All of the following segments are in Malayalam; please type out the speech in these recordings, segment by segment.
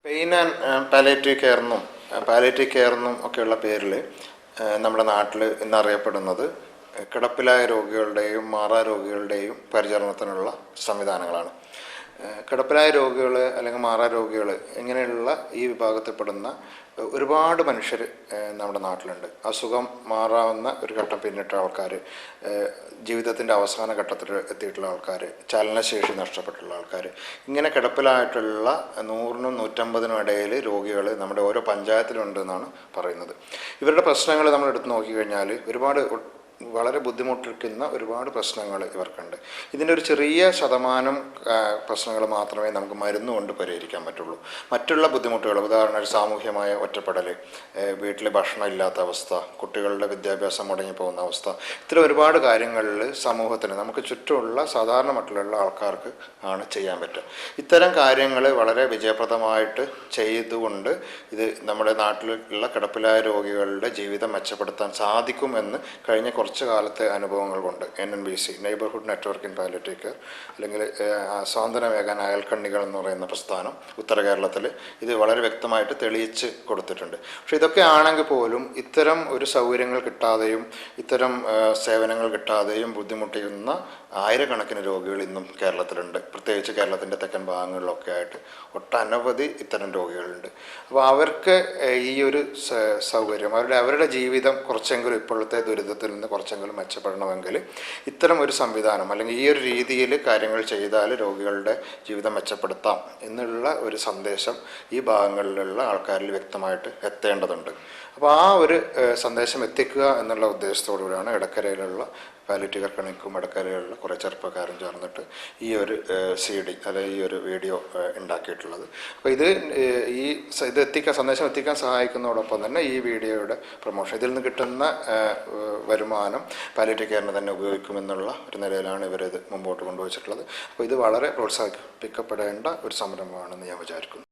പെയിൻ ആൻഡ് പാലിയേറ്റീവ് കെയർ എന്നും ഒക്കെയുള്ള പേരിൽ നമ്മുടെ നാട്ടിൽ ഇന്നറിയപ്പെടുന്നത് കിടപ്പിലായ രോഗികളുടെയും മാറാ രോഗികളുടെയും പരിചരണത്തിനുള്ള സംവിധാനങ്ങളാണ്. കിടപ്പിലായ രോഗികൾ അല്ലെങ്കിൽ മാറാ രോഗികൾ ഇങ്ങനെയുള്ള ഈ വിഭാഗത്തിൽപ്പെടുന്ന ഒരുപാട് മനുഷ്യർ നമ്മുടെ നാട്ടിലുണ്ട്. അസുഖം മാറാവുന്ന ഒരു ഘട്ടം പിന്നിട്ട ആൾക്കാർ, ജീവിതത്തിൻ്റെ അവസാന ഘട്ടത്തിൽ എത്തിയിട്ടുള്ള ആൾക്കാർ, ചലനശേഷി നഷ്ടപ്പെട്ടുള്ള ആൾക്കാർ, ഇങ്ങനെ കിടപ്പിലായിട്ടുള്ള 100-നും 150-നും ഇടയിൽ രോഗികൾ നമ്മുടെ ഓരോ പഞ്ചായത്തിലുണ്ടെന്നാണ് പറയുന്നത്. ഇവരുടെ പ്രശ്നങ്ങൾ നമ്മൾ എടുത്ത് നോക്കിക്കഴിഞ്ഞാൽ വളരെ ബുദ്ധിമുട്ടിക്കുന്ന ഒരുപാട് പ്രശ്നങ്ങൾ ഇവർക്കുണ്ട്. ഇതിൻ്റെ ഒരു ചെറിയ ശതമാനം പ്രശ്നങ്ങൾ മാത്രമേ നമുക്ക് മരുന്ന് കൊണ്ട് പരിഹരിക്കാൻ പറ്റുള്ളൂ. മറ്റുള്ള ബുദ്ധിമുട്ടുകൾ, ഉദാഹരണം ഒരു സാമൂഹ്യമായ ഒറ്റപ്പെടൽ, വീട്ടിൽ ഭക്ഷണം ഇല്ലാത്ത അവസ്ഥ, കുട്ടികളുടെ വിദ്യാഭ്യാസം മുടങ്ങിപ്പോകുന്ന അവസ്ഥ, ഇത്തരം ഒരുപാട് കാര്യങ്ങളിൽ സമൂഹത്തിന് നമുക്ക് ചുറ്റുമുള്ള സാധാരണ മറ്റുള്ള ആൾക്കാർക്ക് ആണ് ചെയ്യാൻ പറ്റുക. ഇത്തരം കാര്യങ്ങൾ വളരെ വിജയപ്രദമായിട്ട് ചെയ്തുകൊണ്ട് ഇത് നമ്മുടെ നാട്ടിലുള്ള കിടപ്പിലായ രോഗികളുടെ ജീവിതം മെച്ചപ്പെടുത്താൻ സാധിക്കുമെന്ന് കഴിഞ്ഞ കുറച്ച് കാലത്തെ അനുഭവങ്ങൾ കൊണ്ട് NNBC neighbourhood network in palliative care അല്ലെങ്കിൽ സ്വാതന്ത്ര്യമേകാൻ അയൽക്കണ്ണികൾ എന്ന് പറയുന്ന പ്രസ്ഥാനം ഉത്തര കേരളത്തിൽ ഇത് വളരെ വ്യക്തമായിട്ട് തെളിയിച്ച് കൊടുത്തിട്ടുണ്ട്. പക്ഷെ ഇതൊക്കെ ആണെങ്കിൽ പോലും ഇത്തരം ഒരു സൗകര്യങ്ങൾ കിട്ടാതെയും ഇത്തരം സേവനങ്ങൾ കിട്ടാതെയും ബുദ്ധിമുട്ടിക്കുന്ന ആയിരക്കണക്കിന് രോഗികൾ ഇന്നും കേരളത്തിലുണ്ട്. പ്രത്യേകിച്ച് കേരളത്തിൻ്റെ തെക്കൻ ഭാഗങ്ങളിലൊക്കെ ആയിട്ട് ഒട്ടനവധി ഇത്തരം രോഗികളുണ്ട്. അപ്പോൾ അവർക്ക് ഈ ഒരു സൗകര്യം, അവരുടെ ജീവിതം കുറച്ചെങ്കിലും ഇപ്പോഴത്തെ ദുരിതത്തിൽ നിന്ന് കുറച്ചെങ്കിലും മെച്ചപ്പെടണമെങ്കിൽ ഇത്തരം ഒരു സംവിധാനം അല്ലെങ്കിൽ ഈ ഒരു രീതിയിൽ കാര്യങ്ങൾ ചെയ്താൽ രോഗികളുടെ ജീവിതം മെച്ചപ്പെടുത്താം എന്നുള്ള ഒരു സന്ദേശം ഈ ഭാഗങ്ങളിലുള്ള ആൾക്കാരിൽ വ്യക്തമായിട്ട് എത്തേണ്ടതുണ്ട്. അപ്പോൾ ആ ഒരു സന്ദേശം എത്തിക്കുക എന്നുള്ള ഉദ്ദേശത്തോടു കൂടിയാണ് എടക്കരയിലുള്ള പാലിയേറ്റീവ് കെയർ ക്ലിനിക്കും എടക്കരയിലുള്ള കുറേ ചെറുപ്പക്കാരും ചേർന്നിട്ട് ഈ ഒരു CD അല്ലെങ്കിൽ ഈ ഒരു വീഡിയോ ഉണ്ടാക്കിയിട്ടുള്ളത്. അപ്പോൾ ഇത് സന്ദേശം എത്തിക്കാൻ സഹായിക്കുന്നതോടൊപ്പം തന്നെ ഈ വീഡിയോയുടെ പ്രൊമോഷൻ, ഇതിൽ നിന്ന് കിട്ടുന്ന വരുമാനം പാലിയേറ്റീവ് കെയറിന് തന്നെ ഉപയോഗിക്കുമെന്നുള്ള ഒരു നിലയിലാണ് ഇവരിത് മുമ്പോട്ട് കൊണ്ടുവച്ചിട്ടുള്ളത്. അപ്പോൾ ഇത് വളരെ പ്രോത്സാഹിപ്പിക്കപ്പെടേണ്ട ഒരു സംരംഭമാണെന്ന് ഞാൻ വിചാരിക്കുന്നു.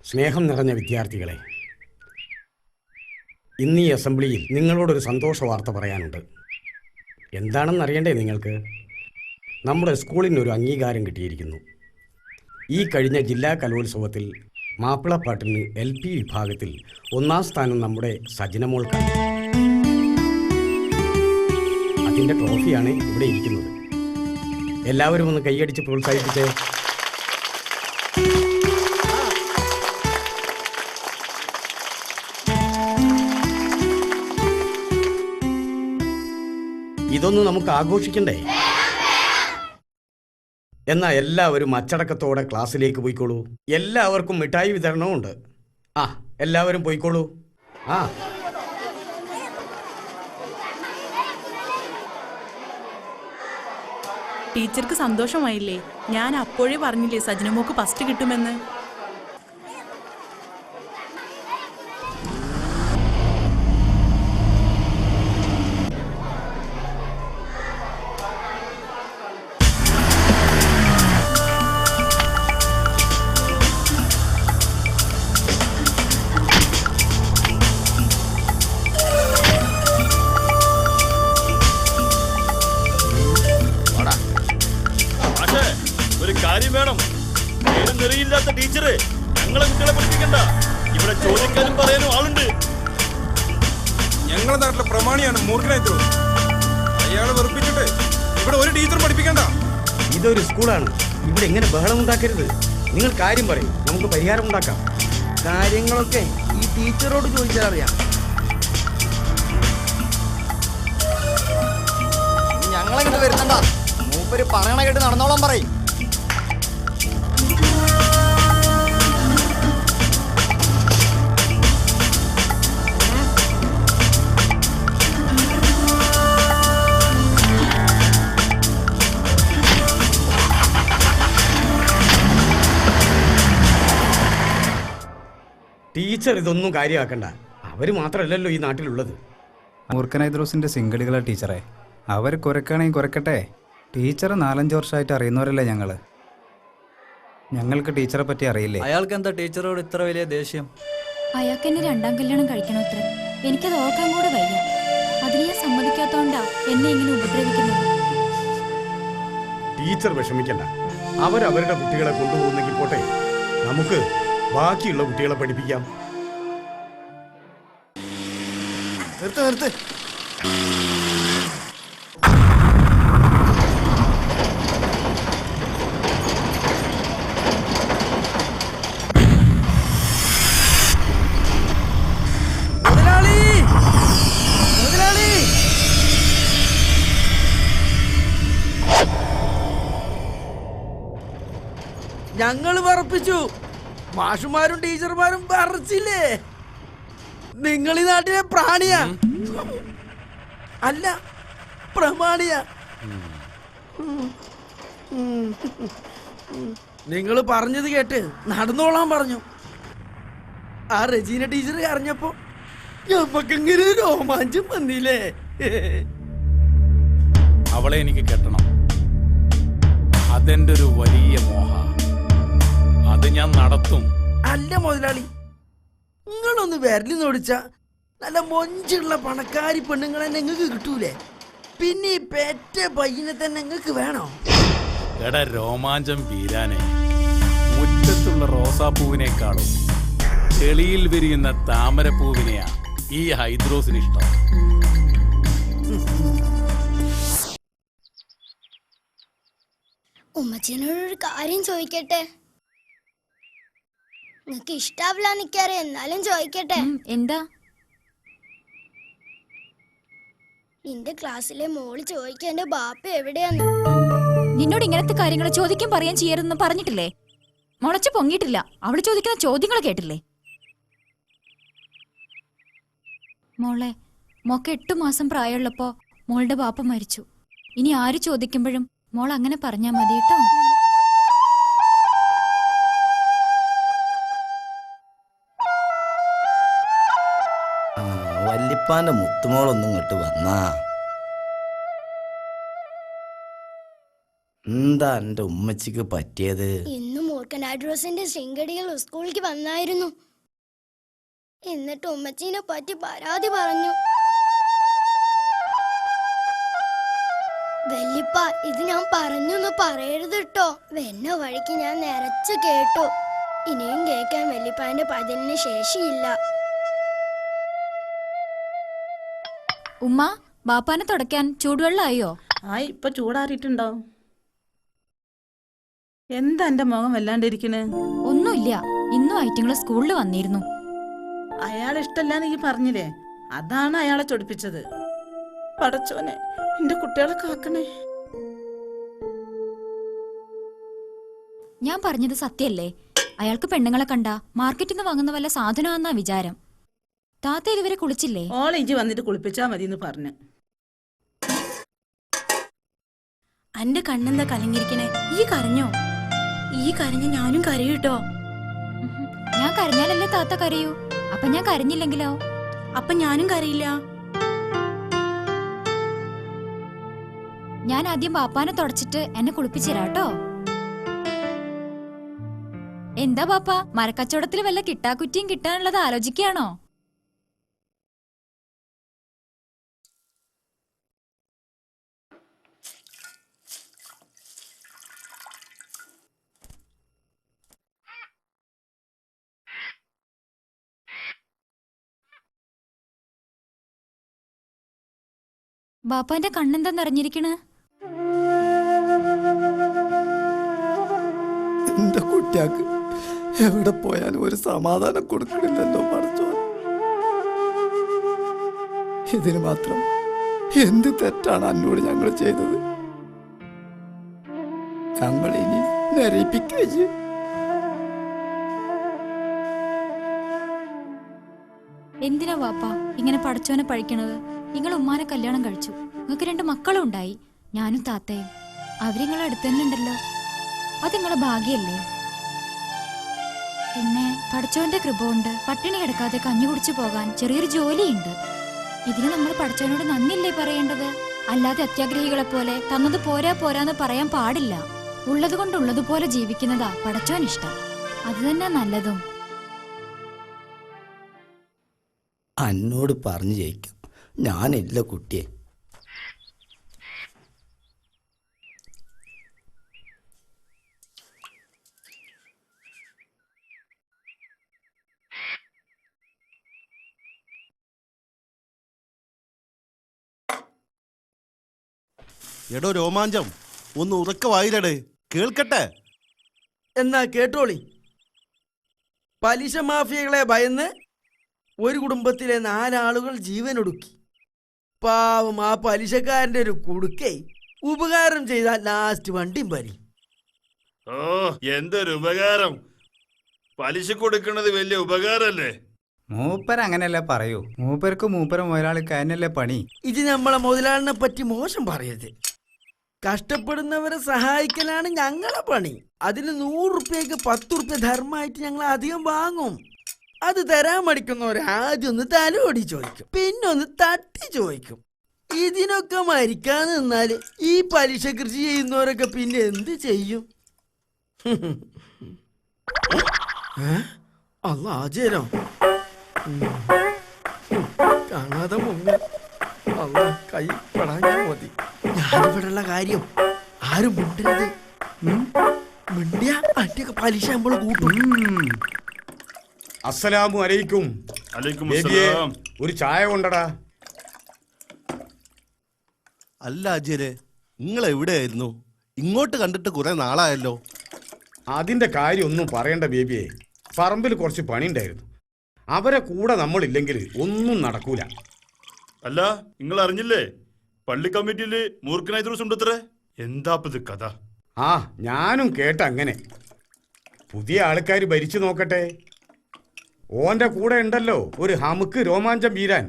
സ്നേഹം നിറഞ്ഞ വിദ്യാർത്ഥികളെ, ഇന്ന് ഈ അസംബ്ലിയിൽ നിങ്ങളോടൊരു സന്തോഷ വാർത്ത പറയാനുണ്ട്. എന്താണെന്നറിയണ്ടേ നിങ്ങൾക്ക്? നമ്മുടെ സ്കൂളിനൊരു അംഗീകാരം കിട്ടിയിരിക്കുന്നു. ഈ കഴിഞ്ഞ ജില്ലാ കലോത്സവത്തിൽ മാപ്പിളപ്പാട്ടിന് LP വിഭാഗത്തിൽ 1ാം സ്ഥാനം നമ്മുടെ സജനമോൾക്കാണ്. അതിൻ്റെ ട്രോഫിയാണ് ഇവിടെ ഇരിക്കുന്നത്. എല്ലാവരും ഒന്ന് കൈയടിച്ച് പ്രോത്സാഹിപ്പിച്ചേ. ഇതൊന്ന് നമുക്ക് ആഘോഷിക്കണ്ടേ? എന്നാ എല്ലാവരും അച്ചടക്കത്തോടെ ക്ലാസ്സിലേക്ക് പോയിക്കോളൂ. എല്ലാവർക്കും മിഠായി വിതരണവും ഉണ്ട്. എല്ലാവരും പോയിക്കോളൂ. ടീച്ചർക്ക് സന്തോഷമായില്ലേ? ഞാൻ അപ്പോഴേ പറഞ്ഞില്ലേ സജനമോക്ക് ഫസ്റ്റ് കിട്ടുമെന്ന്. വേണം. നെറിയില്ലാത്ത ടീച്ചറ് ഞങ്ങളെ കുട്ടികളെ പഠിപ്പിക്കണ്ട. ഇവിടെ ചോദിക്കാനും പറയാനും ആളുണ്ട്. ഞങ്ങളുടെ നാട്ടിലെ പ്രമാണിയാണ് മൂർഖനായിട്ടോ. അയാളെ വെറുപ്പിച്ചിട്ട് ഇവിടെ ഒരു ടീച്ചർ പഠിപ്പിക്കണ്ട. ഇതൊരു സ്കൂളാണ്. ഇവിടെ എങ്ങനെ ബഹളം ഉണ്ടാക്കരുത്. നിങ്ങൾ കാര്യം പറയും, നമുക്ക് പരിഹാരം ഉണ്ടാക്കാം. കാര്യങ്ങളൊക്കെ ഈ ടീച്ചറോട് ചോദിച്ചാൽ അറിയാം. ഞങ്ങളെങ്ങനെ വരുന്നണ്ട, മൂപ്പര് പറയണ കേട്ട് നടന്നോളാൻ പറയും. ടീച്ചർ ഇതൊന്നും കാര്യമാക്കണ്ട. അവർ മാത്രമല്ലല്ലോ ഈ നാട്ടിലുള്ളത്. മൂർഖനൈദ്രോസിൻ്റെ സിംഗടികളാ ടീച്ചറെ. അവർ കുരക്കുകയാണെങ്കിൽ കുരക്കട്ടെ. ടീച്ചർ 4-5 വർഷമായിട്ട് അറിയുന്നവരല്ലേ ഞങ്ങൾക്ക് ടീച്ചറെ പറ്റി അറിയില്ലേ? അയാൾക്ക് എന്താ ടീച്ചറോട് ഇത്ര വലിയ ദേഷ്യം? അയാൾക്ക് എന്നെ 2ാം കല്യാണം കഴിക്കണം അത്ര. എനിക്കത് ഓർക്കാൻ കൂടെ വയ്യ. അതിന് ഞാൻ സമ്മതിക്കാത്തോണ്ടാ എന്നെ ഇങ്ങനെ ഉപദ്രവിക്കുന്നത്. ടീച്ചർ വിഷമിക്കണ്ട. അവരവരുടെ കുട്ടികളെ കൊണ്ടുപോകുന്നെങ്കിൽ പോട്ടെ, നമുക്ക് ബാക്കിയുള്ള കുട്ടികളെ പഠിപ്പിക്കാം. നിർത്ത്. ഞങ്ങള് പറപ്പിച്ചു. മാഷുമാരും ടീച്ചർമാരും പറച്ചില്ലേ? നിങ്ങൾ ഈ നാട്ടിലെ പ്രാണിയാ, അല്ല പ്രമാണിയാ. നിങ്ങൾ പറഞ്ഞത് കേട്ട് നടന്നോളാൻ പറഞ്ഞു. ആ റജീന ടീച്ചർ അറിഞ്ഞപ്പോ ഞമ്മക്കിങ്ങനെ രോമാഞ്ചം വന്നില്ലേ? അവളെ എനിക്ക് കെട്ടണം. അതെന്റെ ഒരു വലിയ മോഹ. അത് ഞാൻ നടത്തും. അല്ല മുതലാളി, നിങ്ങളൊന്ന് വിരലി നോടിച്ച നല്ല മൊഞ്ചുള്ള പണക്കാരി പെണ്ണുങ്ങളെ നിങ്ങൾക്ക് കിട്ടൂലേ? പിന്നെ ഈ പെറ്റ പയ്യനെ തന്നെ നിങ്ങൾക്ക് വേണോ? എടാ രോമാഞ്ചം വീരാനെ, മുറ്റത്തുള്ള റോസാപ്പൂവിനേക്കാളും ചെളിയിൽ വിരിയുന്ന താമരപ്പൂവിനെയാ ഈ ഹൈദ്രോസിന് ഇഷ്ടം. ഉമ്മച്ചനോടൊരു കാര്യം ചോദിക്കട്ടെ? നിനക്ക് ഇഷ്ടാവില്ല നിക്കറിയാം, എന്നാലും ചോദിക്കട്ടെ. എന്താ? നിന്റെ ക്ലാസ്സിലെ മോള് ചോദിക്കാൻ എന്റെ ബാപ്പ എവിടെയാന്ന്. നിന്നോട് ഇങ്ങനത്തെ കാര്യങ്ങൾ ചോദിക്കാൻ പറയാൻ ചെയ്യരുതെന്ന് പറഞ്ഞിട്ടില്ലേ? മുളച്ചു പൊങ്ങിയിട്ടില്ല. അവള് ചോദിക്കുന്ന ചോദ്യങ്ങൾ കേട്ടില്ലേ? മോളെ, മോക്ക് 8 മാസം പ്രായമുള്ളപ്പോ മോളുടെ ബാപ്പ മരിച്ചു. ഇനി ആര് ചോദിക്കുമ്പോഴും മോൾ അങ്ങനെ പറഞ്ഞാ മതി കേട്ടോ. വല്യപ്പാന്റെ മുത്തുമോളൊന്നും ഇങ്ങോട്ട് വന്നാ എന്താ എന്റെ ഉമ്മച്ചിക്ക് പറ്റിയത്? ഇന്ന് മൂർഖനാഡ്രോസിന്റെ ശൃംഖടികൾ സ്കൂളിലേക്ക് വന്നായിരുന്നു. എന്നിട്ട് ഉമ്മച്ചീനെ പറ്റി പരാതി പറഞ്ഞു. വല്യപ്പ, ഇത് ഞാൻ പറഞ്ഞൊന്ന് പറയരുത് കേട്ടോ. വെന്ന വഴിക്ക് ഞാൻ നിറച്ചു കേട്ടു. ഇനിയും കേൾക്കാൻ വല്യപ്പാന്റെ പതിലിന് ശേഷിയില്ല. ഉമ്മ, ബാപ്പാനെ തുടയ്ക്കാൻ ചൂടുവെള്ളമായോ? ഇപ്പൊ ചൂടാറിയിട്ടുണ്ടാവും. എന്താ എന്റെ മുഖം വല്ലാണ്ടിരിക്കണ്? ഒന്നുമില്ല, ഇന്നും ഐറ്റിങ്ങള് സ്കൂളിൽ വന്നിരുന്നു. അയാളെ ഇഷ്ടല്ലാന്ന് ഈ പറഞ്ഞില്ലേ, അതാണ് അയാളെ ചൊടിപ്പിച്ചത്. പടച്ചോനെ, എന്റെ കുട്ടികളെ കാക്കണേ. ഞാൻ പറഞ്ഞത് സത്യല്ലേ? അയാൾക്ക് പെണ്ണുങ്ങളെ കണ്ട മാർക്കറ്റിൽ നിന്ന് വാങ്ങുന്ന വല്ല സാധനമാണെന്നാ വിചാരം. താത്ത ഇതുവരെ കുളിച്ചില്ലേ? ഓളെ ഇഞ്ചി വന്നിട്ട് കുളിപ്പിച്ചാ മതി എന്ന് പറഞ്ഞു. അന്റെ കണ്ണെന്താ കലങ്ങിരിക്കണേ? ഈ കരഞ്ഞോ? ഈ കരഞ്ഞ ഞാനും കരയൂട്ടോ. ഞാൻ കരഞ്ഞാലല്ലേ താത്ത കരയൂ. അപ്പൊ ഞാൻ കരഞ്ഞില്ലെങ്കിലോ? അപ്പൊ ഞാനും കരയില്ല. ഞാൻ ആദ്യം ബാപ്പാനെ തുടച്ചിട്ട് എന്നെ കുളിപ്പിച്ചിരാട്ടോ. എന്താ ബാപ്പ, മരക്കച്ചവടത്തിൽ വല്ല കിട്ടാക്കുറ്റിയും കിട്ടാനുള്ളത് ആലോചിക്കുകയാണോ? ബാപ്പാന്റെ കണ്ണെന്താ നിറഞ്ഞിരിക്കണ്? എന്റെ കുട്ടിയാക്ക് എവിടെ പോയാലും ഒരു സമാധാനം കൊടുക്കണില്ലല്ലോ പടച്ചോൻ. ഇതിന് മാത്രം എന്ത് തെറ്റാണ് എന്നോട് ഞങ്ങൾ ചെയ്തത്? ഞങ്ങൾ ഇനി നരയിപ്പിക്കേ. എന്തിനാ ബാപ്പ ഇങ്ങനെ പടച്ചോനെ പഴിക്കണത്? നിങ്ങൾ ഉമ്മാനെ കല്യാണം കഴിച്ചു, നിങ്ങൾക്ക് 2 മക്കളും ഉണ്ടായി, ഞാനും താത്തയും. അവരിങ്ങളെ അടുത്ത് തന്നെ ഉണ്ടല്ലോ, അത് നിങ്ങളെ ഭാഗ്യല്ലേ? പിന്നെ പടച്ചോന്റെ കൃപ കൊണ്ട് പട്ടിണി കിടക്കാതെ കഞ്ഞി കുടിച്ചു പോകാൻ ചെറിയൊരു ജോലിയുണ്ട്. ഇതിന് നമ്മൾ പടച്ചോനോട് നന്ദിയല്ലേ പറയേണ്ടത്? അല്ലാതെ അത്യാഗ്രഹികളെ പോലെ തന്നത് പോരാ പോരാന്ന് പറയാൻ പാടില്ല. ഉള്ളത് കൊണ്ട് ഉള്ളതുപോലെ ജീവിക്കുന്നതാ പടച്ചോൻ ഇഷ്ടം. അത് തന്നെ നല്ലതും. എന്നോട് പറഞ്ഞു ജയിക്കാം, ഞാനില്ല കുട്ടിയെ. എടോ രോമാഞ്ചം, ഒന്ന് ഉറക്ക വായിലടേ, കേൾക്കട്ടെ. എന്നാ കേട്ടോളി. പലിശ മാഫിയകളെ ഭയന്ന് ഒരു കുടുംബത്തിലെ 4 ആളുകൾ ജീവനൊടുക്കി. പാവം ആ പലിശക്കാരന്റെ ഒരു കുടുക്കേ ഉപകാരം ചെയ്താൽ ലാസ്റ്റ് വണ്ടിയും പരി. ഓ, എന്തൊരു ഉപകാരം! പലിശ കൊടുക്കുന്നത് വലിയ ഉപകാരല്ലേ? മൂപ്പർ അങ്ങനെയല്ലേ പറയൂ. മൂപ്പർക്ക് മൂപ്പര മുതലാളിക്ക് അതിനല്ലേ പണി. ഇത് നമ്മളെ മുതലാളിനെ പറ്റി മോശം പറയരുത്. കഷ്ടപ്പെടുന്നവരെ സഹായിക്കലാണ് ഞങ്ങളെ പണി. അതിന് 100 റുപ്യക്ക് 10 റുപ്യ ധർമ്മമായിട്ട് ഞങ്ങൾ അധികം വാങ്ങും. അത് തരാൻ മടിക്കുന്നവർ ആദ്യം ഒന്ന് തലോടി ചോദിക്കും, പിന്നെ ഒന്ന് തട്ടി ചോദിക്കും. ഇതിനൊക്കെ മരിക്കാൻ നിന്നാല് ഈ പലിശ കൃഷി ചെയ്യുന്നവരൊക്കെ പിന്നെ എന്ത് ചെയ്യും? അല്ല ആചാരോ കാണാതെ മുങ്ങ. അല്ല കൈ പെടാഞ്ഞാ മതി. ഞാനിവിടെയുള്ള കാര്യം ആരും മിണ്ടരുത്. മിണ്ടിയ അറ്റൊക്കെ പലിശ നമ്മള് കൂട്ടും. അസ്സലാമു അലൈക്കും. അലൈക്കും ബേബിയേ, അസ്സലാം. ഒരു ചായ കൊണ്ടടാ. അല്ല അജയരെ, നിങ്ങൾ എവിടെയായിരുന്നു? ഇങ്ങോട്ട് കണ്ടിട്ട് കുറെ നാളായല്ലോ. അതിന്റെ കാര്യം ഒന്നും പറയണ്ട ബേബിയെ. പറമ്പിൽ കുറച്ച് പണിയുണ്ടായിരുന്നു. അവരെ കൂടെ നമ്മളില്ലെങ്കിൽ ഒന്നും നടക്കൂല. അല്ല, നിങ്ങൾ അറിഞ്ഞില്ലേ പള്ളി കമ്മിറ്റിയില് മൂർഖനായി ഉണ്ടത്രേ? എന്താപ്പത് കഥ? ആ, ഞാനും കേട്ട അങ്ങനെ. പുതിയ ആൾക്കാർ ഭരിച്ചു നോക്കട്ടെ. ഓന്റെ കൂടെ ഉണ്ടല്ലോ ഒരു ഹമുക്ക് രോമാഞ്ചം വീരാൻ.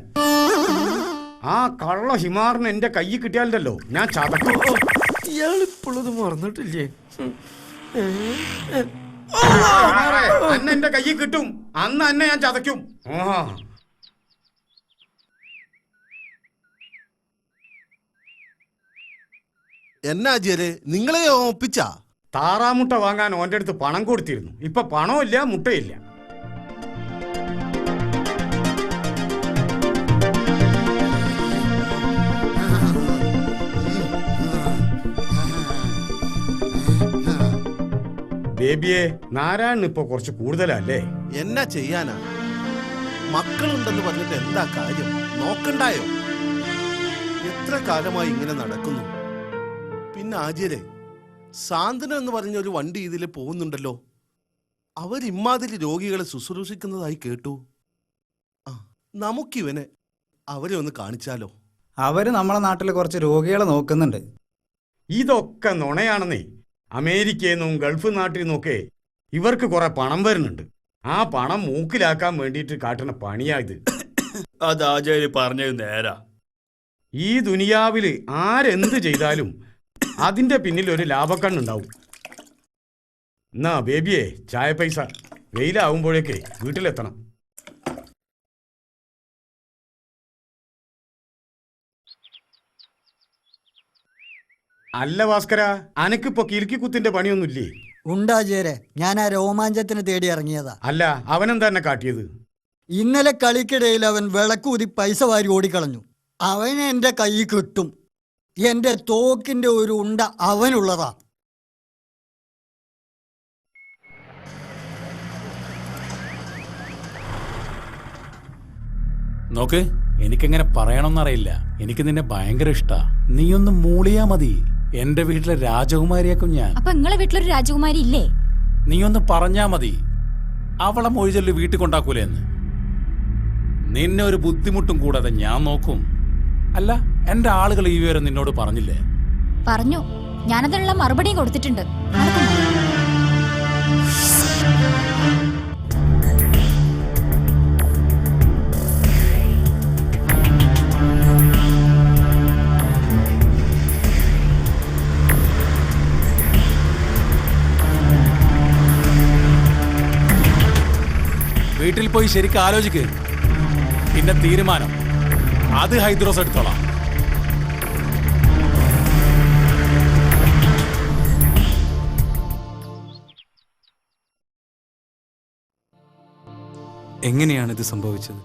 ആ കള്ള ഹിമാറിന് എന്റെ കൈ കിട്ടിയാലല്ലോ ഞാൻ ചതക്കും. ഇയാളിപ്പോഴത് മറന്നിട്ടില്ലേ? അന്ന് എന്റെ കൈ കിട്ടും, അന്ന് അന്നെ ഞാൻ ചതയ്ക്കും. എന്നാ അജയരെ, നിങ്ങളെ ഒപ്പിച്ച? താറാമുട്ട വാങ്ങാൻ ഓൻ്റെ അടുത്ത് പണം കൊടുത്തിരുന്നു. ഇപ്പൊ പണമില്ല, മുട്ടയില്ല. ബേബിയെ, നാരായണൻ ഇപ്പൊ കുറച്ച് കൂടുതലല്ലേ? എന്നാ ചെയ്യാനാ? മക്കളുണ്ടെന്ന് പറഞ്ഞിട്ട് എന്താ കാര്യം? നോക്കണ്ടായോ? എത്ര കാലമായി ഇങ്ങനെ നടക്കുന്നു. പിന്നെ ആചാര്യ സാന്ത്വന എന്ന് പറഞ്ഞ ഒരു വണ്ടി ഇതിൽ പോകുന്നുണ്ടല്ലോ. അവരിമാതിരി രോഗികളെ ശുശ്രൂഷിക്കുന്നതായി കേട്ടു. നമുക്കിവനെ അവരെ ഒന്ന് കാണിച്ചാലോ? അവര് നമ്മളെ നാട്ടിൽ കുറച്ച് രോഗികളെ നോക്കുന്നുണ്ട്. ഇതൊക്കെ നുണയാണെന്നേ. അമേരിക്കയിൽ നിന്നും ഗൾഫ് നാട്ടിൽ നിന്നൊക്കെ ഇവർക്ക് കുറെ പണം വരുന്നുണ്ട്. ആ പണം മൂക്കിലാക്കാൻ വേണ്ടിയിട്ട് കാട്ടുന്ന പണിയായത്. അത് ആചാര്യ പറഞ്ഞത് നേരാ. ഈ ദുനിയാവില് ആരെന്ത് ചെയ്താലും അതിന്റെ പിന്നിൽ ഒരു ലാഭക്കണ്ണുണ്ടാവും. എന്നാ ബേബിയെ, ചായ പൈസ. വെയിലാവുമ്പോഴേക്കേ വീട്ടിലെത്തണം. അല്ല ഭാസ്കര, അനക്കിപ്പോ കിലുക്കിക്കുത്തിന്റെ പണിയൊന്നുമില്ലേ? ഉണ്ടാചേരെ, ഞാൻ ആ രോമാഞ്ചത്തിന് തേടി ഇറങ്ങിയതാ. അല്ല, അവനെന്താ എന്നെ കാട്ടിയത്? ഇന്നലെ കളിക്കിടയിൽ അവൻ വിളക്കൂതി പൈസ വാരി ഓടിക്കളഞ്ഞു. അവന് എന്റെ കൈ കിട്ടും. എന്റെ തോക്കിന്റെ ഒരു ഉണ്ട അവനുള്ളതാ. നോക്ക്, എനിക്കെങ്ങനെ പറയണമെന്നറിയില്ല. എനിക്ക് നിന്നെ ഭയങ്കര ഇഷ്ടാ. നീയൊന്ന് മൂളിയാ മതി. എന്റെ വീട്ടിലെ രാജകുമാരിയാക്കും ഞാൻ. അപ്പൊ നിങ്ങളെ വീട്ടിലൊരു രാജകുമാരി ഇല്ലേ? നീയൊന്ന് പറഞ്ഞാ മതി. അവളെ മൊഴിചൊല്ലി വീട്ടിൽ കൊണ്ടാക്കൂലെന്ന്. നിന്നെ ഒരു ബുദ്ധിമുട്ടും കൂടാതെ ഞാൻ നോക്കും. അല്ല, എന്റെ ആളുകൾ ഈ വിവരം നിന്നോട് പറഞ്ഞില്ലേ? പറഞ്ഞു. ഞാനതിനുള്ള മറുപടിയും കൊടുത്തിട്ടുണ്ട്. വീട്ടിൽ പോയി ശരിക്കും ആലോചിക്ക്. പിന്നെ തീരുമാനം അത് ഹൈദ്രോസ് എടുത്തോളാം. എങ്ങനെയാണ് ഇത് സംഭവിച്ചത്?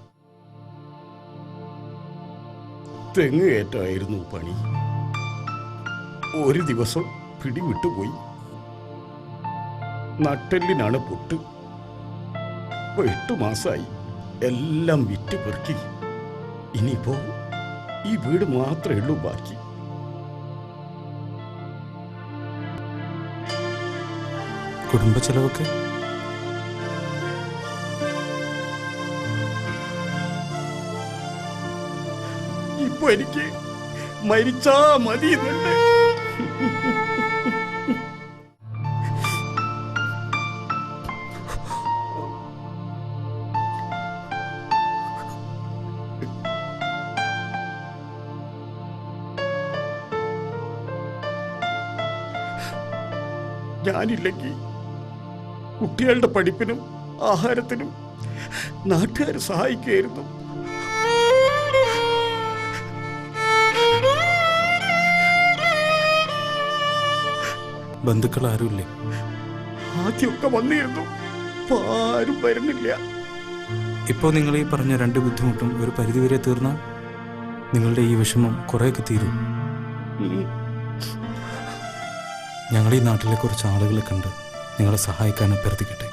തെങ്ങ് കയറ്റായിരുന്നു പണി. ഒരു ദിവസം പിടിവിട്ടുപോയി. നട്ടെല്ലിനാണ് പൊട്ട്. 8 മാസമായി. എല്ലാം വിറ്റ് പെറുക്കി. ഇനിയിപ്പോ ഈ വീട് മാത്രമേ ഉള്ളൂ ബാക്കി. കുടുംബ ചെലവൊക്കെ? ഇപ്പൊ എനിക്ക് മരിച്ചാ മതി എന്നുണ്ട്. ഞാനില്ലെങ്കിൽ കുട്ടികളുടെ പഠിപ്പിനും ആഹാരത്തിനും നാട്ടുകാർ സഹായിക്കുകയായിരുന്നു. ബന്ധുക്കൾ ആരുമില്ലേ? ആദ്യമൊക്കെ വന്നിരുന്നു. ആരും വരുന്നില്ല. ഇപ്പോൾ നിങ്ങൾ ഈ പറഞ്ഞ 2 ബുദ്ധിമുട്ടും ഒരു പരിധിവരെ തീർന്നാൽ നിങ്ങളുടെ ഈ വിഷമം കുറേയൊക്കെ തീരും. ഞങ്ങൾ ഈ നാട്ടിലെ കുറച്ച് ആളുകളെ കണ്ട് നിങ്ങളെ സഹായിക്കാൻ അഭ്യർത്ഥിക്കട്ടെ.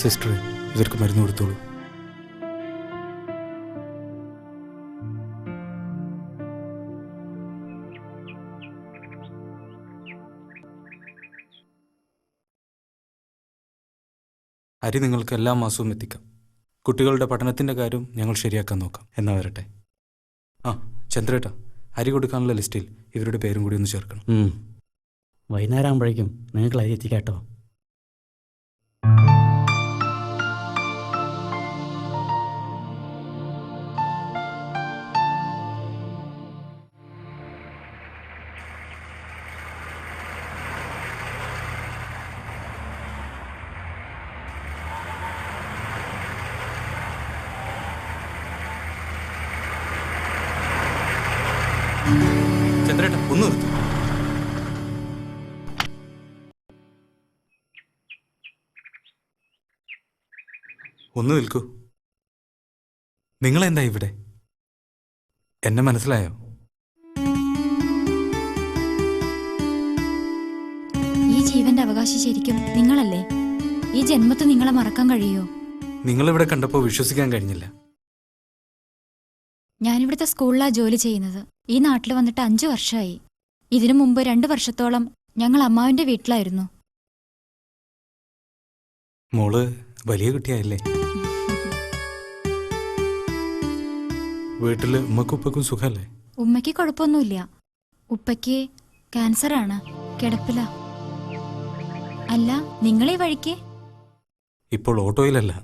സിസ്റ്ററെ, ഇവർക്ക് മരുന്ന് കൊടുത്തോളൂ. അരി നിങ്ങൾക്ക് എല്ലാ മാസവും എത്തിക്കാം. കുട്ടികളുടെ പഠനത്തിൻ്റെ കാര്യം ഞങ്ങൾ ശരിയാക്കാൻ നോക്കാം. എന്നാ വരട്ടെ. ആ ചന്ദ്രേട്ടാ, അരി കൊടുക്കാനുള്ള ലിസ്റ്റിൽ ഇവരുടെ പേരും കൂടി ഒന്ന് ചേർക്കണം. വൈകുന്നേരം ആകുമ്പോഴേക്കും നിങ്ങൾക്ക് അരി എത്തിക്കാട്ടോ. ചന്ദ്രേട്ടാ, ഒന്ന് നിർത്തും. ഒന്ന് നിൽക്കൂ. നിങ്ങളെന്താ ഇവിടെ? എന്നെ മനസ്സിലായോ? ഈ ജീവന്റെ അവകാശി ശരിക്കും നിങ്ങളല്ലേ? ഈ ജന്മത്തിൽ നിങ്ങളെ മറക്കാൻ കഴിയോ? നിങ്ങളിവിടെ കണ്ടപ്പോൾ വിശ്വസിക്കാൻ കഴിഞ്ഞില്ല. ഞാനിവിടുത്തെ സ്കൂളിലാ ജോലി ചെയ്യുന്നത്. ഈ നാട്ടിൽ വന്നിട്ട് 5 വർഷമായി. ഇതിനു മുമ്പ് 2 വർഷത്തോളം ഞങ്ങൾ അമ്മാവിന്റെ വീട്ടിലായിരുന്നു. മോള് വലിയ കുട്ടിയായില്ലേ? വീട്ടില് ഉമ്മക്കും ഉപ്പക്കും സുഖല്ലേ? ഉമ്മയ്ക്ക് കുഴപ്പമൊന്നുമില്ല. ഉപ്പയ്ക്ക് ക്യാൻസറാണ്, കിടപ്പില. അല്ല, നിങ്ങളീ വഴിക്ക്? ഇപ്പോൾ ഓട്ടോയിലല്ല,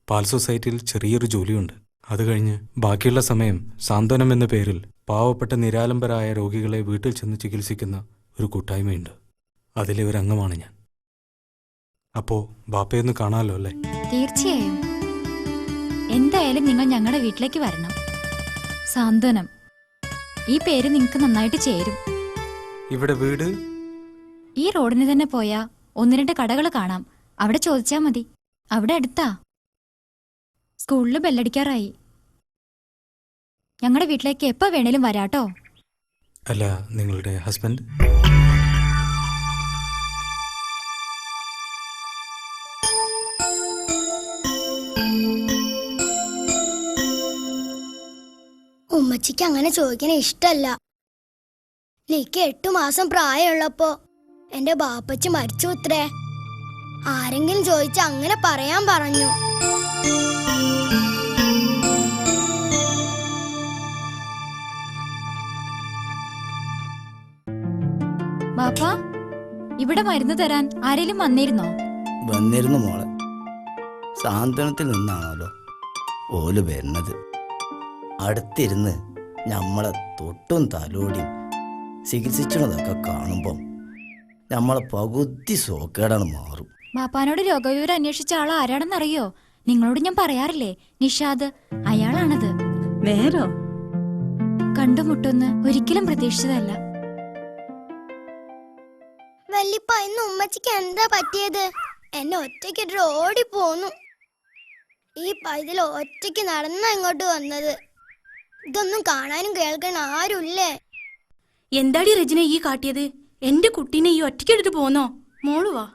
പാൽ സൊസൈറ്റിയിൽ ചെറിയൊരു ജോലിയുണ്ട്. അത് കഴിഞ്ഞ് ബാക്കിയുള്ള സമയം സാന്ത്വനം എന്ന പേരിൽ പാവപ്പെട്ട നിരാലംബരായ രോഗികളെ വീട്ടിൽ ചെന്ന് ചികിത്സിക്കുന്ന ഒരു കൂട്ടായ്മയുണ്ട്. അതിലെ ഒരു അംഗമാണ് ഞാൻ. അപ്പോ ബാപ്പയൊന്ന് കാണാമല്ലോ അല്ലേ? തീർച്ചയായും. എന്തായാലും നിങ്ങൾ ഞങ്ങളുടെ വീട്ടിലേക്ക് വരണം. സാന്ത്വനം, ഈ പേര് നിങ്ങൾക്ക് നന്നായിട്ട് ചേരും. ഇവിടെ വീട്? ഈ റോഡിന് തന്നെ പോയാ 1-2 കടകൾ കാണാം. അവിടെ ചോദിച്ചാ മതി. അവിടെ അടുത്താ. സ്കൂളിൽ ബെല്ലടിക്കാറായി. ഞങ്ങളുടെ വീട്ടിലേക്ക് എപ്പോ വേണേലും വരാട്ടോ. അല്ല, നിങ്ങളുടെ ഹസ്ബൻഡ്? ഉമ്മച്ചിക്ക് അങ്ങനെ ചോദിക്കണ ഇഷ്ടല്ല. എനിക്ക് 8 മാസം പ്രായമുള്ളപ്പോ എന്റെ ബാപ്പച്ചി മരിച്ചു അത്രേ. ആരെങ്കിലും ചോദിച്ച അങ്ങനെ പറയാൻ പറഞ്ഞു. ബാപ്പാ, ഇവിടെ മരുന്ന് തരാൻ ആരെങ്കിലും വന്നിരുന്നോ? വന്നിരുന്നു മോളെ. സാന്ത്വനത്തിൽ നിന്നാണല്ലോ ഓല് വരുന്നത്. അടുത്തിരുന്ന് നമ്മളെ തൊട്ടും തലോടിയും ചികിത്സിച്ചതൊക്കെ കാണുമ്പം നമ്മളെ പകുതി സോക്കേടാണ് മാറും. ബാപ്പാനോട് രോഗവിവരം അന്വേഷിച്ച ആൾ ആരാണെന്നറിയോ? നിങ്ങളോട് ഞാൻ പറയാറില്ലേ, നിഷാദ്. അയാളാണത്. നേരോ? കണ്ടുമുട്ടൊന്ന് ഒരിക്കലും പ്രതീക്ഷിച്ചതല്ല. വല്യപ്പ, ഇന്ന് ഉമ്മച്ചിക്ക് എന്താ പറ്റിയത്? എന്നെ ഒറ്റയ്ക്ക് ഓടി പോന്നു. ഈ പൈതൽ ഒറ്റയ്ക്ക് നടന്നാ ഇങ്ങോട്ട് വന്നത്. ഇതൊന്നും കാണാനും കേൾക്കാനും ആരുമില്ലേ? എന്താടി രചന ഈ കാട്ടിയത്? എന്റെ കുട്ടീനെ ഈ ഒറ്റയ്ക്കെടുത്ത് പോന്നോ? മോളുവാ.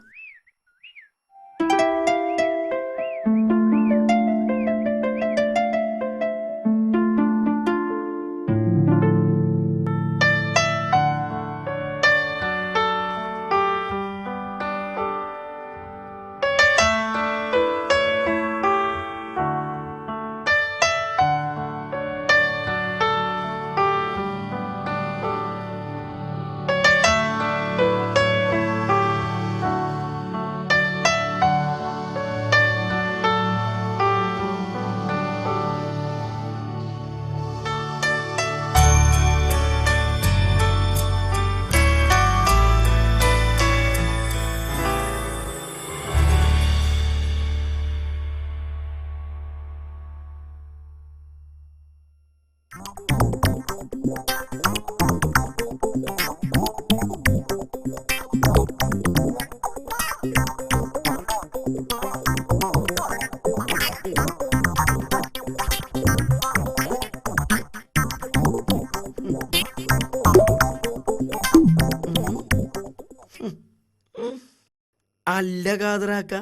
അല്ല കാതറാക്ക,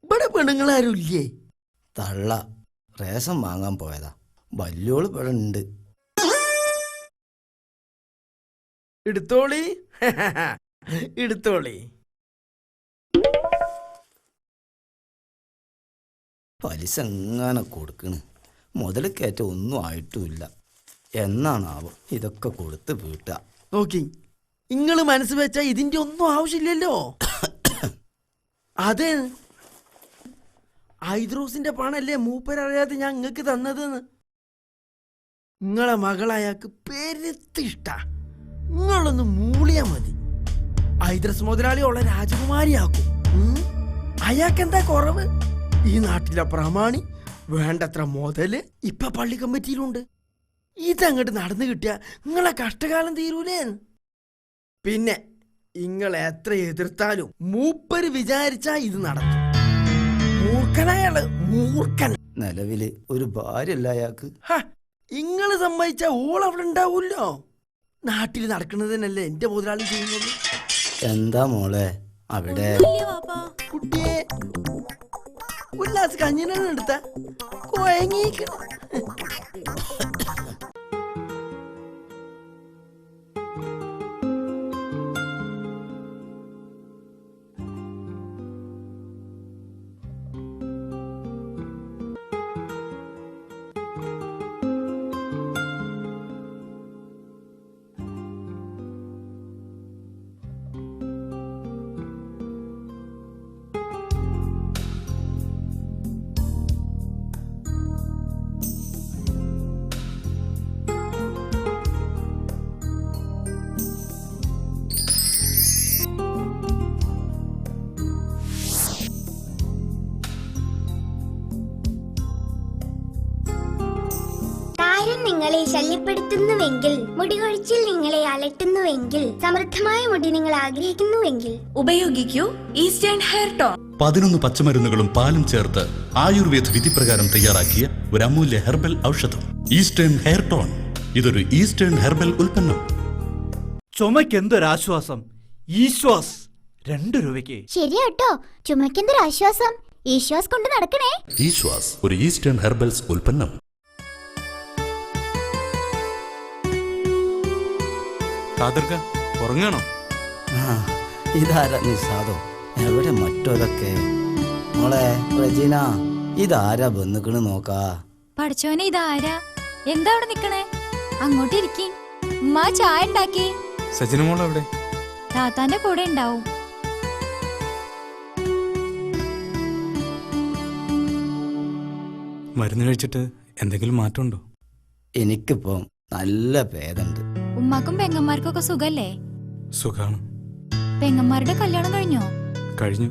ഇവിടെ പെണ്ണുങ്ങളാരും ഇല്ലേ? തള്ള റേഷൻ വാങ്ങാൻ പോയതാ. വല്യോള് ഇവിടെ ഉണ്ട്. എടുത്തോളി എടുത്തോളി. പലിശ എങ്ങനെ കൊടുക്കണ്? മുതൽ കയറ്റ ഒന്നും ആയിട്ടുമില്ല. എന്നാണാവോ ഇതൊക്കെ കൊടുത്ത് വീട്ടുക. നോക്കി, നിങ്ങൾ മനസ്സ് വെച്ചാ ഇതിന്റെ ഒന്നും ആവശ്യമില്ലല്ലോ. അതെ, ഐദ്രോസിന്റെ പണല്ലേ മൂപ്പരറിയാതെ ഞാൻ നിങ്ങൾക്ക് തന്നതെന്ന്. നിങ്ങളെ മകളയാൾക്ക് പെരുത്തിഷ്ട. നിങ്ങളൊന്ന് മൂളിയാ മതി. ഐദ്രസ് മുതലാളിയുള്ള രാജകുമാരിയാക്കും. അയാൾക്കെന്താ കുറവ്? ഈ നാട്ടിലെ പ്രമാണി, വേണ്ടത്ര മുതല് ഇപ്പൊ പള്ളി കമ്മിറ്റിയിലുണ്ട്. ഇതങ്ങോട്ട് നടന്നു കിട്ടിയ നിങ്ങളെ കഷ്ടകാലം തീരൂലേ? പിന്നെ നിങ്ങൾ എത്ര എതിർത്താലും മൂപ്പര് വിചാരിച്ചാ ഇത് നടത്തും. മൂർഖനായാള് മൂർഖൻ. നിലവില് ഒരു ഭാര്യല്ല അയാൾക്ക്. ഇങ്ങള് സമ്മതിച്ച ഓൾ അവിടെ ഉണ്ടാവൂല്ലോ. നാട്ടിൽ നടക്കുന്നതിനല്ലേ എന്റെ മുതലാളി ചെയ്യുന്നത്. എന്താ മോളെ അവിടെ? കുട്ടിയെ ഒരു ഗ്ലാസ് കഞ്ഞിനാണ് എടുത്ത കൊയങ്ങിക്കണം. നിങ്ങളെ ശല്യപ്പെടുത്തുന്നുവെങ്കിൽ, മുടികൊഴിച്ചിൽ നിങ്ങളെ അലട്ടുന്നുവെങ്കിൽ, സമൃദ്ധമായ മുടി നിങ്ങൾ ആഗ്രഹിക്കുന്നുവെങ്കിൽ ഉപയോഗിക്കൂ ഈസ്റ്റേൺ ഹെയർ ടോൺ. 11 പച്ചമരുന്നുകളും പാലും ചേർത്ത് ആയുർവേദ വിധിപ്രകാരം തയ്യാറാക്കിയ ഒരു അമൂല്യ ഹെർബൽ ഔഷധം ഈസ്റ്റേൺ ഹെയർ ടോൺ. ഇതൊരു ഈസ്റ്റേൺ ഹെർബൽ ഉൽപ്പന്നം. ചുമയ്ക്ക് എന്തൊരാശ്വാസം. ഈശ്വാസ് 2 രൂപയ്ക്ക്. ശരിയാട്ടോ, ചുമക്കെന്തൊരാശ്വാസം. ഈശ്വാസ് കൊണ്ട് നടക്കണേ. ഈശ്വാസ് ഒരു ഈസ്റ്റേൺ ഹെർബൽസ് ഉൽപ്പന്നം. ഉറങ്ങണോ? ഇതാരാ നിസാദോ? എവിടെ മറ്റോരൊക്കെ? മോളെ റജീന, ഇതാരാ ബന്ധുക്കള് നോക്കാ. പഠിച്ചോനെ ഇതാരാ? എന്താ അവിടെ നിക്കണേ? അങ്ങോട്ട് ഇരിക്കി. ഉമ്മ ചായ ഉണ്ടാക്കി. സജിന മോൾ എവിടെ? താത്താന്റെ കൂടെ ഉണ്ടാവും. മരുന്ന് കഴിച്ചിട്ട് എന്തെങ്കിലും മാറ്റമുണ്ടോ? എനിക്കിപ്പോ നല്ല ഭേദമുണ്ട്. ഉമ്മാക്കും പെങ്ങന്മാർക്കൊക്കെ സുഖല്ലേ? സുഖാണ്. പെങ്ങന്മാരുടെ കല്യാണം കഴിഞ്ഞോ? കഴിഞ്ഞു.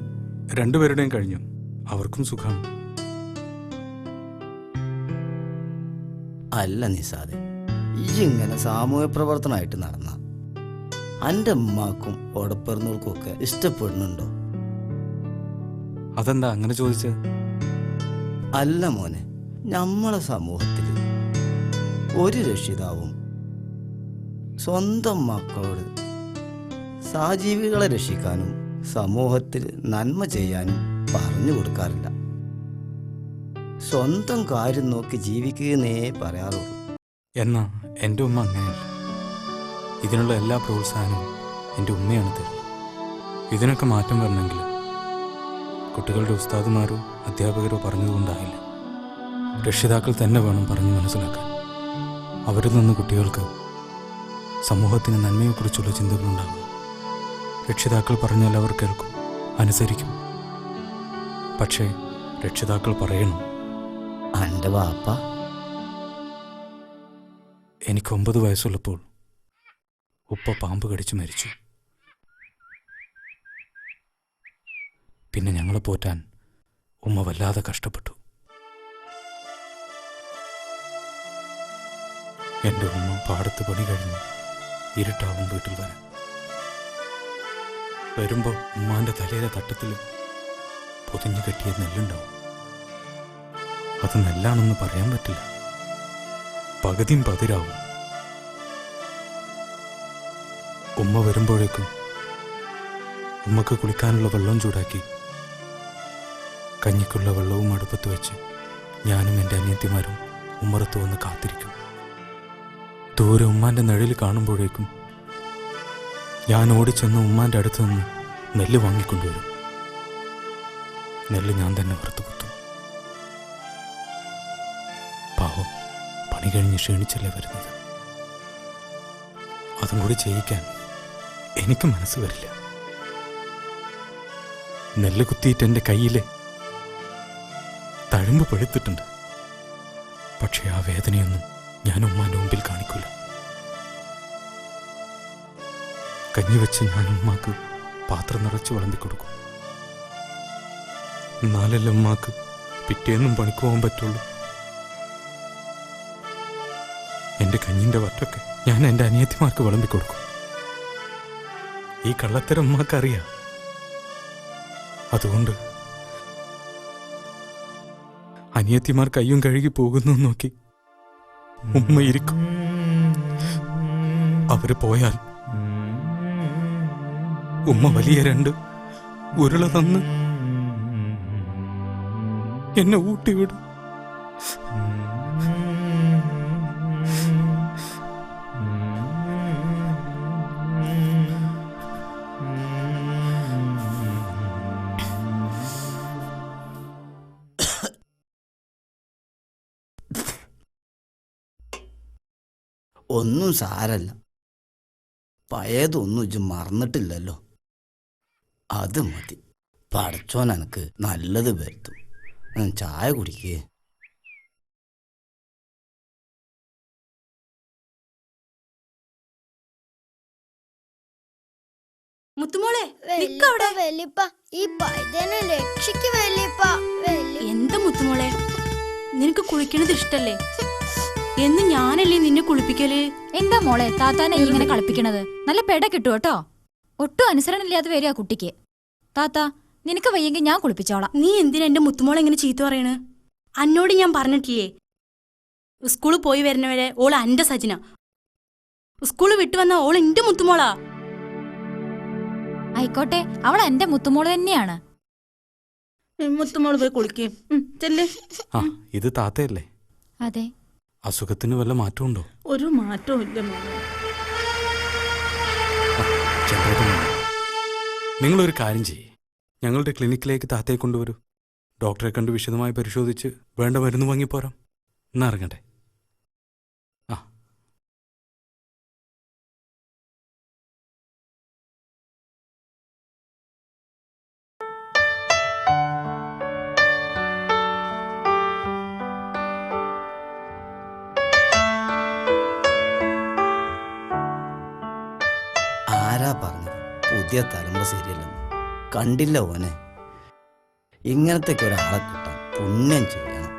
2 പേരുടെയും കഴിഞ്ഞു. അവർക്കും സുഖാണ്. അല്ല നിസാദെ, ഈ ഇങ്ങനെ സാമൂഹ്യ പ്രവർത്തനമായിട്ട് നടന്ന അന്റെ ഉമ്മാക്കും ഓടപ്പിറന്നവർക്കും ഒക്കെ ഇഷ്ടപ്പെടുന്നുണ്ടോ? അതെന്താ അങ്ങനെ ചോദിച്ചത്? അല്ല മോനെ, നമ്മളെ സമൂഹത്തിൽ ഒരു രക്ഷിതാവും സ്വന്തം മക്കളോട് സഹജീവികളെ രക്ഷിക്കാനും സമൂഹത്തിൽ നന്മ ചെയ്യാനും പറഞ്ഞു കൊടുക്കാറില്ല. സ്വന്തം കാര്യം നോക്കി ജീവിക്കുന്നേ പറയാറുള്ളൂ. എന്നാ എൻ്റെ ഉമ്മ അങ്ങനെയല്ല. ഇതിനുള്ള എല്ലാ പ്രോത്സാഹനവും എൻ്റെ ഉമ്മയാണ് തരുന്നത്. ഇതിനൊക്കെ മാറ്റം വരണമെങ്കിൽ കുട്ടികളുടെ ഉസ്താദുമാരോ അധ്യാപകരോ പറഞ്ഞതുകൊണ്ടാകില്ല. രക്ഷിതാക്കൾ തന്നെ വേണം പറഞ്ഞു മനസ്സിലാക്കാൻ. അവരിൽ നിന്ന് കുട്ടികൾക്ക് സമൂഹത്തിന് നന്മയെക്കുറിച്ചുള്ള ചിന്തകളുണ്ടാകും. രക്ഷിതാക്കൾ പറഞ്ഞാൽ അവർ കേൾക്കും, അനുസരിക്കും. പക്ഷേ രക്ഷിതാക്കൾ പറയണം. എൻ്റെ വാപ്പ എനിക്ക് 9 വയസ്സുള്ളപ്പോൾ ഉപ്പ പാമ്പ് കടിച്ചു മരിച്ചു. പിന്നെ ഞങ്ങളെ പോറ്റാൻ ഉമ്മ വല്ലാതെ കഷ്ടപ്പെട്ടു. എൻ്റെ ഉമ്മ പാടത്ത് പണി കഴിഞ്ഞ് ഇരുട്ടാവും വീട്ടിൽ വരാൻ. വരുമ്പോൾ ഉമ്മാൻ്റെ തലയിലെ തട്ടത്തിൽ പൊതിഞ്ഞു കെട്ടിയ നെല്ലുണ്ടാവും. അത് നെല്ലാണെന്ന് പറയാൻ പറ്റില്ല. പകുതിയും പതിരാവും. ഉമ്മ വരുമ്പോഴേക്കും ഉമ്മക്ക് കുളിക്കാനുള്ള വെള്ളം ചൂടാക്കി കഞ്ഞിക്കുള്ള വെള്ളവും അടുപ്പത്ത് വെച്ച് ഞാനും എൻ്റെ അനിയത്തിമാരും ഉമ്മറത്ത് വന്ന് കാത്തിരിക്കും. ദൂരെ ഉമ്മാൻ്റെ നിഴൽ കാണുമ്പോഴേക്കും ഞാൻ ഓടിച്ചെന്ന് ഉമ്മാൻ്റെ അടുത്ത് നിന്ന് നെല്ല് വാങ്ങിക്കൊണ്ടുവരും. നെല്ല് ഞാൻ തന്നെ വറുത്ത് കുത്തും. പാവം പണി കഴിഞ്ഞ് ക്ഷീണിച്ചല്ലേ വരുന്നത്. അതും കൂടി ചെയ്യിക്കാൻ എനിക്ക് മനസ്സ് വരില്ല. നെല്ല് കുത്തിയിട്ട് എൻ്റെ കയ്യിലെ തഴമ്പ് പഴുത്തിട്ടുണ്ട്. പക്ഷേ ആ വേദനയൊന്നും ഞാൻ ഉമ്മാൻ്റെ മുമ്പിൽ കാണിക്കൂല. കഞ്ഞി വെച്ച് ഞാൻ ഉമ്മാക്ക് പാത്രം നിറച്ച് വിളമ്പിക്കൊടുക്കും. എന്നാലല്ലേ ഉമ്മാക്ക് പിറ്റേന്നും പണിക്ക് പോകാൻ പറ്റുള്ളൂ. എൻ്റെ കഞ്ഞിൻ്റെ വറ്റൊക്കെ ഞാൻ എൻ്റെ അനിയത്തിമാർക്ക് വിളമ്പിക്കൊടുക്കും. ഈ കള്ളത്തരം ഉമ്മാക്കറിയാം. അതുകൊണ്ട് അനിയത്തിമാർ കയ്യും കഴുകി പോകുന്നു നോക്കി ഉമ്മ ഇരിക്കും. അവര് പോയാൽ ഉമ്മ വലിയ 2 ഉരുള തന്ന് എന്നെ ഊട്ടിവിടും. ഒന്നും സാരല്ല, പഴയതൊന്നും ഇജ്ജ് മറന്നിട്ടില്ലല്ലോ. അത് മതി. പടച്ചോൻ എനക്ക് നല്ലത് വരുത്തും. ചായ കുടിക്കേ. മുത്തുമോളെ വെല്ലിപ്പ ഈ പൈതനെ രക്ഷിക്ക് വെല്ലിപ്പ. എന്താ മുത്തുമോളെ, നിനക്ക് കുളിക്കണത് ഇഷ്ടല്ലേ? എന്ന് ഞാനല്ലേ നിന്നെ കുളിപ്പിക്കല്? എന്താ മോളെ താത്താനെ ഇങ്ങനെ കളിപ്പിക്കണത്? നല്ല പെട കിട്ടു കേട്ടോ. ഒട്ടും അനുസരണമില്ലാതെ വരിക കുട്ടിക്ക്. താത്ത, നിനക്ക് വയ്യെങ്കിൽ ഞാൻ കുളിപ്പിച്ചോളാം. നീ എന്തിനാ എന്റെ മുത്തുമോളെ ഇങ്ങനെ ചീത്ത പറയണ്? അന്നോട് ഞാൻ പറഞ്ഞിട്ടില്ലേ, സ്കൂളിൽ പോയി വരുന്നവരെ ഓള് എന്റെ സജിന, സ്കൂള് വിട്ടു വന്ന ഓള് എന്റെ മുത്തുമോളാ. ആയിക്കോട്ടെ, അവൾ എന്റെ മുത്തുമോള് തന്നെയാണ്. മുത്തുമോള് പോയി കുളിക്കേ. ചെല്ലേ. ആ, ഇത് താത്തയല്ലേ? അതെ. അസുഖത്തിന് വല്ല മാറ്റമുണ്ടോ? ഒരു മാറ്റവും ഇല്ല മോളെ. നിങ്ങളൊരു കാര്യം ചെയ്യേ, ഞങ്ങളുടെ ക്ലിനിക്കിലേക്ക് താത്തയെ കൊണ്ടുവരൂ. ഡോക്ടറെ കണ്ട് വിശദമായി പരിശോധിച്ച് വേണ്ട മരുന്ന് വാങ്ങിപ്പോരാം. എന്നാ ഇറങ്ങട്ടെ. ആ, ആരാ പറഞ്ഞത് പുതിയ തലമുറ ശരിയല്ലെന്ന്? കണ്ടില്ല ഓനെ. ഇങ്ങനത്തെ ഒരാളെ കിട്ടാൻ പുണ്യം ചെയ്യണം.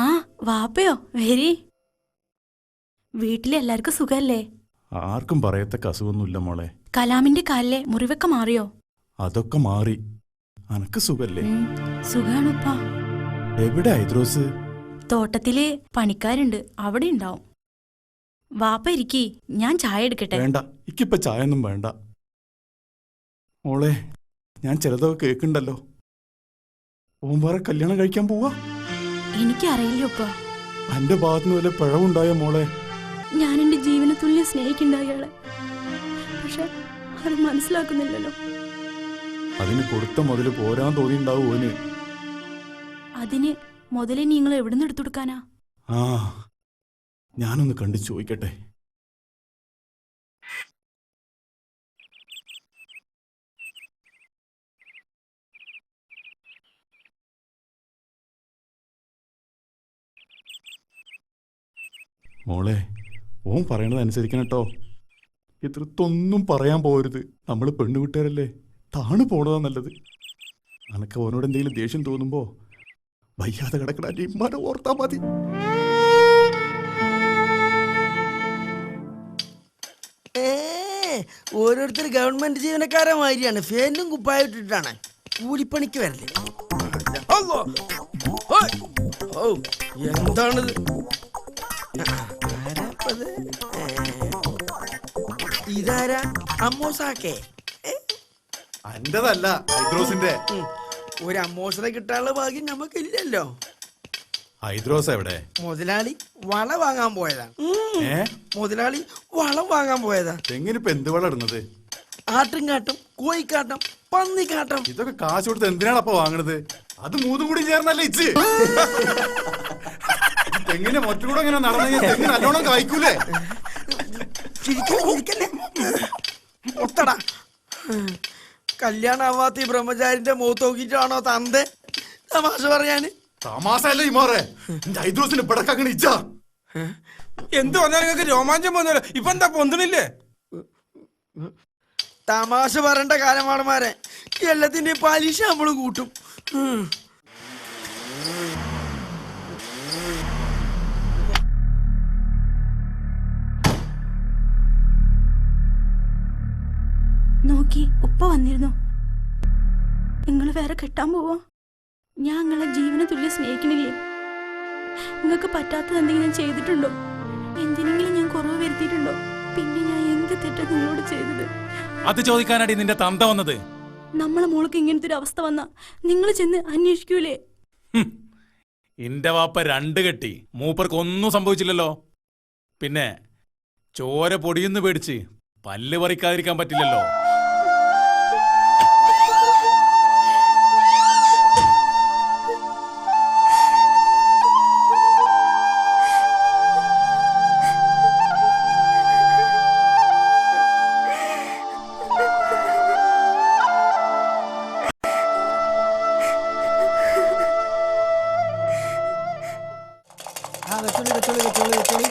ആ വാപ്പയോ വരി. വീട്ടിലെല്ലാവർക്കും സുഖല്ലേ? ആർക്കും പറയത്തക്ക അസുഖമൊന്നുമില്ല മോളെ. കലാമിന്റെ കാലിലെ മുറിവൊക്കെ മാറിയോ? അതൊക്കെ മാറി. അനക്ക് സുഖല്ലേ? സുഖാണുപ്പാ. എവിടെ ഐദ്രോസ്? തോട്ടത്തില് പണിക്കാരുണ്ട്, അവിടെ ഉണ്ടാവും. വാപ്പ ഇരിക്കി, ഞാൻ ചായ എടുക്കട്ടെ. വേണ്ട, ഇക്കിപ്പ ചായ ഒന്നും വേണ്ട മോളെ. ഞാൻ ചിലതൊക്കെ കേൾക്കണ്ടല്ലോ. ഓൻ വേറെ കല്യാണം കഴിക്കാൻ പോവാ? എനിക്കറിയില്ല ഉപ്പ. എന്റെ ഭാഗത്തുനിന്ന് വല്ല പിഴവുണ്ടായോ മോളെ? ഞാൻ എന്റെ ജീവന തുല്യം സ്നേഹിക്കണ്ട അയാളെ, പക്ഷെ അത് മനസ്സിലാക്കുന്നില്ലല്ലോ. അതിന് കൊടുത്ത മുതല് പോരാൻ തോന്നിണ്ടാവും ഓന്. അതിന് മുതലേ നിങ്ങൾ എവിടുന്ന് എടുത്തു കൊടുക്കാനാ? ആ, ഞാനൊന്ന് കണ്ടു ചോദിക്കട്ടെ. മോളെ, ഓൻ പറയണത് അനുസരിക്കണം കേട്ടോ. ഇത്രത്തൊന്നും പറയാൻ പോരുത്. നമ്മൾ പെണ്ണുകുട്ടികാരല്ലേ, താണ് പോണതാ നല്ലത്. അനക്ക് ഓനോട് എന്തെങ്കിലും ദേഷ്യം തോന്നുമ്പോ വയ്യാതെ കിടക്കണ ഇമ്മാനെ ഓർത്താ മതി. ഓരോരുത്തർ ഗവൺമെന്റ് ജീവനക്കാരെ മാതിരിയാണ്. ഫാനും കുപ്പായിട്ടിട്ടാണ് കൂലിപ്പണിക്ക് വരല്ലേ. എന്താണിത്? ഇതാരാ? അമ്മോസാക്കേ? അന്റതല്ല, ഹൈദ്രോസിന്റെ. ഒരു അമ്മോസനെ കിട്ടാനുള്ള ഭാഗ്യം നമുക്കില്ലല്ലോ. ഹൈദ്രോസ് എവിടെ? മുതലാളി വള വാങ്ങാൻ പോയതാ. മുതലാളി വളം വാങ്ങാൻ പോയതാ. തെങ്ങിനിപ്പോ എന്ത് വളം ഇടുന്നത്? ആട്ടുംകാട്ടം, കോഴിക്കാട്ടം, പന്നിക്കാട്ടം. ഇതൊക്കെ കാശ് കൊടുത്ത് എന്തിനാണ് അപ്പൊ വാങ്ങണത്? അത് മൂന്നും കൂടി ചേർന്നല്ലേ ഇച്ച്. തെങ്ങിന്റെ മൊറ്റൂടെ ഇങ്ങനെ നടന്നു തെങ്ങ് നല്ലോണം കായ്ക്കൂലേ? ഒത്തടാ, കല്യാണാവാത്ത ഈ ബ്രഹ്മചാരിന്റെ മുഖത്ത് നോക്കിട്ടാണോ തന്റെ തമാശ പറയാന്? തമാശ അല്ലേ ഈ മാറേ. ഹൈദ്രോസിന് പിടക്കങ്ങനെ ഇച്ച. എന്ത് പറഞ്ഞാൽ നിങ്ങൾക്ക് രോമാഞ്ചം വന്നല്ലോ. ഇപ്പൊ എന്താ പൊന്തണില്ലേ? തമാശ പറയേണ്ട കാലമാണമാരെ. എല്ലാത്തിന്റെ പലിശ നമ്മള് കൂട്ടും. നോക്കി ഉപ്പ വന്നിരുന്നു. നിങ്ങൾ വേറെ കെട്ടാൻ പോവാ? ഞാൻ നിങ്ങളെ ജീവന തുല്യം സ്നേഹിക്കണില്ലേ? നിങ്ങൾക്ക് പറ്റാത്തത് എന്തെങ്കിലും ഞാൻ ചെയ്തിട്ടുണ്ടോ? എന്തിനെങ്കിലും ഞാൻ കുറവ് വരുത്തിയിട്ടുണ്ടോ? പിന്നെ ഞാൻ എന്ത് തെറ്റാ നിങ്ങളോട് ചെയ്തത്? അത് ചോദിക്കാനാടി നിന്റെ തന്ത വന്നത്? നമ്മളെ മോൾക്ക് ഇങ്ങനത്തെ ഒരു അവസ്ഥ വന്നാ നിങ്ങൾ ചെന്ന് അന്വേഷിക്കൂലേ? എന്റെ വാപ്പ 2 കെട്ടി, മൂപ്പർക്ക് ഒന്നും സംഭവിച്ചില്ലല്ലോ. പിന്നെ ചോര പൊടിയെന്ന് പേടിച്ച് പല്ല് പറിക്കാതിരിക്കാൻ പറ്റില്ലല്ലോ. വെച്ചോളി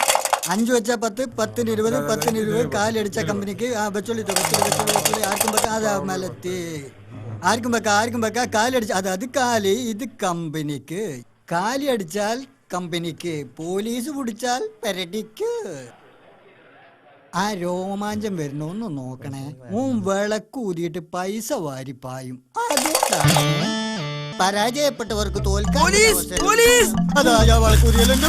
5 വെച്ചാ 10, 10-ന് 20, 10-ന് 20. കാലടിച്ച കമ്പനിക്ക് വെച്ചോളി ആർക്കും വെക്കാം. അതാ മലത്തി ആർക്കും വെക്കാം. കാലടിച്ച അത് കാല്, ഇത് കമ്പനിക്ക്. കാലി അടിച്ചാൽ കമ്പനിക്ക്, പോലീസ് പിടിച്ചാൽ പെരടിക്ക്. ആ രോമാഞ്ചം വരുന്നൊന്ന് നോക്കണേ. വിളക്കൂതിയിട്ട് പൈസ വാരിപ്പായും. അതുകൊണ്ടാണ് പരാജയപ്പെട്ടവർക്ക് തോൽക്കാൻ.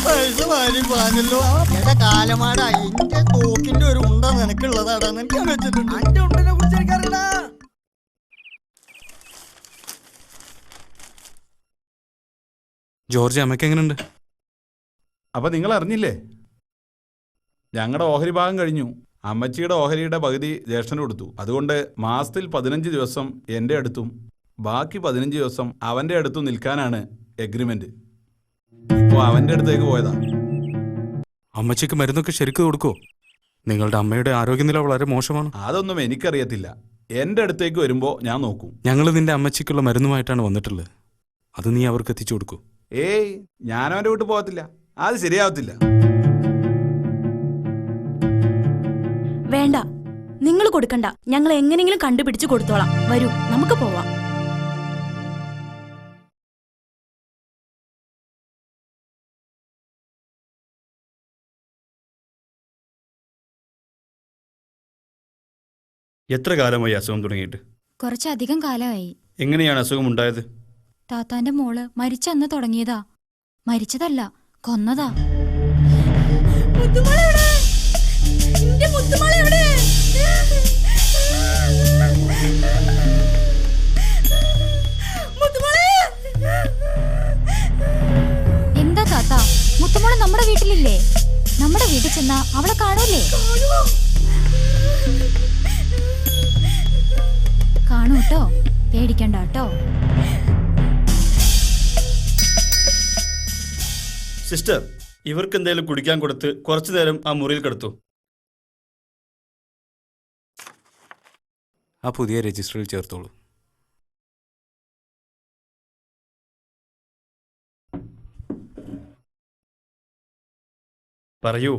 പൈസ വാരി പാഞ്ഞല്ലോ. എന്റെ കാലമാടാ, എന്റെ തോക്കിന്റെ ഒരു ഉണ്ട നിനക്കുള്ളതാടാന്ന് എനിക്ക് വെച്ചിട്ടുണ്ട്. അന്റെ ഉണ്ടനെ കുറിച്ച് എനിക്കറിയണ. ജോർജ്, അമ്മയ്ക്ക് എങ്ങനെയുണ്ട്? അപ്പൊ നിങ്ങൾ അറിഞ്ഞില്ലേ, ഞങ്ങളുടെ ഓഹരി ഭാഗം കഴിഞ്ഞു. അമ്മച്ചിയുടെ ഓഹരിയുടെ പകുതി ജ്യേഷ്ഠന് കൊടുത്തു. അതുകൊണ്ട് മാസത്തിൽ 15 ദിവസം എൻ്റെ അടുത്തും ബാക്കി 15 ദിവസം അവൻ്റെ അടുത്തും നിൽക്കാനാണ് എഗ്രിമെന്റ്. ഇപ്പോൾ അവൻ്റെ അടുത്തേക്ക് പോയതാ. അമ്മച്ചിക്ക് മരുന്നൊക്കെ ശരിക്കും കൊടുക്കുമോ? നിങ്ങളുടെ അമ്മയുടെ ആരോഗ്യനില വളരെ മോശമാണ്. അതൊന്നും എനിക്കറിയത്തില്ല. എൻ്റെ അടുത്തേക്ക് വരുമ്പോൾ ഞാൻ നോക്കും. ഞങ്ങൾ നിന്റെ അമ്മച്ചിക്കുള്ള മരുന്നുമായിട്ടാണ് വന്നിട്ടുള്ളത്. അത് നീ അവർക്ക് എത്തിച്ചു കൊടുക്കൂ. ഏയ്, ഞാനവൻ്റെ വീട്ടിൽ പോകത്തില്ല. അത് ശരിയാവത്തില്ല. വേണ്ട, നിങ്ങൾ കൊടുക്കണ്ട. ഞങ്ങൾ എങ്ങനെയെങ്കിലും കണ്ടുപിടിച്ച് കൊടുത്തോളാം. വരൂ, നമുക്ക് പോവാം. എത്ര കാലമായി അസുഖം തുടങ്ങിയിട്ട്? കുറച്ചധികം കാലമായി. എങ്ങനെയാണ് അസുഖം ഉണ്ടായത്? താത്താന്റെ മോള് മരിച്ചന്ന് തുടങ്ങിയതാ. മരിച്ചതല്ല, കൊന്നതാ. എന്താ താത്ത, മുത്തുമോള് നമ്മുടെ വീട്ടിലില്ലേ? നമ്മുടെ വീട്ടിൽ ചെന്നാ അവളെ കാണൂലേ? കാണൂട്ടോ, പേടിക്കണ്ട കേട്ടോ. സിസ്റ്റർ, ഇവർക്ക് എന്തെങ്കിലും കുടിക്കാൻ കൊടുത്ത് കുറച്ചു നേരം ആ മുറിയിൽ കിടത്തു. ആ പുതിയ രജിസ്റ്ററിൽ ചേർത്തോളൂ. പറയൂ,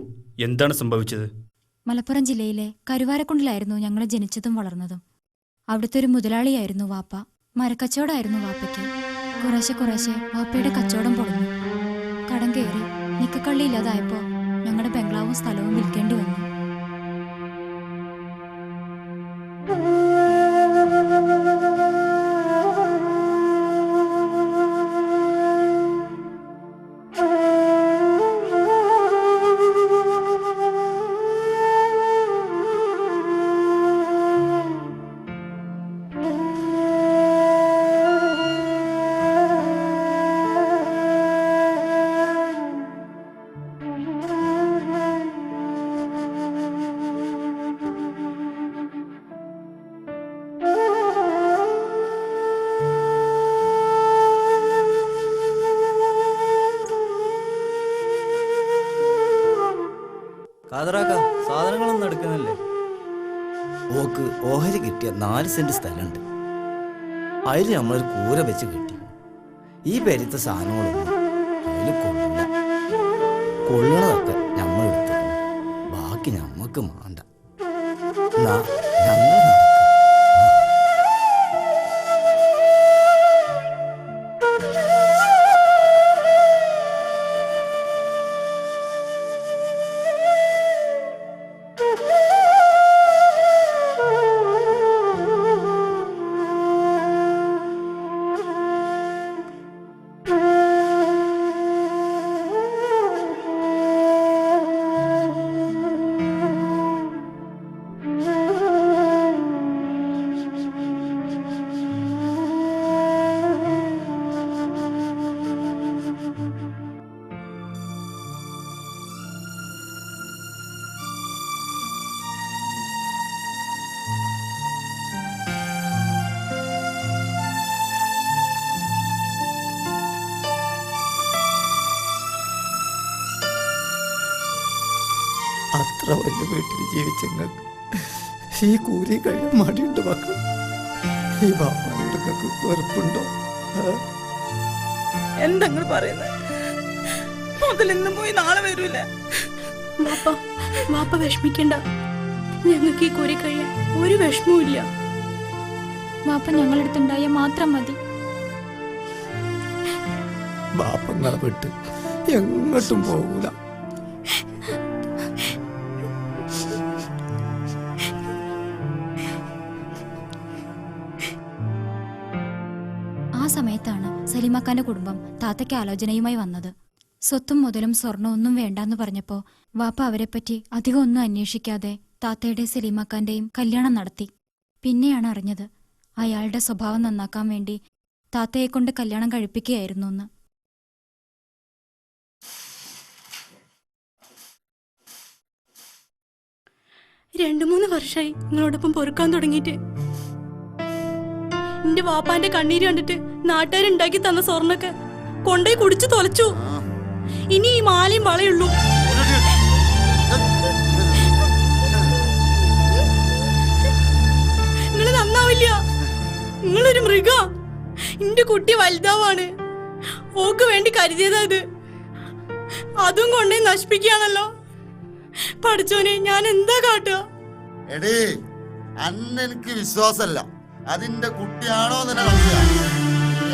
എന്താണ് സംഭവിച്ചത്? മലപ്പുറം ജില്ലയിലെ കരുവാരക്കുണ്ടിലായിരുന്നു ഞങ്ങൾ ജനിച്ചതും വളർന്നതും. അവിടുത്തെ ഒരു മുതലാളിയായിരുന്നു വാപ്പ. മരക്കച്ചവടമായിരുന്നു വാപ്പയ്ക്ക്. കുറേശ്ശെ വാപ്പയുടെ കച്ചവടം പൊളിഞ്ഞു. കടം കയറി നിക്കക്കള്ളി ഇല്ലാതായപ്പോ ഞങ്ങളുടെ ബംഗ്ലാവും സ്ഥലവും വിൽക്കേണ്ടി വന്നു. സാധനങ്ങളൊന്നും എടുക്കുന്നില്ലേ? ഓക്ക് ഓഹരി കിട്ടിയ 4 സെന്റ് സ്ഥലമുണ്ട്. അതിൽ നമ്മളൊരു കൂര വെച്ച് കിട്ടി. ഈ പെരുത്ത സാധനങ്ങളൊന്നും അതിൽ കൊള്ളില്ല. കൊള്ളണതൊക്കെ നമ്മൾ എടുത്തേക്കണം. ബാക്കി നമ്മക്ക് മാണ്ട. ഞങ്ങൾ ഇത്ര വലിയ വീട്ടിൽ ജീവിച്ചങ്ങൾക്ക് ഈ കൂലി കഴിയാൻ മടിയുണ്ട് മക്കൾ. ഈ ബാപ്പാനോട് നിങ്ങൾക്ക് വെറുപ്പുണ്ടോ? എന്തെങ്കിലും പറയുന്നത്? മുതൽ ഇന്ന് പോയി നാളെ വരൂല. വാപ്പ വിഷമിക്കണ്ട, ഞങ്ങൾക്ക് ഈ കൂലി കഴിയാൻ ഒരു വിഷമവും ഇല്ല. വാപ്പ ഞങ്ങളടുത്തുണ്ടായ മാത്രം മതി. ബാപ്പങ്ങളെ വിട്ട് എങ്ങോട്ടും പോകൂല. ആ സമയത്താണ് സലീമാക്കാന്റെ കുടുംബം താത്തയ്ക്ക് ആലോചനയുമായി വന്നത്. സ്വത്തും മുതലും സ്വർണ്ണവും ഒന്നും വേണ്ടാന്ന് പറഞ്ഞപ്പോ വാപ്പ അവരെപ്പറ്റി അധികം ഒന്നും അന്വേഷിക്കാതെ താത്തയുടെ സലീമാക്കാന്റെയും കല്യാണം നടത്തി. പിന്നെയാണ് അറിഞ്ഞത് അയാളുടെ സ്വഭാവം നന്നാക്കാൻ വേണ്ടി താത്തയെ കൊണ്ട് കല്യാണം കഴിപ്പിക്കുകയായിരുന്നു എന്ന്. രണ്ടു 3 വർഷമായി നിങ്ങളോടൊപ്പം പൊറുക്കാൻ തുടങ്ങിയിട്ട്. എന്റെ വാപ്പാന്റെ കണ്ണീര് കണ്ടിട്ട് നാട്ടുകാരുണ്ടാക്കി തന്ന സ്വർണ്ണൊക്കെ കൊണ്ടേ കുടിച്ചു തൊലച്ചു. ഇനി ഈ മാലയും വളയുള്ളൂ. നിങ്ങള് നന്നാവില്ല. നിങ്ങളൊരു മൃഗ. എന്റെ കുട്ടി വലുതാവാണ്. ഓക്ക് വേണ്ടി കരുതിയതാ ഇത്. അതും കൊണ്ടേ നശിപ്പിക്കുകയാണല്ലോ. പഠിച്ചോനെ, ഞാൻ എന്താ കാട്ടുക? എടീ, എനിക്ക് വിശ്വാസല്ല അതിന്റെ കുട്ടിയാണോ നിന്നെ.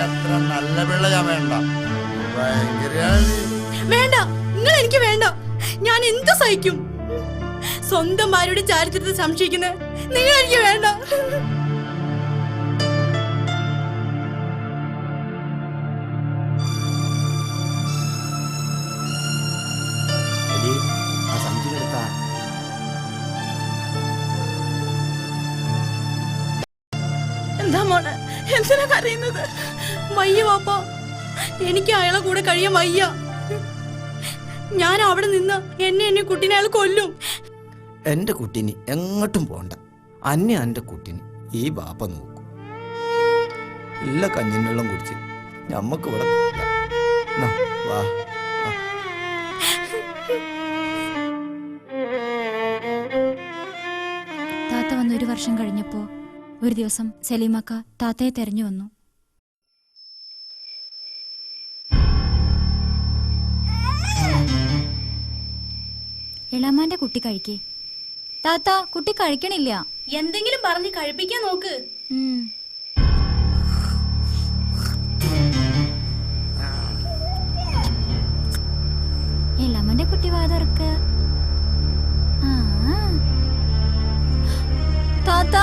അത്ര നല്ല പിള്ളയാ. വേണ്ട, വേണ്ട, നിങ്ങൾ എനിക്ക് വേണ്ട. ഞാൻ എന്ത് സഹിക്കും. സ്വന്തം ഭാര്യയുടെ ചാരിത്രത്തെ സംശയിക്കുന്നത് നിങ്ങൾ എനിക്ക് വേണ്ട. എന്താ മോനെ, എന്തിനാ കരയുന്നത്? വയ്യ വാപ്പ, എനിക്ക് അയാളെ കൂടെ കഴിയാൻ വയ്യ. ഞാൻ അവിടെ നിന്ന് എന്നെ കുട്ടീനെ അയാൾ കൊല്ലും. എന്റെ കുട്ടീന് എങ്ങോട്ടും പോണ്ട. എന്റെ കുട്ടീന് ഈ ബാപ്പ നോക്കും. എല്ലാ കഞ്ഞിൻ വെള്ളം കുടിച്ച് ഞമ്മക്ക് ഇവിടെ വാ. താത്ത വന്ന് 1 വർഷം കഴിഞ്ഞപ്പോ ഒരു ദിവസം സലീമക്ക താത്തയെ തെരഞ്ഞു വന്നു. എളാമാന്റെ കുട്ടി കഴിക്കേ. താത്ത, കുട്ടി കഴിക്കണില്ല. എന്തെങ്കിലും പറഞ്ഞ് കഴിപ്പിക്കാൻ നോക്ക്. എളാമാന്റെ കുട്ടി വാതർക്ക്. താത്ത,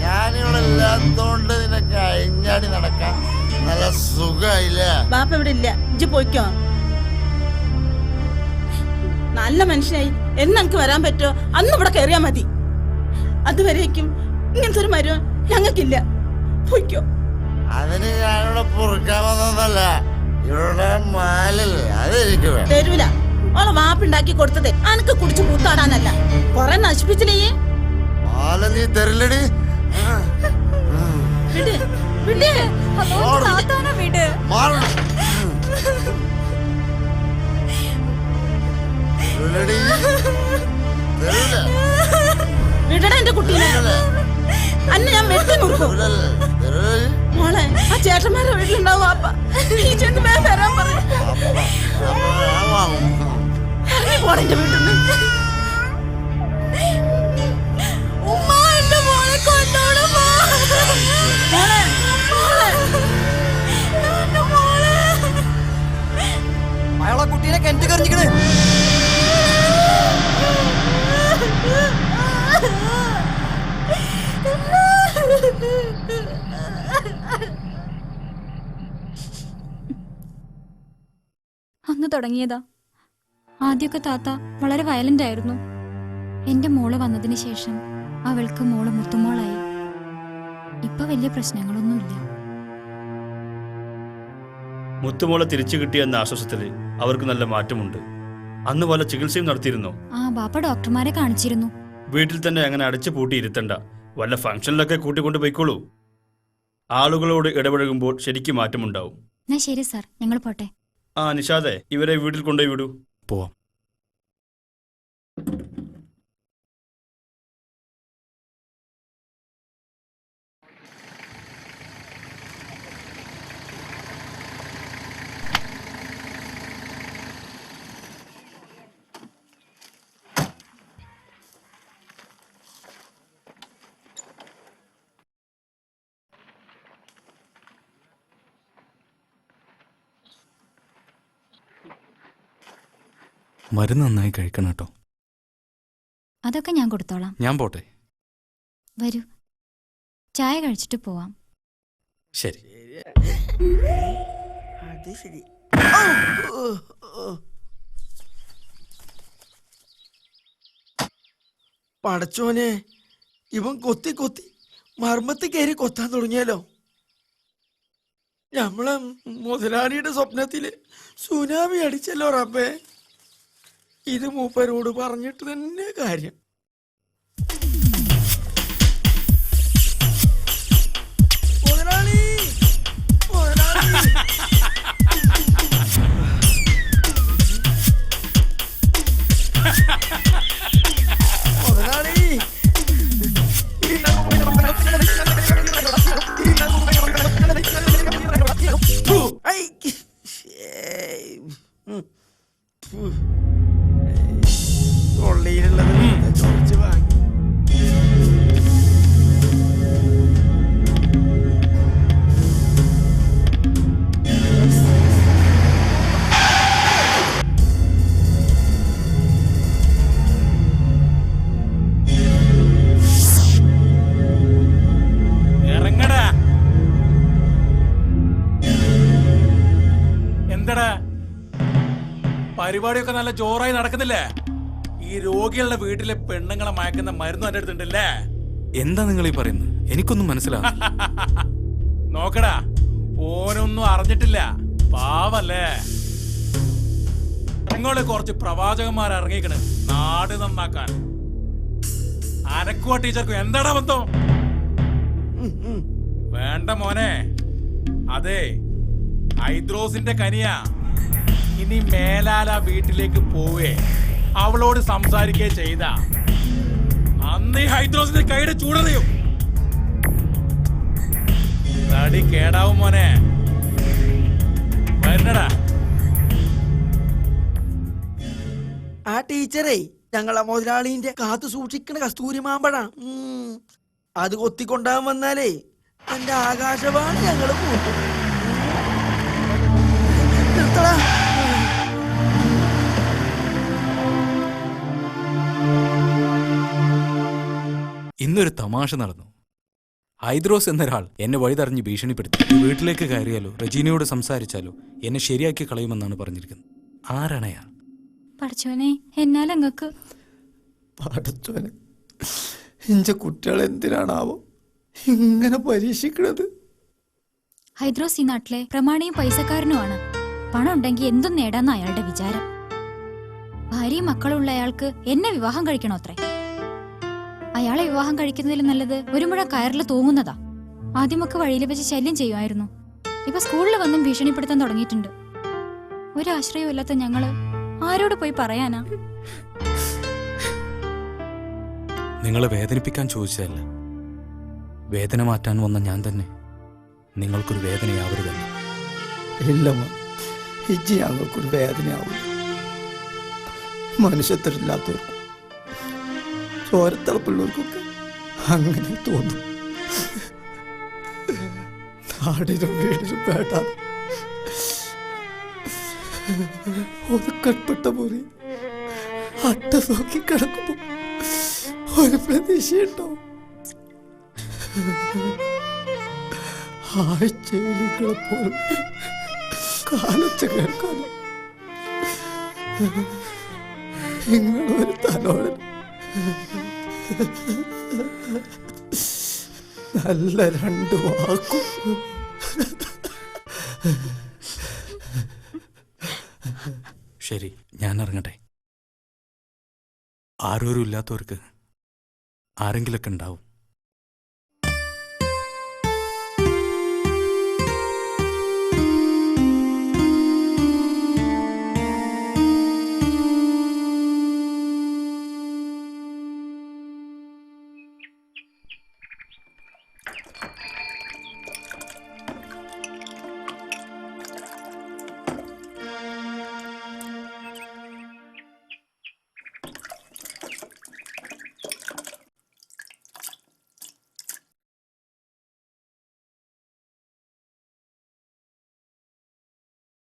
ഞാനിവിടെ ഇല്ലാത്തോണ്ട് നിനക്ക് അഴിഞ്ഞാടി നടക്കാൻ നല്ല സുഖമില്ല. ബാപ്പ ഇവിടെ ഇല്ല, ഇജ്ജ് പോയിക്കോ. നല്ല മനുഷ്യനായി എന്നെനിക്ക് വരാൻ പറ്റോ അന്ന് ഇവിടെ കയറിയാ മതി. അതുവരേക്കും ഇങ്ങനത്തെ ഒരു മരുവൻ ഞങ്ങൾക്കില്ല. പോയിക്കോ. അതിന് ഞാനിവിടെ പൊറുക്കാൻ വന്നതല്ല. ഇവിടെ മാലല്ലേ, അതെനിക്ക് വേണം. തരൂല. ഓളെ വാപ്പുണ്ടാക്കി കൊടുത്തത് അനക്ക് കുടിച്ച് കൂത്താടാനല്ല. കൊറേ നശിപ്പിച്ചില്ലേ. മാല നീ തരില്ലടി. വിട്, വിട്. താത്താനെ വിട്. വിടടാ എന്റെ കുട്ടീനെ. അന്നെ ഞാൻ വെട്ടി നോക്കും. മോളെ, ആ ചേട്ടന്മാരുടെ വീട്ടിലുണ്ടാവും വാപ്പ. ഈ ചെന്ന് വരാൻ പറയും. ഇറങ്ങി പോണ എന്റെ വീട്ടിൽ നിന്ന്. ഉമ്മ, എന്റെ മോളെ കൊണ്ടോണം. മോളെ, മോളെ, എന്റെ മോളെ. അയാളെ കുട്ടീനെ കെട്ടി കറിഞ്ഞിക്കണേ. അന്ന് തുടങ്ങിയതാ. ആദ്യമൊക്കെ താത്ത വളരെ വയലന്റ് ആയിരുന്നു. എന്റെ മോള് വന്നതിന് ശേഷം അവൾക്ക് മോള് മുത്തുമോളായി. ഇപ്പൊ വലിയ പ്രശ്നങ്ങളൊന്നുമില്ല. മുത്തുമോളെ തിരിച്ചു കിട്ടിയെന്ന ആശ്വാസത്തില് അവർക്ക് നല്ല മാറ്റമുണ്ട്. അന്ന് പോലെ ചികിത്സയും നടത്തിയിരുന്നോ? ആ, ബാപ്പ ഡോക്ടർമാരെ കാണിച്ചിരുന്നു. വീട്ടിൽ തന്നെ അങ്ങനെ അടച്ചു പൂട്ടി ഇരുത്തണ്ട. വല്ല ഫംഗ്ഷനിലൊക്കെ കൂട്ടിക്കൊണ്ട് പോയിക്കോളൂ. ആളുകളോട് ഇടപഴകുമ്പോൾ ശരിക്കും മാറ്റമുണ്ടാവും. എന്നാ ശരി സാർ, ഞങ്ങൾ പോട്ടെ. ആ നിഷാദെ, ഇവരെ വീട്ടിൽ കൊണ്ടുപോയി വിടൂ. പോവാം. മരുന്ന് നന്നായി കഴിക്കണം കേട്ടോ. അതൊക്കെ ഞാൻ കൊടുത്തോളാം. ഞാൻ പോട്ടെ. വരൂ, ചായ കഴിച്ചിട്ട് പോവാം. ശരി. അത് ശരി. പടച്ചോനെ, ഇവൻ കൊത്തി കൊത്തി മർമ്മത്ത് കയറി കൊത്താൻ തുടങ്ങിയാലോ. നമ്മളെ മുതലാളിയുടെ സ്വപ്നത്തില് സുനാമി അടിച്ചല്ലോ റബ്ബേ. ഇത് മൂപ്പരോട് പറഞ്ഞിട്ട് തന്നെ കാര്യം. മുതലാളി, മുതലാളി. മുതലാളി, തൊള്ളിയിലുള്ളത് ചോദിച്ചു വാങ്ങി. ഇറങ്ങടാ. എന്തടാ പരിപാടിയൊക്കെ നല്ല ജോറായി നടക്കുന്നില്ലേ? ഈ രോഗികളുടെ വീട്ടിലെ പെണ്ണുങ്ങളെ മയക്കുന്ന മരുന്ന് എന്റെ അടുത്തുണ്ടല്ലേ? എന്താ നിങ്ങൾ ഈ പറയുന്നത്? എനിക്കൊന്നും മനസ്സിലാവും. നോക്കടാ, ഓനൊന്നും അറിഞ്ഞിട്ടില്ല, പാവല്ലേ. നിങ്ങള് കുറച്ച് പ്രവാചകന്മാർ ഇറങ്ങിക്കണ് നാട് നന്നാക്കാൻ. അനക്കുവാ ടീച്ചർക്കും എന്താടാ ബന്ധം? വേണ്ട മോനെ, അതെ ഹൈദ്രോസിന്റെ കനിയാ. ഇനി മേലാല വീട്ടിലേക്ക് പോവേ അവളോട് സംസാരിക്കേ ചെയ്ത അന്ന് ഈ ഹൈദ്രോസിന്റെ കൈയുടെ ചൂടറിയും. തടി കേടാവും മോനെ. വരുന്നടാ. ആ ടീച്ചറേ ഞങ്ങളെ മുതലാളിന്റെ കാത്തു സൂക്ഷിക്കണ കസ്തൂരി മാമ്പഴ. അത് കൊത്തിക്കൊണ്ടാൻ വന്നാലേ എന്റെ ആകാശവാണി ഞങ്ങള് കൂട്ടും. നിർത്തടാ. ഇന്നൊരു തമാശ നടന്നു. ഹൈദ്രോസ് എന്നൊരാൾ എന്നെ വഴിതറിഞ്ഞ് ഭീഷണിപ്പെടുത്തി. വീട്ടിലേക്ക് കയറിയാലോ റജീനയോട് സംസാരിച്ചാലോ എന്നെ ശരിയാക്കി കളയുമെന്നാണ് പറഞ്ഞിരിക്കുന്നത്. ആരാണ് അയാൾ? പഠിച്ചോനെ, എന്നാലങ്ങക്ക്. പടച്ചോനെ, ഇഞ്ച കുട്ടികൾ എന്തിനാണാവോ ഇങ്ങനെ പരീക്ഷിക്കണത്? ഹൈദ്രോസ് ഈ നാട്ടിലെ പ്രമാണിയും പൈസക്കാരനുമാണ്. പണം ഉണ്ടെങ്കിൽ എന്തും നേടാന്ന അയാളുടെ വിചാരം. ഭാര്യയും മക്കളുള്ള അയാൾക്ക് എന്നെ വിവാഹം കഴിക്കണോത്രേ. അയാളെ വിവാഹം കഴിക്കുന്നതിൽ നല്ലത് ഒരു മുഴം കയറിൽ തൂങ്ങുന്നതാ. ആദ്യമൊക്കെ വഴിയിൽ വെച്ച് ശല്യം ചെയ്യുമായിരുന്നു. ഇപ്പൊ സ്കൂളിൽ വന്നും ഭീഷണിപ്പെടുത്താൻ തുടങ്ങിയിട്ടുണ്ട്. ഒരാശ്രയവും ഇല്ലാത്ത ഞങ്ങള് ആരോട് പോയി പറയാനാ? നിങ്ങളെ വേദനിപ്പിക്കാൻ ചോദിച്ചതല്ല, വേദന മാറ്റാൻ വന്ന ഞാൻ തന്നെ നിങ്ങൾക്കൊരു വേദനയാവരുതല്ല. ഇല്ലമ്മ, ഇജ്ജി ഞങ്ങൾക്കൊരു വേദനയാവും. മനുഷ്യത്വമില്ലാത്തവർക്കും ചോരത്തിളപ്പുള്ളവർക്കൊക്കെ അങ്ങനെ തോന്നും. നാടിനും വീടിനും വേണ്ട ഒതുക്കപ്പെട്ട മുറി അട്ട നോക്കി കിടക്കുമ്പോ ഒരു പ്രതീക്ഷയുണ്ടാവും. ആഴ്ചയിലുകളെ പോലും കാലൊച്ച കേൾക്കാനും നിങ്ങളൊരു തലോടൻ നല്ല രണ്ട് വാക്കും. ശരി, ഞാൻ ഇറങ്ങട്ടെ. ആരോരും ഇല്ലാത്തവർക്ക് ആരെങ്കിലൊക്കെ ഉണ്ടാവും.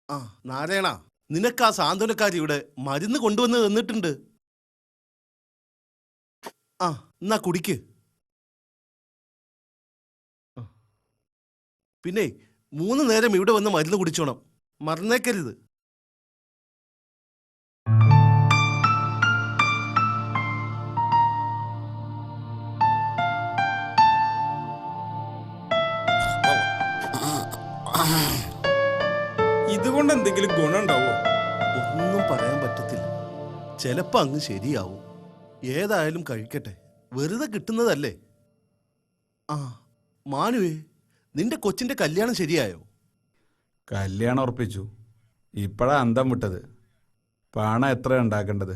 ആ നാരായണ, നിനക്ക് ആ സാന്ത്വനക്കാരി ഇവിടെ മരുന്ന് കൊണ്ടുവന്ന് തന്നിട്ടുണ്ട്. ആ എന്നാ കുടിക്ക്. പിന്നെ 3 നേരം ഇവിടെ വന്ന് മരുന്ന് കുടിച്ചോണം, മറന്നേക്കരുത്. ഇതുകൊണ്ട് എന്തെങ്കിലും ഗുണമുണ്ടാവോ? ഒന്നും പറയാൻ പറ്റത്തില്ല, ചിലപ്പോ അങ്ങ് ശരിയാവും. ഏതായാലും കഴിക്കട്ടെ, വെറുതെ കിട്ടുന്നതല്ലേ. ആ മാനുവേ, നിന്റെ കൊച്ചിന്റെ കല്യാണം ശരിയായോ? കല്യാണം ഉറപ്പിച്ചു. ഇപ്പോഴാ അന്തം വിട്ടത്. പണം എത്ര ഉണ്ടാക്കേണ്ടത്?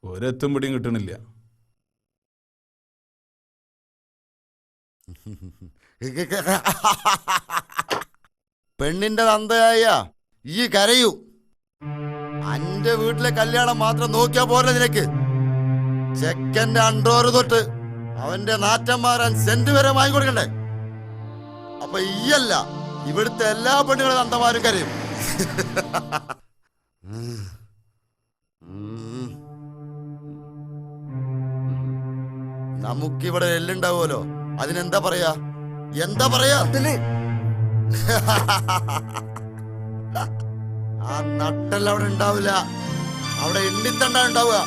ഒരെത്തും പിടിയും കിട്ടണില്ല. പെണ്ണിന്റെ തന്തയായ ഈ കരയൂ. അന്റെ വീട്ടിലെ കല്യാണം മാത്രം നോക്കിയാ പോരെ നിനക്ക്? ചെക്കന്റെ അണ്ടോറ് തൊട്ട് അവന്റെ നാറ്റം മാറാൻ സെന്റ് വരെ വാങ്ങിക്കൊടുക്കണ്ടേ? അപ്പൊ ഈയല്ല, ഇവിടുത്തെ എല്ലാ പെണ്ണുങ്ങളും തന്തമാരും കരയും. നമുക്കിവിടെ എല്ലുണ്ടാവുമല്ലോ, അതിനെന്താ പറയാ? എന്താ പറയാ? ആ നട്ടെല്ലാം അവിടെ ഉണ്ടാവില്ല, അവിടെ എണ്ണിത്തണ്ട ഉണ്ടാവുക.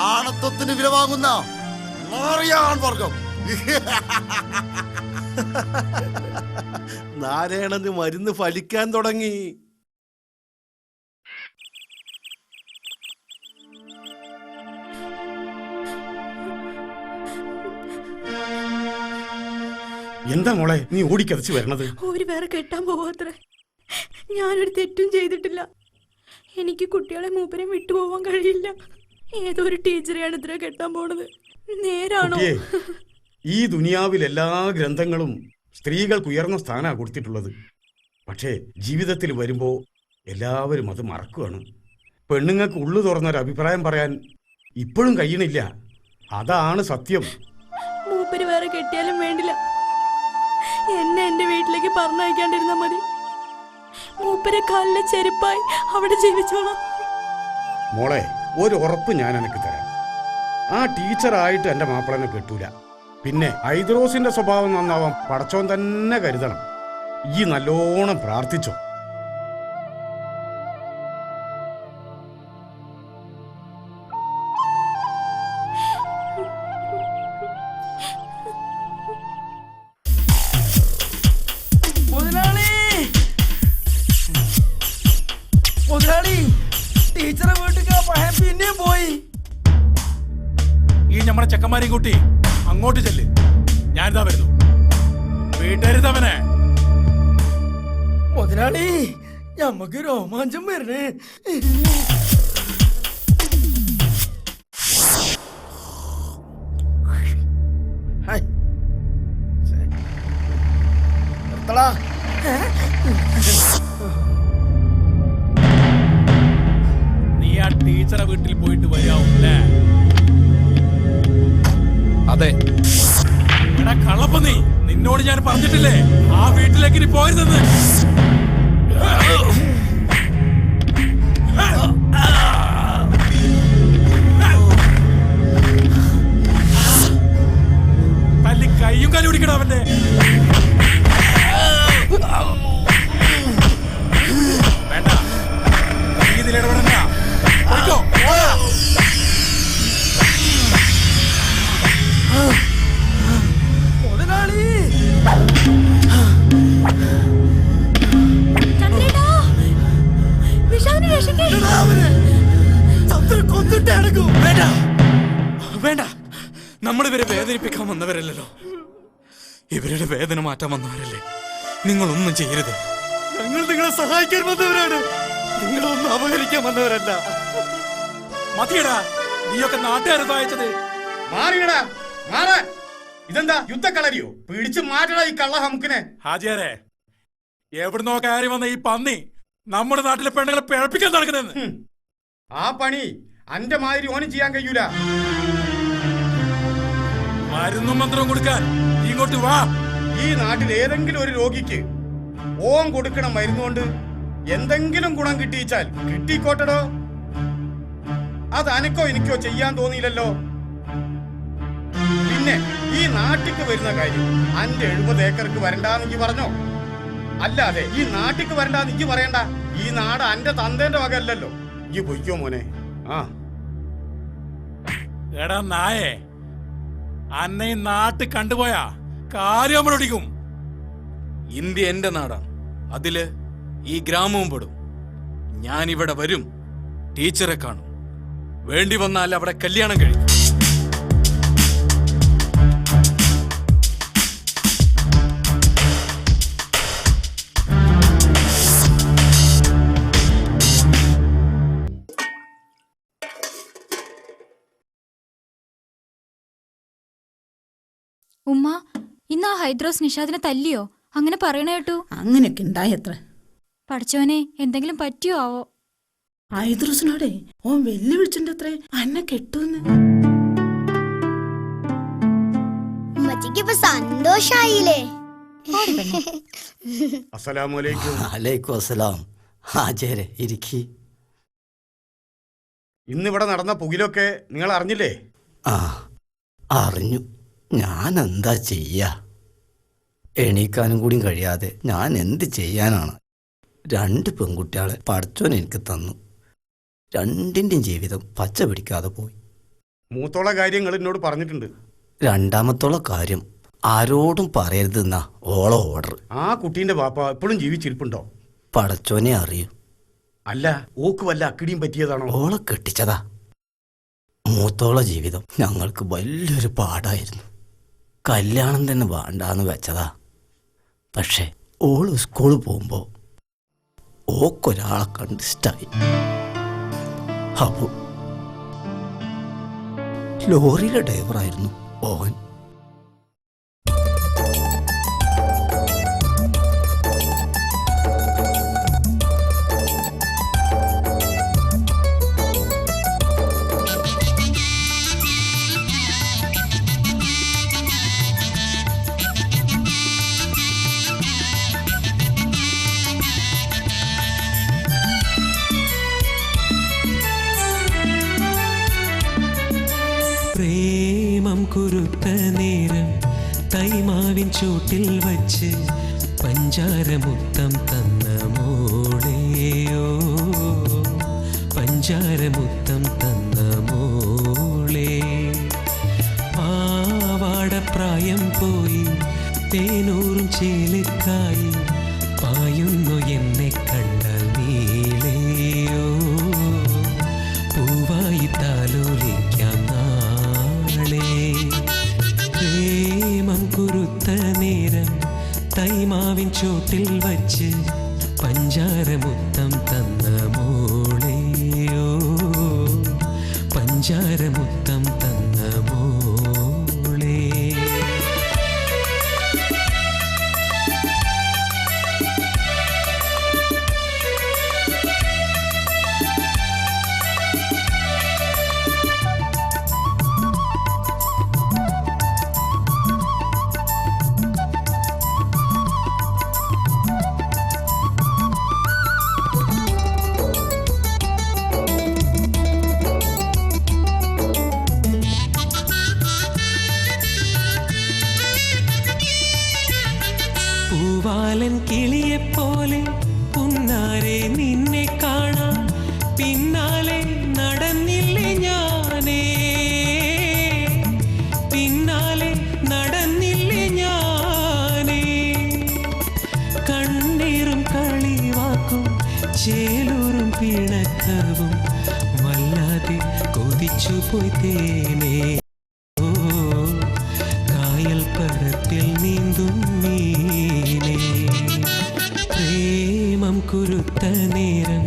ആണത്വത്തിന് വില വാങ്ങുന്ന വർഗം. നാരായണന് മരുന്ന് ഫലിക്കാൻ തുടങ്ങി. എന്താ മോളെ നീ ഓടിക്കതച്ച് വരണത്? ഒരു വേറെ കെട്ടാൻ പോവാത്ര. ഞാനൊരു തെറ്റും ചെയ്തിട്ടില്ല. എനിക്ക് കുട്ടികളെ മൂപ്പരെ വിട്ടുപോവാൻ കഴിയില്ല. ഏതോ ഒരു ടീച്ചറെയാണ് ഇത്ര കെട്ടാൻ പോണത്. നേരാണോ? ഈ ദുനിയാവിൽ എല്ലാ ഗ്രന്ഥങ്ങളും സ്ത്രീകൾക്ക് ഉയർന്ന സ്ഥാനമാണ് കൊടുത്തിട്ടുള്ളത്. പക്ഷേ ജീവിതത്തിൽ വരുമ്പോ എല്ലാവരും അത് മറക്കുകയാണ്. പെണ്ണുങ്ങൾക്ക് ഉള്ളു തുറന്നൊരു അഭിപ്രായം പറയാൻ ഇപ്പോഴും കഴിയണില്ല. അതാണ് സത്യം. മൂപ്പര് വേറെ കെട്ടിയാലും വേണ്ടില്ല, എന്നെ എന്റെ വീട്ടിലേക്ക് പറഞ്ഞയക്കാണ്ടിരുന്നാ മതി. മൂപ്പരെ കാലിലെ ചെരുപ്പായി അവിടെ ജീവിച്ചോളാം. മോളെ, ഒരു ഉറപ്പ് ഞാൻ എനിക്ക് തരാം. ആ ടീച്ചറായിട്ട് എൻ്റെ മാപ്പിളനെ കെട്ടൂല. പിന്നെ ഐദ്രോസിന്റെ സ്വഭാവം നന്നാവാൻ പടച്ചോൻ തന്നെ കരുതണം. ഈ നല്ലോണം പ്രാർത്ഥിച്ചോ. മുതലാളി, ടീച്ചറെ വീട്ടിൽ പിന്നെയും പോയി. ഈ നമ്മുടെ ചെക്കന്മാരെയും കൂട്ടി അങ്ങോട്ട് ചെല്ല്. ഞാനിതാ വരുന്നു. വീട്ടരുതവനെ. മുതലാളി, ഞമ്മക്ക് രോമാഞ്ചം വരണേ. നീ ആ ടീച്ചറെ വീട്ടിൽ പോയിട്ട് വരാവൂല്ലേ? അതെ. എടാ കള്ളപ്പ, നിന്നോട് ഞാൻ പറഞ്ഞിട്ടില്ലേ ആ വീട്ടിലേക്ക് നീ പോയിരുന്നെന്ന്? തല്ലി കയ്യും കാലും പിടിക്കണം അവന്റെ. വേണ്ട, ഇതിലിടപെടണ്ട. മുതലാളി, വേണ്ട, നമ്മളിവരെ വേദനിപ്പിക്കാൻ വന്നവരല്ലോ. ഇവരുടെ വേദന മാറ്റാൻ വന്നവരല്ലേ. നിങ്ങളൊന്നും ചെയ്യരുത്. ഞങ്ങൾ നിങ്ങളെ സഹായിക്കാൻ വന്നവരാണ്, നിങ്ങളൊന്നും അപഹരിക്കാൻ വന്നവരല്ല. മതിയടാ, നീയൊക്കെ നാട്ടുകാരെ സഹായിച്ചത്. മാറിയടാ, മാറാ. ഇതെന്താ യുദ്ധക്കളരിയോ? പിടിച്ചു മാറ്റടാ ഈ കള്ള ഹംക്കിനെ. ഹാജിയാരെ, എവിടുന്നോ കയറി വന്ന ഈ പന്നി നമ്മുടെ നാട്ടിലെ പെണ്ണുങ്ങളെ പിഴപ്പിക്കാൻ നടക്കുന്നെന്ന്. ആ പണി അന്റെ മാതിരി ഓനും ചെയ്യാൻ കഴിയൂല. മരുന്നും മന്ത്രവും കൊടുക്കാൻ ഇങ്ങോട്ട് വാ. ഈ നാട്ടിൽ ഏതെങ്കിലും ഒരു രോഗിക്ക് ഓൻ കൊടുക്കണ മരുന്നുകൊണ്ട് എന്തെങ്കിലും ഗുണം കിട്ടിയിച്ചാൽ കിട്ടിക്കോട്ടടോ. അത് അനക്കോ എനിക്കോ ചെയ്യാൻ തോന്നിയില്ലല്ലോ. പിന്നെ ഈ നാട്ടിക്ക് വരുന്ന കാര്യം അന്റെ 70 ഏക്കർക്ക് വരണ്ടാന്ന് പറഞ്ഞോ? അല്ലാതെ ഈ നാട്ടിക്ക് വരണ്ടാന്ന് പറയണ്ട. ഈ നാട് അന്റെ തന്തേന്റെ വക അല്ലല്ലോ. ഈ പൊയ്ക്കോ മോനെ. ആ എടാ നായേ, അന്നെ ഈ നാട്ടിൽ കണ്ടുപോയാ കാര്യം നമ്മളൊടിക്കും. ഇന്ത്യ എന്റെ നാടാണ്, അതില് ഈ ഗ്രാമവും പെടും. ഞാനിവിടെ വരും, ടീച്ചറെ കാണും, വേണ്ടി വന്നാൽ അവിടെ കല്യാണം കഴിക്കും. ഉമ്മ, ഇന്ന് ആ ഹൈദ്രോസ് നിഷാദിനെ തല്ലിയോ? അങ്ങനെ പറയണ കേട്ടു. അങ്ങനെയൊക്കെ ഉണ്ടായത്ര. പഠിച്ചോനെ, എന്തെങ്കിലും പറ്റിയോ ആവോ? ഹൈദ്രോസിനോടെ ഓൻ വെല്ലുവിളിച്ചിട്ടത്രേ അന്നെ കെട്ടൂന്ന്. ഉമ്മച്ചിക്ക് ഇപ്പൊ സന്തോഷായില്ലേ? അസ്സലാമലൈക്കും. അലൈക്കും അസ്സലാം. ഹാജരെ ഇരിക്കി. ഇന്നിവിടെ നടന്ന പുകിലൊക്കെ നിങ്ങൾ അറിഞ്ഞില്ലേ? ആ, അറിഞ്ഞു. ഞാൻ എന്താ ചെയ്യാ? എണീക്കാനും കൂടി കഴിയാതെ ഞാൻ എന്ത് ചെയ്യാനാണ്? 2 പെൺകുട്ടികളെ പഠിച്ചോൻ എനിക്ക് തന്നു. 2ൻ്റെയും ജീവിതം പച്ച പിടിക്കാതെ പോയി. മൂത്തോള കാര്യങ്ങൾ എന്നോട് പറഞ്ഞിട്ടുണ്ട്. 2ാമത്തോള കാര്യം ആരോടും പറയരുതെന്നാ ഓള ഓർഡർ. ആ കുട്ടീന്റെ പാപ്പ ഇപ്പോഴും ജീവിച്ചിരിപ്പുണ്ടോ? പടച്ചോനെ അറിയൂ. അല്ല, ഓക്ക് വല്ല അക്കിടിയും പറ്റിയതാണോ? ഓളെ കെട്ടിച്ചതാ. മൂത്തോള ജീവിതം ഞങ്ങൾക്ക് വലിയൊരു പാടായിരുന്നു. കല്യാണം തന്നെ വേണ്ടാന്ന് വെച്ചതാ. പക്ഷെ ഓള് സ്കൂളിൽ പോകുമ്പോ ഓക്കൊരാളെ കണ്ട് ഇഷ്ടായി. അപ്പോ ലോറിയിലെ ഡ്രൈവറായിരുന്നു ഓൻ. പ്രേമം കുരുത്ത നേരം തൈമാവിൻ ചൂട്ടിൽ വച്ച് പഞ്ചാരമുത്തം തന്ന മോളെയോ, പഞ്ചാരമുത്തം തന്ന മോളെ. പാവാടപ്രായം പോയി തേനൂറും ചേലക്കായി പായുന്നു എന്നെ കണ്ടാൽ നീളെയോ, പൂവായി താലോലിക്കാം നാളെ. പ്രേമം കുരുത്ത നേരം തൈമാവിൻ ചോട്ടിൽ വച്ച് പഞ്ചാരമുത്തം തന്ന മോളെയോ, പഞ്ചാരമുത്തം തന്ന മോളെ. പൂവാലൻ കിളിയെപ്പോലെ പുന്നാരെ നിന്നെ കാണാൻ പിന്നാലെ നടന്നില്ലേ ഞാനേ, പിന്നാലെ നടന്നില്ലേ ഞാനേ. കണ്ണീറും കളിവാക്കും ചേലൂറും പിണക്കവും വല്ലാതെ കൊതിച്ചു പോയി തേനേ. കായൽ പരപ്പിൽ നീന്തും മീനേ. പ്രേമം കുരുത്ത നേരം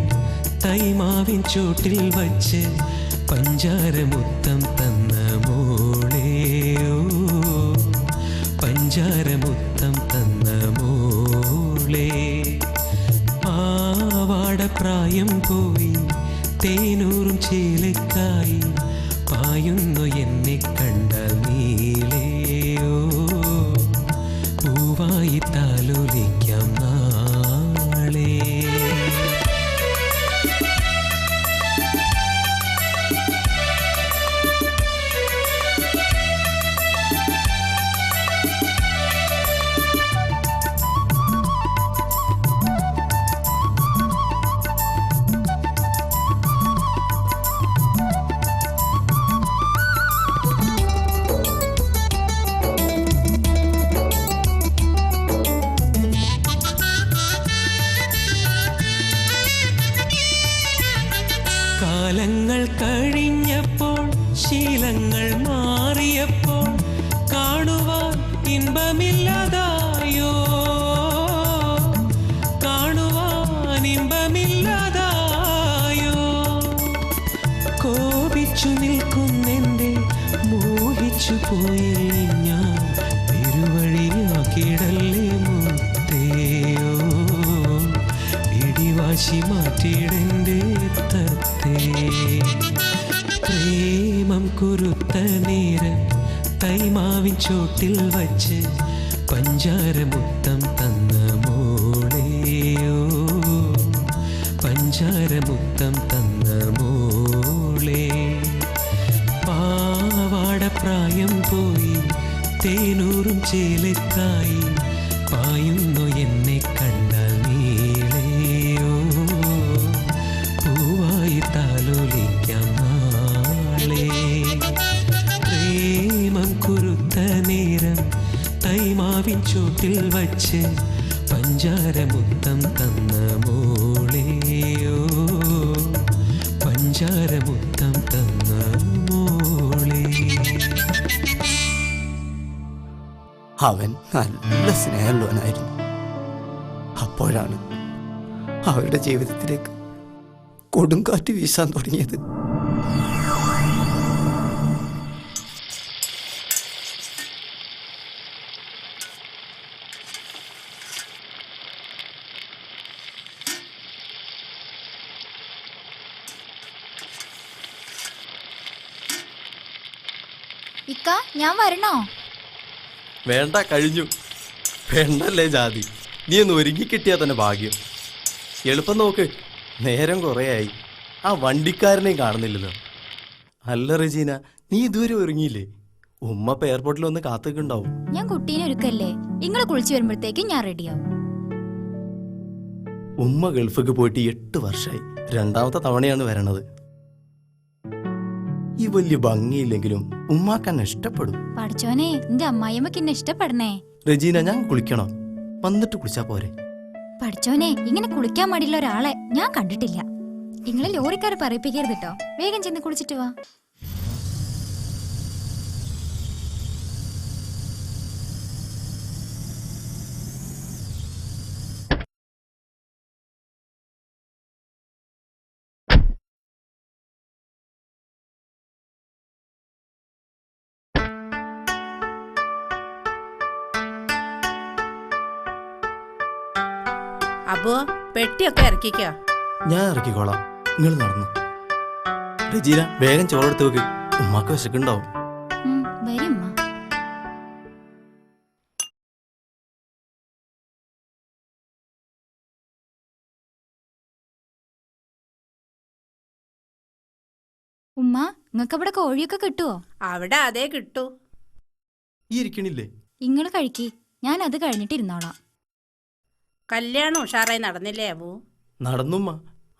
തൈമാവിൻ ചോട്ടിൽ വച്ച് പഞ്ചാരമുത്തം തന്ന മോളെയോ, പഞ്ചാരമുത്തം തന്ന മോളെ. പാവാടപ്രായം പോയി തേനൂറും ചേലക്കായി പായുന്നു എന്നെ കണ്ട നീളെയോ, പൂവായി പൂവായി താലോലിക്കാം നാളെ. കാലങ്ങൾ കഴിഞ്ഞപ്പോൾ ശീലങ്ങൾ മാറിയപ്പോൾ കാണുവാൻ ഇമ്പമില്ലാതായോ, കാണുവാൻ ഇമ്പമില്ലാതായോ. കോപിച്ചു നിൽക്കുന്നെന്റെ മോഹിച്ചു പോയില്ലേ ഞാൻ, പെരുവഴിയാക്കിടല്ലേ മുത്തേയോ, പിടിവാശി മാറ്റിയിടന്റെ തത്തേ. പ്രേമം കുരുത്ത നേരം തൈമാവിൻ ചോട്ടിൽ വച്ച് പഞ്ചാരമുത്തം തന്ന മോളെയോ, പഞ്ചാരമുത്തം തന്ന മോളെ. പാവാടപ്രായം പോയി തേനൂറും ചേലക്കായി പായുന്നു എന്നെ കണ്ട നീളെയോ, പൂവായി താലോലിക്കാം നാളെ. പ്രേമം കുരുത്ത നേരം തൈമാവിൻ ചോട്ടിൽ വച്ച് പഞ്ചാരമുത്തം തന്ന മോളെയോ, പഞ്ചാരമുത്തം തന്ന മോളെ. അവൻ നല്ല സ്നേഹമുള്ളവനായിരുന്നു. അപ്പോഴാണ് അവരുടെ ജീവിതത്തിലേക്ക് കൊടുങ്കാറ്റ് വീശാൻ തുടങ്ങിയത്. ഇക്ക, ഞാൻ വരണോ? വേണ്ട, കഴിഞ്ഞു. പെണ്ണല്ലേ ജാതി, നീ ഒന്ന് ഒരുങ്ങി കിട്ടിയാൽ തന്നെ ഭാഗ്യം. എളുപ്പം നോക്ക്, നേരം കുറേയായി. ആ വണ്ടിക്കാരനെയും കാണുന്നില്ലല്ലോ. അല്ല റജീന, നീ ഇതുവരെ ഒരുങ്ങിയില്ലേ? ഉമ്മ ഇപ്പൊ എയർപോർട്ടിൽ ഒന്ന് കാത്തുണ്ടാവും. ഞാൻ കുട്ടീനെ ഒരുക്കല്ലേ, നിങ്ങള് കുളിച്ചു വരുമ്പോഴത്തേക്കും ഞാൻ റെഡിയാവും. ഉമ്മ ഗൾഫിക്ക് പോയിട്ട് 8 വർഷമായി. 2ാമത്തെ തവണയാണ് വരണത്. ഈ വലിയ ഭംഗിയില്ലെങ്കിലും ഉമ്മാക്കന്നെ ഇഷ്ടപ്പെടും. പഠിച്ചോനെ, എന്റെ അമ്മായിയമ്മക്ക് എന്നെ ഇഷ്ടപ്പെടണേ. റജീന, ഞാൻ കുളിക്കണോ? വന്നിട്ട് കുളിച്ചാ പോരെ? പഠിച്ചോനെ, ഇങ്ങനെ കുളിക്കാൻ മടിയുള്ള ഒരാളെ ഞാൻ കണ്ടിട്ടില്ല. നിങ്ങളെ ലോറിക്കാരെ പറയിപ്പിക്കരുത് കേട്ടോ. വേഗം ചെന്ന് കുളിച്ചിട്ട് വാ. അപ്പോ പെട്ടിയൊക്കെ ഇറക്കിക്കോ. ഞാൻ ഇറക്കിക്കോളാം, നിങ്ങൾ നടന്നു. രജീന, വേഗം ചോറെടുത്ത് വെക്ക്, ഉമ്മാക്ക് വിശക്കുണ്ടാവും. ഉമ്മ, നിങ്ങൾക്ക് അവിടെ കോഴിയൊക്കെ കിട്ടുവോ? അവിടെ അതേ കിട്ടൂ. ഈ ഇരിക്കണില്ലേ? ഇങ്ങള് കഴിക്കി, ഞാൻ അത് കഴിഞ്ഞിട്ടിരുന്നോളാം. കല്യാണം ഉഷാറായി നടന്നില്ലേ അബു? നടന്നുമ്മ,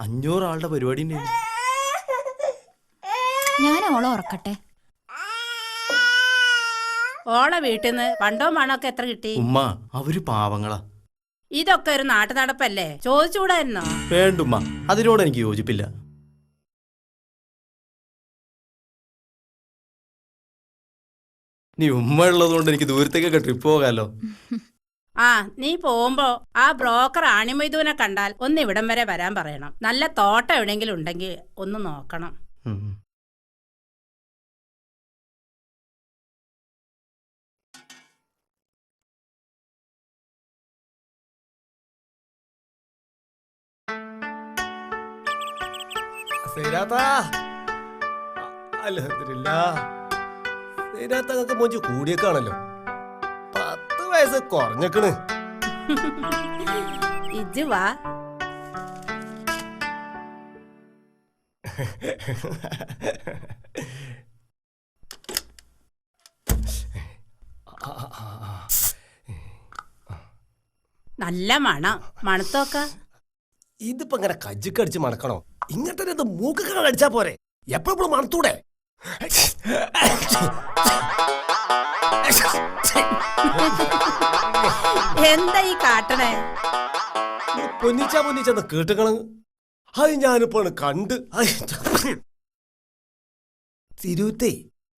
500 ആളുടെ പരിപാടി ഉണ്ടായിരുന്നു. ഞാൻ ഓളെ ഉറക്കട്ടെ. ഓളെ വീട്ടിൽ നിന്ന് പണ്ടോ മണമൊക്കെ എത്ര കിട്ടി? ഉമ്മ, അവര് പാവങ്ങളാ. ഇതൊക്കെ ഒരു നാട്ടു നടപ്പല്ലേ, ചോദിച്ചുകൂടായിരുന്നോ? വേണ്ടുമ്മ, അതിനോട് എനിക്ക് യോജിപ്പില്ല. നീ ഉമ്മ ഉള്ളതുകൊണ്ട് എനിക്ക് ദൂരത്തേക്കൊക്കെ ട്രിപ്പ് പോകാലോ. ആ, നീ പോകുമ്പോ ആ ബ്രോക്കർ ആണിമൈദൂനെ കണ്ടാൽ ഒന്ന് ഇവിടം വരെ വരാൻ പറയണം. നല്ല തോട്ടം എവിടെയെങ്കിലും ഉണ്ടെങ്കിൽ ഒന്ന് നോക്കണം. മോഞ്ച് കൂടിയേക്കാണല്ലോ. 10 വയസ്സ് കുറഞ്ഞേക്കണ്. ഇജ്ജ് വാ. നല്ല മണം, മണത്തോക്ക. ഇതിപ്പോ ഇങ്ങനെ കജ്ജിക്കടിച്ച് മണക്കണോ? ഇങ്ങനത്തെ മൂക്കൊക്കെ അടിച്ചാ പോരെ? എപ്പോഴും മണത്തൂടെ? എന്താ ഈ കാട്ടണേ? പൊന്നിച്ച കേട്ടുകള് അത് ഞാനിപ്പോ കണ്ട്. തിരുവത്തേ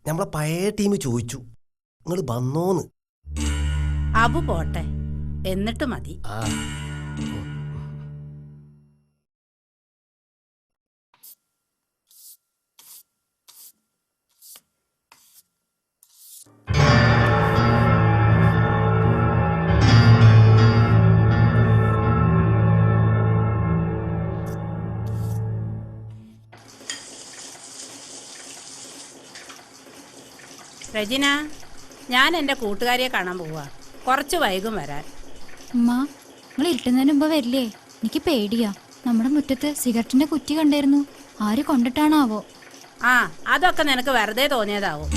നമ്മളെ പഴയ ടീം ചോദിച്ചു നിങ്ങൾ വന്നോന്ന്. അബു പോട്ടെ, എന്നിട്ട് മതി. രജിന, ഞാൻ എൻ്റെ കൂട്ടുകാരിയെ കാണാൻ പോവാ. കുറച്ച് വൈകും വരാൻ. ഉമ്മ, നിങ്ങൾ ഇരുട്ടുന്നതിന് മുമ്പ് വരില്ലേ? എനിക്ക് പേടിയാ. നമ്മുടെ മുറ്റത്ത് സിഗരറ്റിന്റെ കുറ്റി കണ്ടായിരുന്നു. ആര് കൊണ്ടിട്ടാണാവോ? ആ, അതൊക്കെ നിനക്ക് വെറുതെ തോന്നിയതാവും.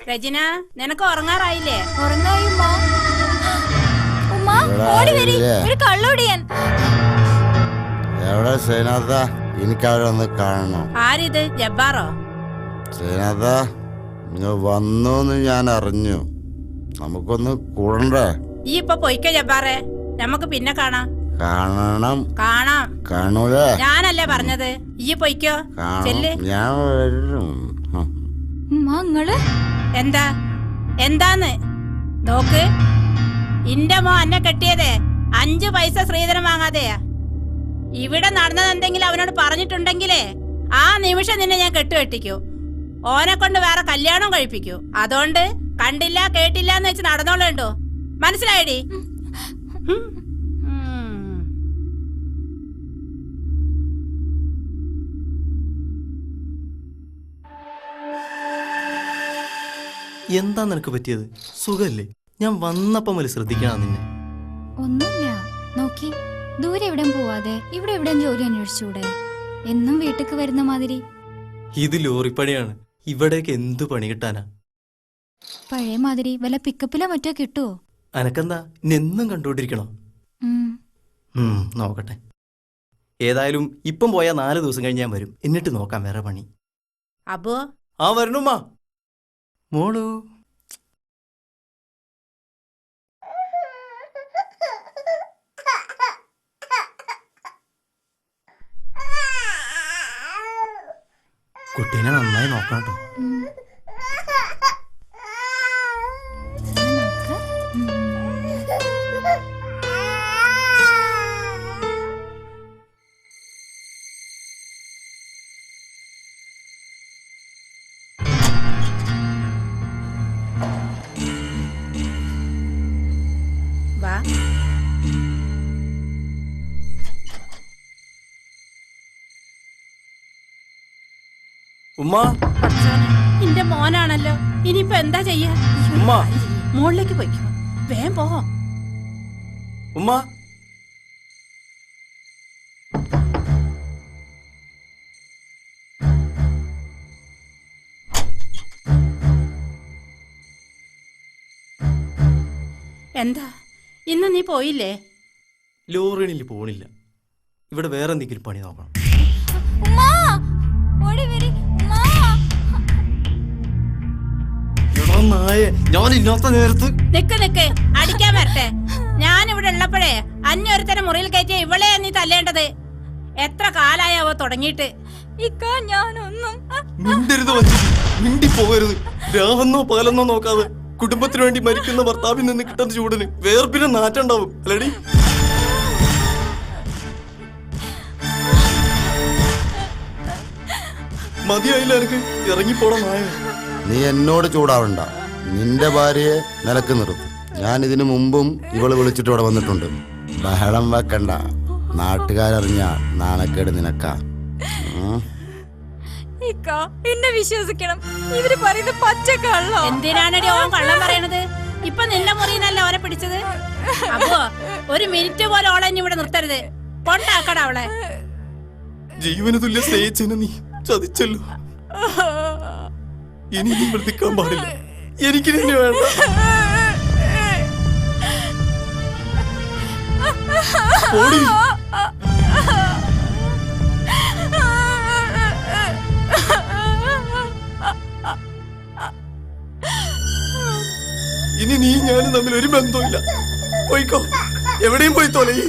രജിന, നിനക്ക് ഉറങ്ങാറായില്ലേ? ഉറങ്ങായി ഉമ്മ. ഉമ്മ, ഓടി വരി, ഒരു കള്ളോടിയൻ. എവിടെ ശ്രീനാഥ? എനിക്ക് അവരൊന്ന് കാണണം. ആരിത്? ജബ്ബാറോ? ശ്രീനാഥ, നിങ്ങൾ വന്നോന്ന് ഞാൻ അറിഞ്ഞു. നമുക്കൊന്ന് കൂടണ്ടേ? ഈ ഇപ്പൊ പൊയ്ക്ക ജബ്ബാറേ, നമുക്ക് പിന്നെ കാണാം. കാണണം. കാണാം. കാണൂലേ? ഞാനല്ലേ പറഞ്ഞത്. ഈ പൊയ്ക്കോ, ചെല്ല്. ഞാൻ വരും. എന്താ എന്താന്ന് നോക്ക്. ഇന്റെ മോ എന്നെ കെട്ടിയതേ 5 പൈസ ശ്രീധരം വാങ്ങാതെയാ. ഇവിടെ നടന്നത് എന്തെങ്കിലും അവനോട് പറഞ്ഞിട്ടുണ്ടെങ്കിലേ ആ നിമിഷം നിന്നെ ഞാൻ കെട്ടുകെട്ടിക്കൂ. ഓനെ കൊണ്ട് വേറെ കല്യാണം കഴിപ്പിക്കൂ. അതുകൊണ്ട് കണ്ടില്ല കേട്ടില്ല എന്ന് വെച്ച് നടന്നോളേണ്ടോ? മനസ്സിലായടി? എന്താ നിനക്ക് പറ്റിയത്? സുഖല്ലേ? ഞാൻ വന്നപ്പം മുതൽ ശ്രദ്ധിക്കണം നിന്നെ. ഒന്നുമില്ല. നോക്കി, ദൂരെ എവിടെയും പോവാതെ ഇവിടെ എവിടെയും ജോലി അന്വേഷിച്ചൂടെ? എന്നും വീട്ടിക്ക് വരുന്ന മാതിരി. ഇത് ലോറിപ്പണിയാണ്. ഇവിടേക്ക് എന്ത് പണി കിട്ടാനാ? പഴയ മാതിരി വല്ല പിക്കപ്പിലോ മറ്റോ കിട്ടുവോ? അനക്കെന്താ എന്നും കണ്ടുകൊണ്ടിരിക്കണോ? നോക്കട്ടെ. ഏതായാലും ഇപ്പം പോയാൽ 4 ദിവസം കഴിഞ്ഞ് ഞാൻ വരും. എന്നിട്ട് നോക്കാം വേറെ പണി. അബോ, ആ വരണുമ്മാ. മോളു കുട്ടീനെ നന്നായി നോക്കണം കേട്ടോ. വാ. ഉമ്മ, നിന്റെ മോനാണല്ലോ. ഇനിയിപ്പോ എന്താ ചെയ്യാ? ഉമ്മ, മുകളിലേക്ക് പോയിക്കോ. വേഗം പോ. ഉമ്മ, എന്താ ഇന്ന് നീ പോയില്ലേ? ലോറിണിൽ പോണില്ല. ഇവിടെ വേറെ എന്തെങ്കിലും പണി നോക്കണം. ഞാനില്ലാത്ത നേരത്ത് നിക്ക് അടിക്കാൻ വരട്ടെ. ഞാൻ ഇവിടെ ഉള്ളപ്പോഴേ അന്യൊരുത്തനെ മുറിയിൽ കയറ്റിയ ഇവളെ നീ തല്ലേണ്ടത്. എത്ര കാലായാവോ തുടങ്ങിയിട്ട്. ഞാനൊന്നും മിണ്ടി പോകരുത്. രാവെന്നോ പകലെന്നോ നോക്കാതെ കുടുംബത്തിന് വേണ്ടി മരിക്കുന്ന ഭർത്താവിൽ നിന്ന് കിട്ടുന്ന ചൂടിന് വേർപിന്നെ നാറ്റുണ്ടാവും അല്ലടി. മതിയായില്ല എനിക്ക്. ഇറങ്ങിപ്പോടാ നായ. നീ എന്നോട് ചൂടാവണ്ട. നിന്റെ ഭാര്യയെ നിലക്ക് നിർത്തും. ഞാൻ ഇതിനു മുമ്പും ഇവള് വിളിച്ചിട്ട് ഇവിടെ വന്നിട്ടുണ്ട്. ബഹളം വെക്കണ്ട. നാട്ടുകാരറിഞ്ഞ നാണക്കേട് നിനക്കാ. എന്നെ വിശ്വസിക്കണം, ഇവര് പറയുന്നത് പച്ചക്കള്ള. എന്തിനാണടി ഓൻ കള്ളം പറയണത്? ഇപ്പൊ നിന്റെ മുറിന്നല്ല ഓനെ പിടിച്ചത്. അപ്പോ ഒരു മിനിറ്റ് പോലെ ഓളെ ഇനി ഇവിടെ നിർത്തരുത്. കൊണ്ടാക്കട അവളെ. ജീവന തുല്യ സ്നേഹിച്ചെന്നെ നീ ചതിച്ചല്ലോ. ഇനി നീ മൃതിക്കാൻ പാടില്ല. എനിക്ക് നിന്നെ വേണ്ട. ഓടി. ഇനി നീ ഞാനും തമ്മിൽ ഒരു ബന്ധമില്ല. പോയിക്കോ, എവിടെയും പോയി തോലയി.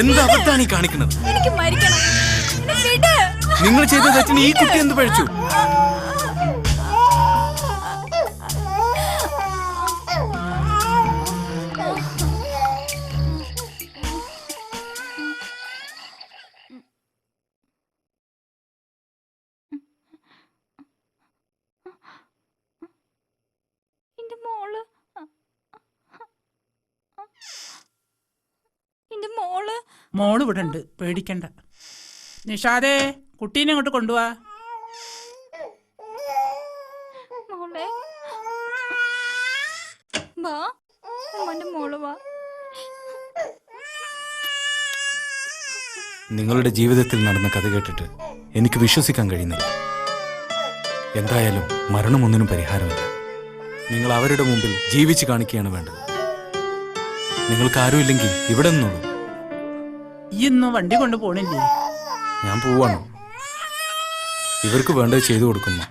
എന്ത് അബദ്ധാണ് ഈ കാണിക്കുന്നത്? എനിക്ക് മരിക്കണം. നിങ്ങൾ ചെയ്ത തെറ്റിന് ഈ കുട്ടി എന്ത് പഴിച്ചു? മോള് ഇവിടെ ഉണ്ട്, പേടിക്കണ്ട. നിഷാദേ, കുട്ടീനെ അങ്ങോട്ട് കൊണ്ടുപോവാ. നിങ്ങളുടെ ജീവിതത്തിൽ നടന്ന കഥ കേട്ടിട്ട് എനിക്ക് വിശ്വസിക്കാൻ കഴിയുന്നില്ല. എന്തായാലും മരണം ഒന്നിനും പരിഹാരമില്ല. നിങ്ങൾ അവരുടെ മുമ്പിൽ ജീവിച്ച് കാണിക്കുകയാണ് വേണ്ടത്. നിങ്ങൾക്ക് ആരുമില്ലെങ്കിൽ ഇവിടെ നിന്നോളൂ. ഇന്നും വണ്ടി കൊണ്ട് പോണില്ലേ? ഞാൻ പോവാണ്. ഇവർക്ക് വേണ്ടത് ചെയ്തു കൊടുക്കുന്നു.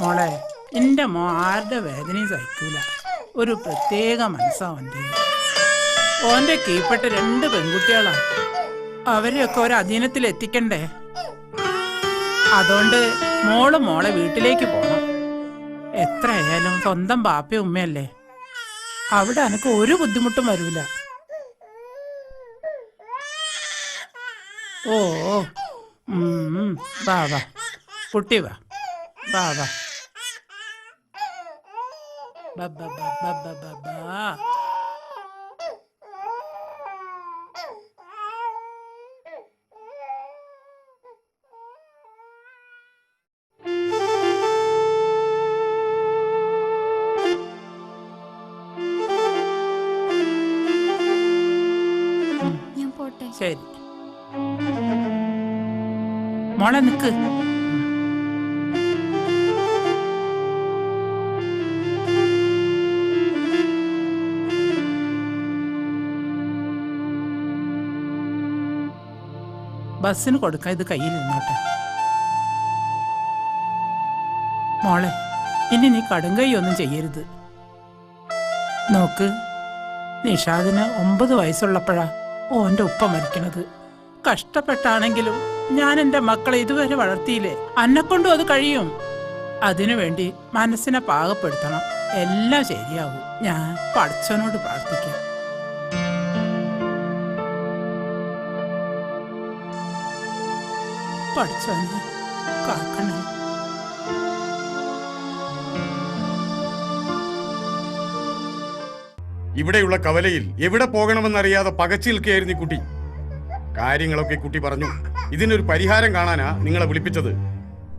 മോളെ, എന്റെ മോ ആരുടെ വേദനയും സഹിക്കൂല. ഒരു പ്രത്യേക മനസ്സാവൻ്റെ. ഓന്റെ കീഴ്പ്പെട്ട 2 പെൺകുട്ടികളാ. അവരെയൊക്കെ ഒരു അധീനത്തിൽ എത്തിക്കണ്ടേ? അതുകൊണ്ട് മോളെ വീട്ടിലേക്ക് പോണം. എത്രയായാലും സ്വന്തം ബാപ്പയും ഉമ്മയല്ലേ. അവിടെ എനക്ക് ഒരു ബുദ്ധിമുട്ടും വരൂല. ഓ വാ വാ കുട്ടി വാ. വാ വാ. ശരി മോളെ, നിക്ക്. ബസ്സിന് കൊടുക്കാം, ഇത് കയ്യിൽ നിന്നോട്ടെ. മോളെ, ഇനി നീ കടുങ്കൈ ഒന്നും ചെയ്യരുത്. നോക്ക്, നിഷാദിന് 9 വയസ്സുള്ളപ്പോഴാ ഓന്റെ ഉപ്പ മരിക്കണത്. കഷ്ടപ്പെട്ടാണെങ്കിലും ഞാൻ എൻ്റെ മക്കളെ ഇതുവരെ വളർത്തിയില്ലേ. അന്നെക്കൊണ്ടും അത് കഴിയും. അതിനുവേണ്ടി മനസ്സിനെ പാകപ്പെടുത്തണം. എല്ലാം ശരിയാവും. ഞാൻ പടച്ചവനോട് പ്രാർത്ഥിക്കാം. പടച്ചവനെ കാക്കണേ. ഇവിടെയുള്ള കവലയിൽ എവിടെ പോകണമെന്നറിയാതെ പകച്ചു നിൽക്കുകയായിരുന്നു ഈ കുട്ടി. കാര്യങ്ങളൊക്കെ കുട്ടി പറഞ്ഞു. ഇതിനൊരു പരിഹാരം കാണാനാ നിങ്ങളെ വിളിപ്പിച്ചത്.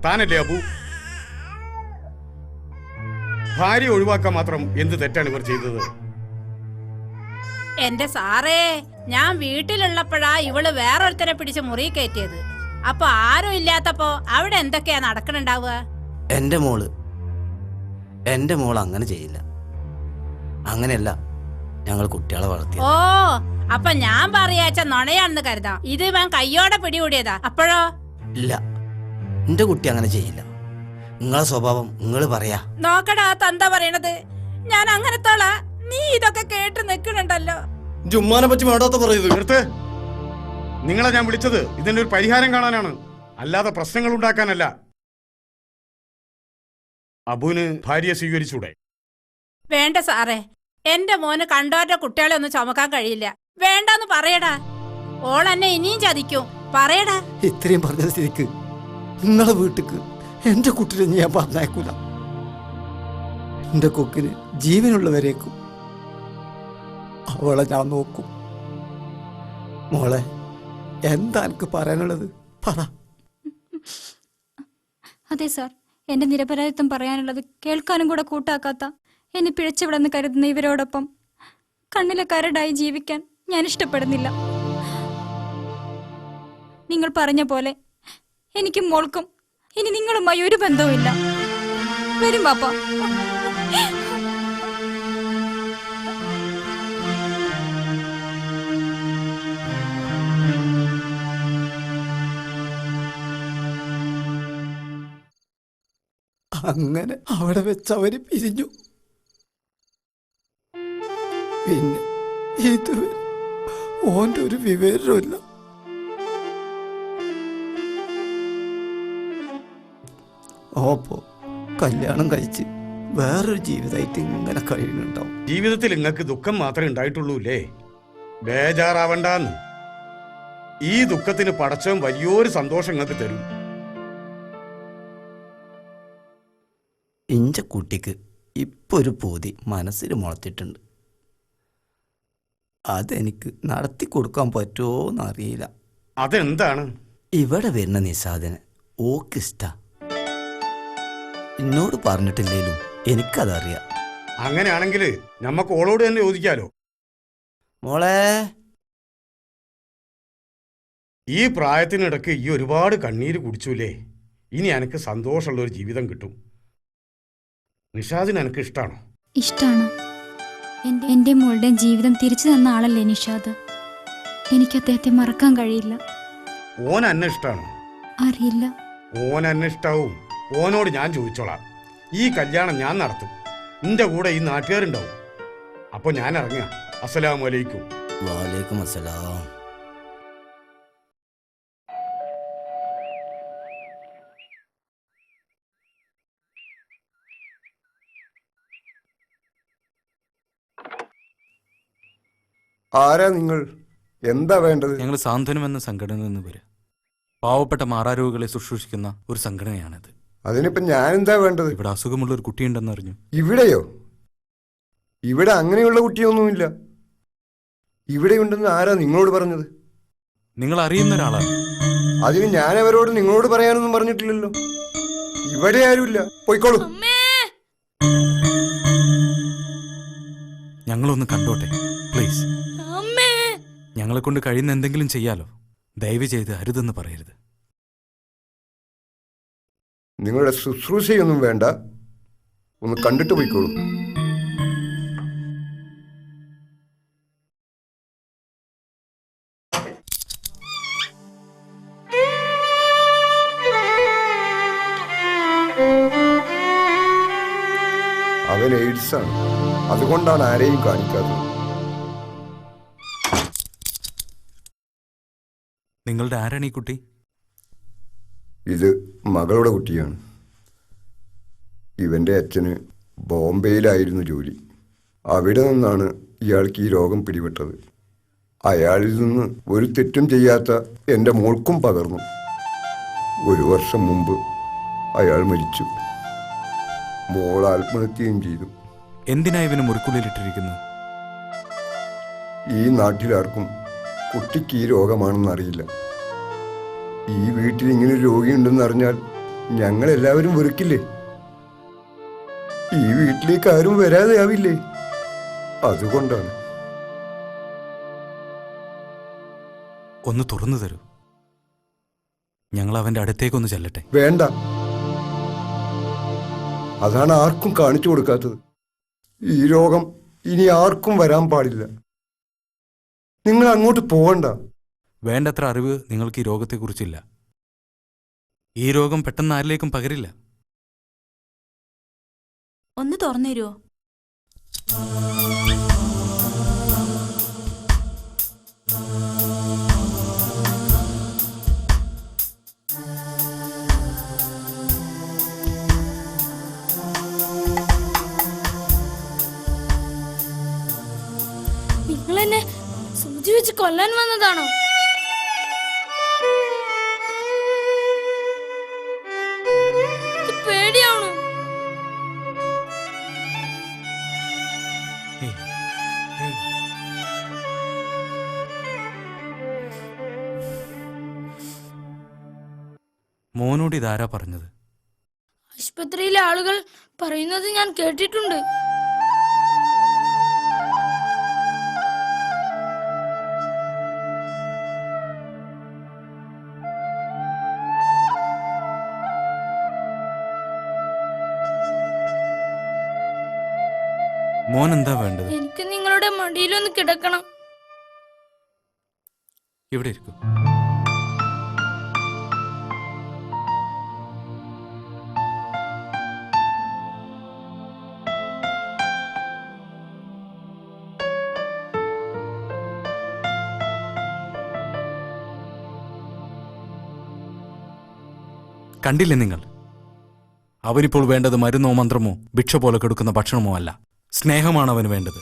താനല്ലേ അബു? ഭാര്യ ഒഴിവാക്കാൻ മാത്രം എന്ത് തെറ്റാണ് ഇവർ ചെയ്തത്? എന്റെ സാറേ, ഞാൻ വീട്ടിലുള്ളപ്പോഴാ ഇവള് വേറൊരുത്തരെ പിടിച്ച് മുറി കയറ്റിയത്. അപ്പൊ ആരും ഇല്ലാത്തപ്പോ അവിടെ എന്തൊക്കെയാ നടക്കണുണ്ടാവുക? എൻ്റെ മോൾ അങ്ങനെ ചെയ്യില്ല. അങ്ങനെയല്ല ഞങ്ങൾ കുട്ടികളെ വളർത്തി. ഓ, അപ്പൊ ഞാൻ പറയാച്ച നുണയാണെന്ന് കരുതാം. ഇത് ഇവൻ കയ്യോടെ പിടികൂടിയതാ. അപ്പോഴോ? ഇല്ല, എൻ്റെ കുട്ടി അങ്ങനെ ചെയ്യില്ല. നിങ്ങളെ സ്വഭാവം നിങ്ങൾ പറയാ. നോക്കടാ തന്ത പറയണത്. ഞാൻ അങ്ങനത്തോളാ. നീ ഇതൊക്കെ കേട്ട് നിൽക്കണുണ്ടല്ലോ. ജുമ്മാനെ പറ്റി വേണ്ടാത്ത പറയുന്നത്. നിങ്ങളെ ഞാൻ വിളിച്ചത് ഇതിന്റെ ഒരു പരിഹാരം കാണാനാണ്, അല്ലാതെ പ്രശ്നങ്ങൾ ഉണ്ടാക്കാനല്ല. അബുവിന് ഭാര്യയെ സ്വീകരിച്ചൂടെ? വേണ്ട സാറേ, എന്റെ മോന് കണ്ടോന്റെ കുട്ടികളെ ഒന്നും ചുമക്കാൻ കഴിയില്ല. വേണ്ടെന്ന് പറയടാ. ഓൾ എന്നെ ഇനിയും ചതിക്കും. പറയടാ. ഇത്രയും പറഞ്ഞ സ്ഥിതിക്ക് നിങ്ങളെ വീട്ടിക്ക് എന്റെ കുട്ടിനെ ഞാൻ പറഞ്ഞേക്കൂല. എന്റെ കൊക്കിന് ജീവനുള്ളവരേക്കും അവളെ ഞാൻ നോക്കും. മോളെ, എന്താ എനിക്ക് പറയാനുള്ളത്? പറ. അതെ സാർ, എന്റെ നിരപരാധിത്വം പറയാനുള്ളത് കേൾക്കാനും കൂടെ കൂട്ടാക്കാത്ത എന്നെ പിഴച്ചുവിടെന്ന് കരുതുന്ന ഇവരോടൊപ്പം കണ്ണിലെ കരടായി ജീവിക്കാൻ ഞാൻ ഇഷ്ടപ്പെടുന്നില്ല. നിങ്ങൾ പറഞ്ഞ പോലെ എനിക്കും മോൾക്കും ഇനി നിങ്ങളുമായി ഒരു ബന്ധവുമില്ല. വരും പാപ്പ. അങ്ങനെ അവിടെ വെച്ച് അവര് പിരിഞ്ഞു. പിന്നെ ഇതുവരെ ഓന്റെ ഒരു വിവരമില്ല. ഓപ്പോ കല്യാണം കഴിച്ച് വേറൊരു ജീവിതമായിട്ട് ഇങ്ങനെ കഴിയുന്നുണ്ടാവും. ജീവിതത്തിൽ നിങ്ങൾക്ക് ദുഃഖം മാത്രമേ ഉണ്ടായിട്ടുള്ളൂ അല്ലേ? ബേജാറാവണ്ടെന്ന്. ഈ ദുഃഖത്തിന് പടച്ചവൻ വലിയൊരു സന്തോഷം നിങ്ങൾക്ക് തരും. ഇഞ്ച കുട്ടിക്ക് ഇപ്പൊ ഒരു പൂതി മനസ്സിൽ മുളച്ചിട്ടുണ്ട്. അതെനിക്ക് നടത്തി കൊടുക്കാൻ പറ്റുമോന്ന് അറിയില്ല. അതെന്താണ്? ഇവിടെ വരുന്ന നിസാദിന് ഓക്കിഷ്ട. എന്നോട് പറഞ്ഞിട്ടില്ലേലും എനിക്കതറിയാം. അങ്ങനെയാണെങ്കിൽ നമുക്ക് ഓളോട് തന്നെ ചോദിക്കാലോ. മോളെ, ഈ പ്രായത്തിനിടക്ക് ഈ ഒരുപാട് കണ്ണീര് കുടിച്ചൂലേ? ഇനി എനിക്ക് സന്തോഷമുള്ള ഒരു ജീവിതം കിട്ടും. നിഷാദിന് എനിക്ക് ഇഷ്ടമാണോ? ഇഷ്ടാണ്. എന്റെ മോളുടെ ജീവിതം തിരിച്ചു തന്ന ആളല്ലേ നിഷാദ്. എനിക്ക് അദ്ദേഹത്തെ മറക്കാൻ കഴിയില്ല. ഓൻ എന്നെ ഇഷ്ടമാണോ? അറിയില്ല. ഓൻ എന്നെ ഇഷ്ടാവും. ഓനോട് ഞാൻ ചോദിച്ചോളാം. ഈ കല്യാണം ഞാൻ നടത്തും. നിന്റെ കൂടെ ഈ നാട്ടുകാരുണ്ടാവും. അപ്പൊ ഞാൻ ഇറങ്ങാം. അസ്സലാമു അലൈക്കും. വലൈക്കും അസ്സലാം. ആരാ നിങ്ങൾ? എന്താ വേണ്ടത്? ഞങ്ങൾ സാന്ത്വനം എന്ന സംഘടനയിൽ നിന്ന് വരിക. പാവപ്പെട്ട മാറാരോഗികളെ ശുശ്രൂഷിക്കുന്ന ഒരു സംഘടനയാണിത്. അതിനിപ്പോ ഞാൻ എന്താ വേണ്ടത്? ഇവിടെ അസുഖമുള്ള ഒരു കുട്ടിയുണ്ടെന്ന് അറിഞ്ഞു. ഇവിടെയോ? ഇവിടെ അങ്ങനെയുള്ള കുട്ടിയൊന്നുമില്ല. ഇവിടെ ഉണ്ടെന്ന് ആരാ നിങ്ങളോട് പറഞ്ഞത്? നിങ്ങൾ അറിയുന്ന ഒരാളാണ്. അതിന് ഞാൻ അവരോട് നിങ്ങളോട് പറയാനൊന്നും പറഞ്ഞിട്ടില്ലല്ലോ. ഇവിടെ ആരുമില്ല, പോയിക്കോളൂ. ഞങ്ങളൊന്ന് കണ്ടോട്ടെ പ്ലീസ്. ഞങ്ങളെ കൊണ്ട് കഴിയുന്ന എന്തെങ്കിലും ചെയ്യാലോ. ദയവ് ചെയ്ത് അരുതെന്ന് പറയരുത്. നിങ്ങളുടെ ശുശ്രൂഷയൊന്നും വേണ്ട, ഒന്ന് കണ്ടിട്ട് പോയിക്കോളൂ. അവൻ എയ്ഡ്സാണ്, അതുകൊണ്ടാണ് ആരെയും കാണിക്കാത്തത്. നിങ്ങളുടെ ആരാണ് ഈ കുട്ടി? ഇത് മകളുടെ കുട്ടിയാണ്. ഇവൻ്റെ അച്ഛന് ബോംബെയിലായിരുന്നു ജോലി. അവിടെ നിന്നാണ് ഇയാൾക്ക് ഈ രോഗം പിടിപെട്ടത്. അയാളിൽ നിന്ന് ഒരു തെറ്റും ചെയ്യാത്ത എൻ്റെ മോൾക്കും പകർന്നു. 1 വർഷം മുമ്പ് അയാൾ മരിച്ചു. മോൾ ആത്മഹത്യയും ചെയ്തു. എന്തിനാ ഇവന് മുറിക്കുള്ളിലിട്ടിരിക്കുന്നത്? ഈ നാട്ടിലാർക്കും കുട്ടിക്ക് ഈ രോഗമാണെന്ന് അറിയില്ല. ഈ വീട്ടിൽ ഇങ്ങനെ ഒരു രോഗിയുണ്ടെന്ന് അറിഞ്ഞാൽ ഞങ്ങളെല്ലാവരും വെറുക്കില്ലേ? ഈ വീട്ടിലേക്ക് ആരും വരാതെ ആവില്ലേ? അതുകൊണ്ടാണ്. ഒന്ന് തുറന്നു തരൂ, ഞങ്ങൾ അവന്റെ അടുത്തേക്കൊന്ന് ചെല്ലട്ടെ. വേണ്ട, അതാണ് ആർക്കും കാണിച്ചു കൊടുക്കാത്തത്. ഈ രോഗം ഇനി ആർക്കും വരാൻ പാടില്ല. നിങ്ങൾ അങ്ങോട്ട് പോകണ്ട. വേണ്ടത്ര അറിവ് നിങ്ങൾക്ക് ഈ രോഗത്തെക്കുറിച്ചില്ല. ഈ രോഗം പെട്ടെന്ന് ആരിലേക്കും പകരില്ല. ഒന്ന് തുറന്നു തരുമോ? നിങ്ങൾ എന്നെ സൂചി വെച്ച് കൊല്ലാൻ വന്നതാണോ? പേടിയാണോ? മോനോട് ഇതാരാ പറഞ്ഞത്? ആശുപത്രിയിലെ ആളുകൾ പറയുന്നത് ഞാൻ കേട്ടിട്ടുണ്ട്. മോൻ എന്താ വേണ്ടത്? എനിക്ക് നിങ്ങളുടെ മടിയിലൊന്ന് കിടക്കണം. ഇവിടെ ഇരിക്കും. കണ്ടില്ലേ നിങ്ങൾ? അവനിപ്പോൾ വേണ്ടത് മരുന്നോ മന്ത്രമോ ഭിക്ഷ പോലെ കൊടുക്കുന്ന ഭക്ഷണമോ അല്ല, സ്നേഹമാണ് അവന് വേണ്ടത്.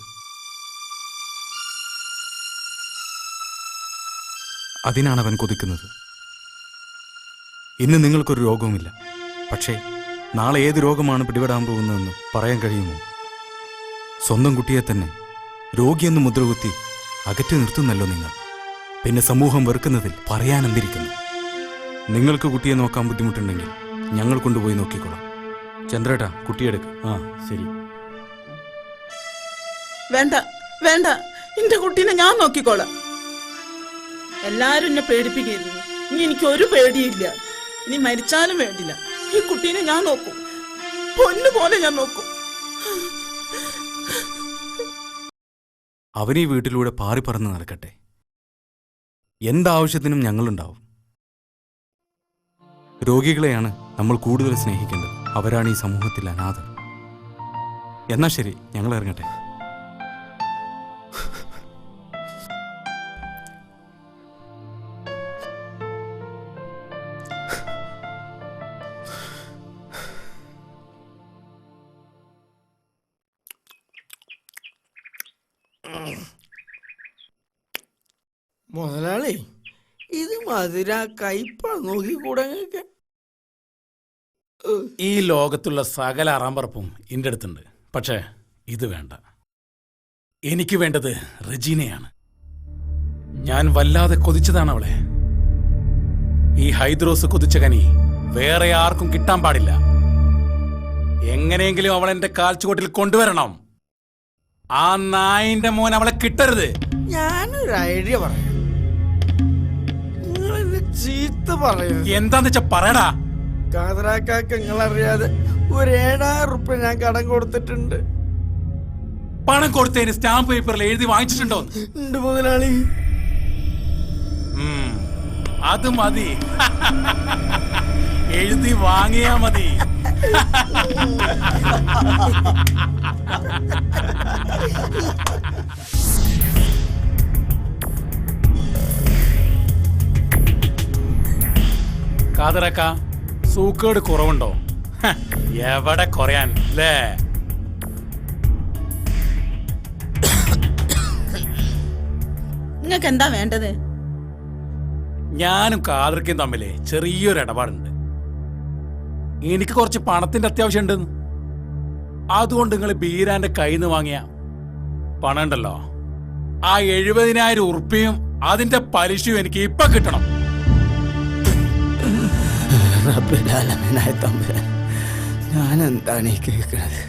അതിനാണ് അവൻ കൊതിക്കുന്നത്. ഇന്ന് നിങ്ങൾക്കൊരു രോഗവുമില്ല, പക്ഷേ നാളെ ഏത് രോഗമാണ് പിടിപെടാൻ പോകുന്നതെന്ന് പറയാൻ കഴിയുമോ? സ്വന്തം കുട്ടിയെ തന്നെ രോഗിയെന്ന് മുദ്രകുത്തി അകറ്റി നിർത്തുന്നല്ലോ നിങ്ങൾ. പിന്നെ സമൂഹം വെറുക്കുന്നതിൽ പറയാനെന്തിരിക്കുന്നു? നിങ്ങൾക്ക് കുട്ടിയെ നോക്കാൻ ബുദ്ധിമുട്ടുണ്ടെങ്കിൽ ഞങ്ങൾ കൊണ്ടുപോയി നോക്കിക്കോളാം. ചന്ദ്രേട്ടാ, കുട്ടിയെടുക്ക്. ആ ശരി. വേണ്ട വേണ്ട, എന്റെ കുട്ടീനെ ഞാൻ നോക്കിക്കോളാം. എല്ലാരും എന്നെ പേടിപ്പിക്കുന്നു. ഇനി എനിക്ക് ഒരു പേടിയില്ല. ഇനി മരിച്ചാലും വേണ്ടില്ല, ഈ കുട്ടീനെ ഞാൻ നോക്കും. പൊന്നുപോലെ ഞാൻ നോക്കും. അവനീ വീട്ടിലൂടെ പാറി പറന്ന് നടക്കട്ടെ. എന്താവശ്യത്തിനും ഞങ്ങളുണ്ടാവും. രോഗികളെയാണ് നമ്മൾ കൂടുതൽ സ്നേഹിക്കേണ്ടത്. അവരാണ് ഈ സമൂഹത്തിൽ അനാഥർ. എന്നാ ശരി, ഞങ്ങൾ ഇറങ്ങട്ടെ. മുതലാളി, ഇത് മധുര കയ്പ നോക്കിക്കൂടെ? ഈ ലോകത്തുള്ള സകല അറാമ്പറപ്പും എൻ്റെ അടുത്തുണ്ട്. പക്ഷേ ഇത് വേണ്ട. എനിക്ക് വേണ്ടത് റെജീനയാണ്. ഞാൻ വല്ലാതെ കൊതിച്ചതാണ് അവളെ. ഈ ഹൈദ്രോസ് കൊതിച്ച കനി വേറെ ആർക്കും കിട്ടാൻ പാടില്ല. എങ്ങനെയെങ്കിലും അവൾ എന്റെ കാൽച്ചുവട്ടിൽ കൊണ്ടുവരണം. ആ നായിന്റെ മോൻ അവളെ കിട്ടരുത്. ഞാനൊരു ഐഡിയ പറയാം. നിങ്ങൾ ചീത്ത പറയരുത്. എന്താന്ന് വെച്ചാ പറയടാ. കാതറാക്കാക്ക് നിങ്ങളറിയാതെ ഒരു 7,000 റുപ്യ ഞാൻ കടം കൊടുത്തിട്ടുണ്ട്. പണം കൊടുത്തതിന് സ്റ്റാമ്പ് പേപ്പറിൽ എഴുതി വാങ്ങിച്ചിട്ടുണ്ടോ? ഉണ്ട് മുതലാളി. അത് മതി. എഴുതി വാങ്ങിയാ മതി. കാതറക്ക, സൂക്കേട് കുറവുണ്ടോ? എവിടെ കുറയാൻ അല്ലേ? നിങ്ങൾക്ക് എന്താ വേണ്ടത്? ഞാനും കാതർക്കും തമ്മിൽ ചെറിയൊരു ഇടപാടുണ്ട്. എനിക്ക് കുറച്ച് പണത്തിന്റെ അത്യാവശ്യം ഉണ്ട്. അതുകൊണ്ട് നിങ്ങൾ ബീരാന്റെ കയ്യിൽ നിന്ന് വാങ്ങിയ പണം ഉണ്ടല്ലോ, ആ 70,000 ഉറുപ്പിയും അതിന്റെ പലിശയും എനിക്ക് ഇപ്പൊ കിട്ടണം. ഞാൻ എന്താണ് ഈ കേൾക്കുന്നത്?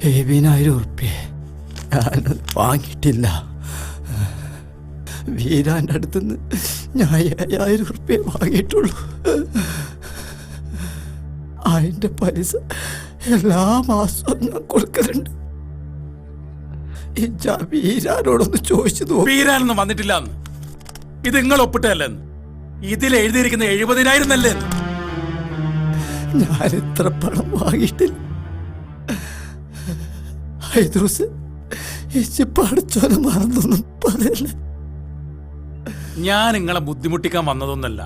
70,000 ഞാൻ വാങ്ങിയിട്ടില്ല. വീരാൻ്റെ അടുത്തുനിന്ന് ഞാൻ 7,000 വാങ്ങിയിട്ടുള്ളൂ. അതിൻ്റെ പൈസ എല്ലാ മാസവും ഞാൻ കൊടുക്കലുണ്ട്. വീരാനോടൊന്ന് ചോദിച്ചു. വീരാനൊന്നും വന്നിട്ടില്ല. ഇത് നിങ്ങൾ ഒപ്പിട്ടല്ലെന്ന് ഇതിൽ എഴുതിയിരിക്കുന്ന 70,000 എന്നല്ലേ? ഞാൻ ഇത്ര പണം വാങ്ങിയിട്ടില്ല. ഹൈദ്രൂസ് പഠിച്ചോനെ മറന്നൊന്നും പറയല്ല. ഞാൻ നിങ്ങളെ ബുദ്ധിമുട്ടിക്കാൻ വന്നതൊന്നല്ല.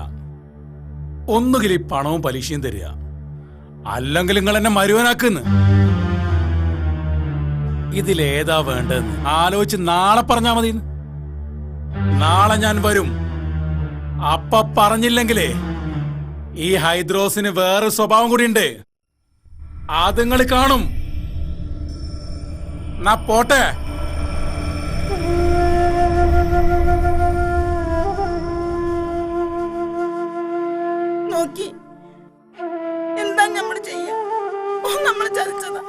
ഒന്നുകിൽ ഈ പണവും പലിശയും തരിക, അല്ലെങ്കിൽ നിങ്ങൾ എന്നെ മരുവനാക്കുന്നു. ഇതിലേതാ വേണ്ടെന്ന് ആലോചിച്ച് നാളെ പറഞ്ഞാ മതി. നാളെ ഞാൻ വരും. അപ്പ പറഞ്ഞില്ലെങ്കിലേ ഈ ഹൈദ്രോസിന് വേറെ സ്വഭാവം കൂടിയുണ്ട്. അത് നിങ്ങൾ കാണും. നാ പോട്ടെ. നോക്കി എന്താ നമ്മൾ ചെയ്യാ? നമ്മൾ ചതിച്ചതാ.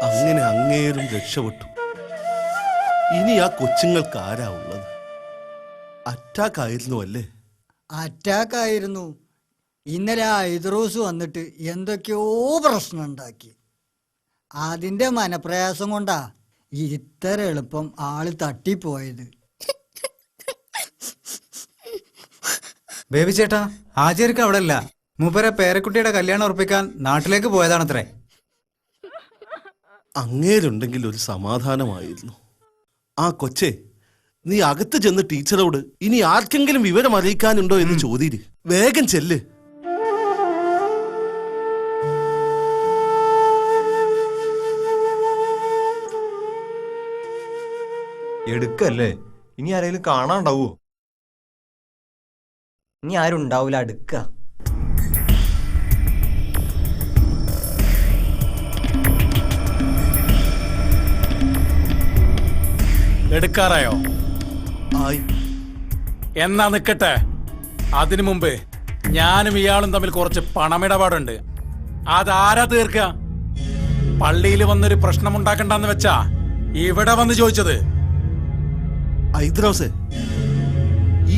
അങ്ങനെ അങ്ങേരും രക്ഷപ്പെട്ടു. ഇനി ആ കൊച്ചുങ്ങൾക്ക് ആരാ ഉള്ളത്? അറ്റാക്ക് ആയിരുന്നു അല്ലേ? അറ്റാക്ക് ആയിരുന്നു. ഇന്നലെ ഹൈദ്രോസ് വന്നിട്ട് എന്തൊക്കെയോ പ്രശ്നം ഉണ്ടാക്കി. അതിന്റെ മനപ്രയാസം കൊണ്ടാ ഇത്ര എളുപ്പം ആള് തട്ടിപ്പോയത്. ബേബി ചേട്ടാ, ആചാര്യക്ക് അവിടെ അല്ല. മൂപ്പരെ പേരക്കുട്ടിയുടെ കല്യാണം ഉറപ്പിക്കാൻ നാട്ടിലേക്ക് പോയതാണത്രേ. അങ്ങേരുണ്ടെങ്കിൽ ഒരു സമാധാനമായിരുന്നു. ആ കൊച്ചേ, നീ അകത്ത് ചെന്ന് ടീച്ചറോട് ഇനി ആർക്കെങ്കിലും വിവരം അറിയിക്കാനുണ്ടോ എന്ന് ചോദിര്. വേഗം ചെല്ല്. എടുക്കല്ലേ? ഇനി ആരെങ്കിലും കാണാണ്ടാവോ? ഇനി ആരും ഉണ്ടാവൂല. അടുക്ക. എടുക്കാറായോ? ആയി. എന്നാ നിക്കട്ടെ. അതിനു മുമ്പ് ഞാനും ഇയാളും തമ്മിൽ കുറച്ച് പണമിടപാടുണ്ട്. അതാരാ തീർക്ക? പള്ളിയിൽ വന്നൊരു പ്രശ്നം ഉണ്ടാക്കണ്ടെന്ന് വെച്ചാ ഇവിടെ വന്ന് ചോദിച്ചത്. ഹൈദ്രോസേ,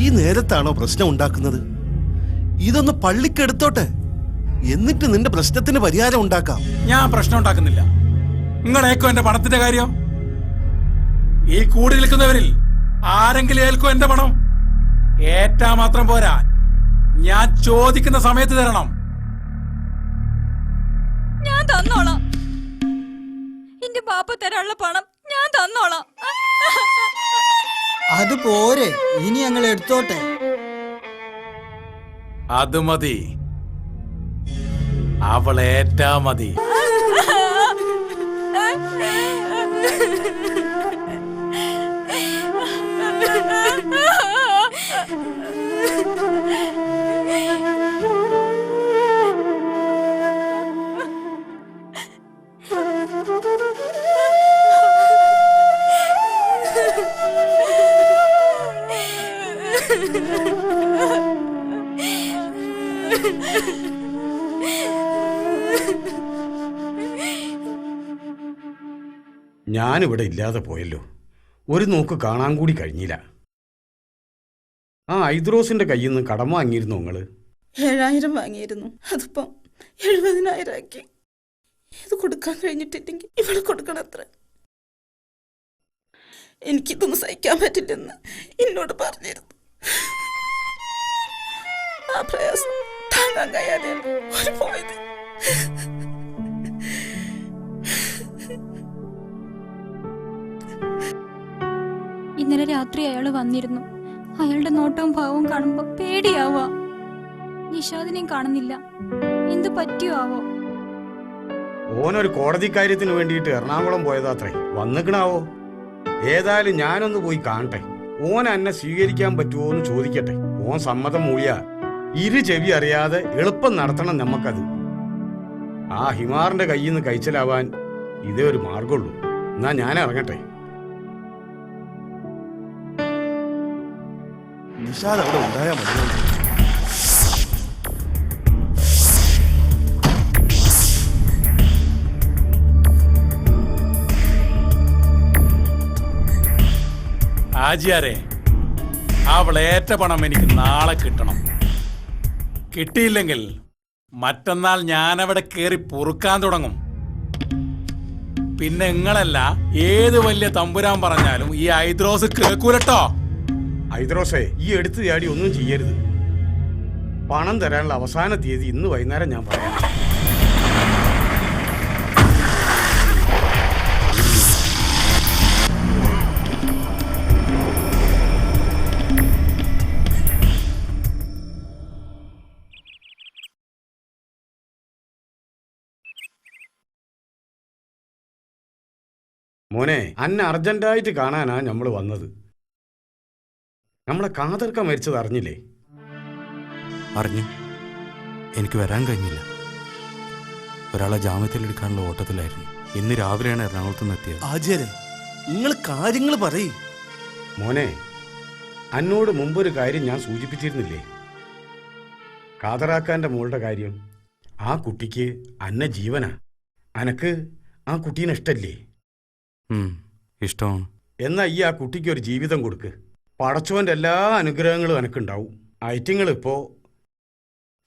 ഈ നേരത്താണോ പ്രശ്നം ഉണ്ടാക്കുന്നത്? ഇതൊന്ന് പള്ളിക്കെടുത്തോട്ടെ, എന്നിട്ട് നിന്റെ പ്രശ്നത്തിന് പരിഹാരം ഉണ്ടാക്കാം. ഞാൻ പ്രശ്നം ഉണ്ടാക്കുന്നില്ല. നിങ്ങളേക്കോ എന്റെ പണത്തിന്റെ കാര്യം? ഈ കൂടി നിൽക്കുന്നവരിൽ ആരെങ്കിലും ഏൽക്കോ എന്റെ പണം? ഏറ്റാ മാത്രം പോരാ, ഞാൻ ചോദിക്കുന്ന സമയത്ത് തരണം. ഞാൻ തന്നോളാം. എന്റെ ബാപ്പ തരാനുള്ള പണം ഞാൻ തന്നോളാം. അത് പോരെ, ഇനി ഞങ്ങൾ എടുത്തോട്ടെ. അത് മതി. അവളേറ്റാ മതി. ഞാനിവിടെ ഇല്ലാതെ പോയല്ലോ. ഒരു നോക്ക് കാണാൻ കൂടി കഴിഞ്ഞില്ല. ആ ഹൈദ്രോസിന്റെ കയ്യിൽ നിന്ന് കടം വാങ്ങിയിരുന്നു നിങ്ങള്? 7,000 വാങ്ങിയിരുന്നു. അതിപ്പം 70,000 ആക്കി. ഇത് കൊടുക്കാൻ കഴിഞ്ഞിട്ടില്ലെങ്കിൽ ഇവിടെ കൊടുക്കണത്ര. എനിക്കിതൊന്നും സഹിക്കാൻ പറ്റില്ലെന്ന് എന്നോട് പറഞ്ഞിരുന്നു. ആ പ്രയാസം താൻ താങ്ങാൻ കഴിയാതെ ഒരു പോയത്. ഇന്നലെ രാത്രി അയാള് വന്നിരുന്നു. അയാളുടെ നോട്ടവും ഭാവവും കാണുമ്പോ പേടിയാവാ. നിഷാദിനെയും കാണുന്നില്ല. എന്ത് പറ്റിയോ ആവോ? ഓനൊരു കോടതി കാര്യത്തിന് വേണ്ടിയിട്ട് എറണാകുളം പോയതാത്രേ. വന്നിക്കണാവോ? ഏതായാലും ഞാനൊന്ന് പോയി കാണട്ടെ. ഓൻ എന്നെ സ്വീകരിക്കാൻ പറ്റുമോ എന്ന് ചോദിക്കട്ടെ. ഓൻ സമ്മതം മൂളിയ ഇരു ചെവി അറിയാതെ എളുപ്പം നടത്തണം നമ്മക്കത്. ആ ഹിമാറിന്റെ കയ്യിൽ നിന്ന് കഴിച്ചലാവാൻ ഇതേ ഒരു മാർഗമുള്ളൂ. എന്നാ ഞാൻ ഇറങ്ങട്ടെ. നിഷാദ് അവിടെ ഉണ്ടായാൽ മതി. ആജിയാരെ, ആ വിളയേറ്റ പണം എനിക്ക് നാളെ കിട്ടണം. കിട്ടിയില്ലെങ്കിൽ മറ്റന്നാൾ ഞാനവിടെ കയറി പൊറുക്കാൻ തുടങ്ങും. പിന്നെ നിങ്ങളല്ല ഏത് വലിയ തമ്പുരാൻ പറഞ്ഞാലും ഈ ഐദ്രോസ് കേൾക്കൂലട്ടോ. ഐദ്രോസേ, ഈ എടുത്തു ചാടി ഒന്നും ചെയ്യരുത്. പണം തരാനുള്ള അവസാന തീയതി ഇന്ന് വൈകുന്നേരം ഞാൻ പറയാം. മോനെ, അന്നെ അർജന്റായിട്ട് കാണാനാ നമ്മൾ വന്നത്. നമ്മളെ കാതർക്ക മരിച്ചത് അറിഞ്ഞില്ലേ? അറിഞ്ഞു. എനിക്ക് വരാൻ കഴിഞ്ഞില്ല. ഒരാളെ ജാമ്യത്തിലെടുക്കാനുള്ള ഓട്ടത്തിലായിരുന്നു. ഇന്ന് രാവിലെയാണ് എറണാകുളത്ത് നിന്ന് എത്തിയത്. ആചാര്യ, നിങ്ങൾ കാര്യങ്ങൾ പറയ്. മോനെ, അന്നോട് മുമ്പൊരു കാര്യം ഞാൻ സൂചിപ്പിച്ചിരുന്നില്ലേ? കാതറാക്കാന്റെ മോളുടെ കാര്യം. ആ കുട്ടിക്ക് അന്ന ജീവനാ. അനക്ക് ആ കുട്ടീനെ ഇഷ്ടല്ലേ? ഇഷ്ടമാണ്. എന്നാ ഈ ആ കുട്ടിക്ക് ഒരു ജീവിതം കൊടുക്ക്. പടച്ചോന്റെ എല്ലാ അനുഗ്രഹങ്ങളും എനക്കുണ്ടാവും. ഐറ്റിങ്ങളിപ്പോ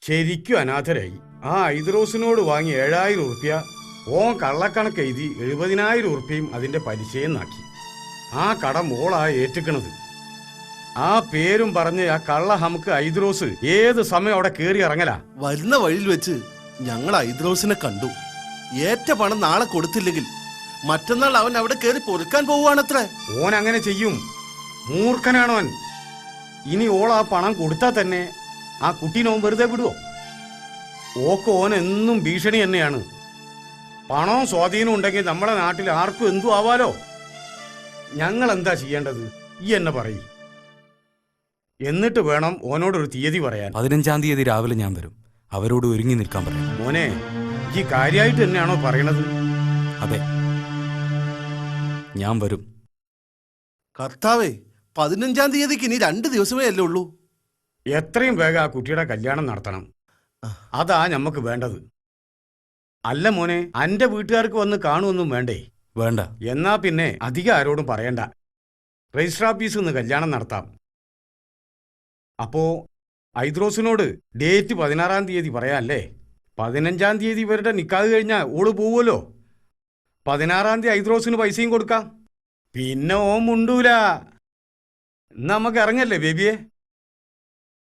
ശരിക്കും അനാഥരായി. ആ ഐദ്രോസിനോട് വാങ്ങി 7000 ഉറുപ്പ്യ ഓൻ കള്ളക്കണക്ക് എഴുതി 70,000 ഉറുപ്പ്യയും അതിന്റെ പലിശയും നാക്കി. ആ കട മോളാ ഏറ്റിക്കണത്. ആ പേരും പറഞ്ഞ് ആ കള്ള ഹമുക്ക് ഐദ്രോസ് ഏത് സമയം അവിടെ കേറി ഇറങ്ങലാ. വരുന്ന വഴിയിൽ വെച്ച് ഞങ്ങൾ ഐദ്രോസിനെ കണ്ടു. ഏറ്റ പണം നാളെ കൊടുത്തില്ലെങ്കിൽ മറ്റന്നാൾ അവൻ അവിടെ കയറി പൊറുക്കാൻ പോവുകയാണത്രേ. ഓൻ അങ്ങനെ ചെയ്യും. മൂർഖനാണോൻ. ഇനി ഓൾ ആ പണം കൊടുത്താൽ തന്നെ ആ കുട്ടീനെ ഓൻ വെറുതെ വിടുവോ? ഓക്ക് ഓൻ എന്നും ഭീഷണി തന്നെയാണ്. പണവും സ്വാധീനവും ഉണ്ടെങ്കിൽ നമ്മുടെ നാട്ടിൽ ആർക്കും എന്തു ആവാലോ. ഞങ്ങൾ എന്താ ചെയ്യേണ്ടത്? ഈ എന്നെ പറയും. എന്നിട്ട് വേണം ഓനോടൊരു തീയതി പറയാൻ. 15-ാം തീയതി രാവിലെ ഞാൻ വരും. അവരോട് ഒരുങ്ങി നിൽക്കാൻ പറയാം. മോനെ, ഈ കാര്യമായിട്ട് തന്നെയാണോ പറയണത്? അതെ, ഞാൻ വരും. കർത്താവേ, 15-ാം തീയതിക്ക് ഇനി 2 ദിവസമേ അല്ലേ ഉള്ളൂ. എത്രയും വേഗം ആ കുട്ടിയുടെ കല്യാണം നടത്തണം. അതാ ഞമ്മക്ക് വേണ്ടത്. അല്ല മോനെ, അന്റെ വീട്ടുകാർക്ക് വന്ന് കാണുമൊന്നും വേണ്ടേ? വേണ്ട. എന്നാ പിന്നെ അധികം ആരോടും പറയണ്ട. രജിസ്റ്റർ ഓഫീസിൽ നിന്ന് കല്യാണം നടത്താം. അപ്പോ ഐദ്രോസിനോട് ഡേറ്റ് 16-ാം തീയതി പറയാല്ലേ? 15-ാം തീയതി ഇവരുടെ നിക്കാഹ് കഴിഞ്ഞാൽ ഓള് പോവുമല്ലോ. 16-ാം തീയതി ഐദ്രോസിന് പൈസയും കൊടുക്കാം. പിന്നെ ഓൻ മുണ്ടൂല. നമുക്ക് ഇറങ്ങല്ലേ ബേബിയെ?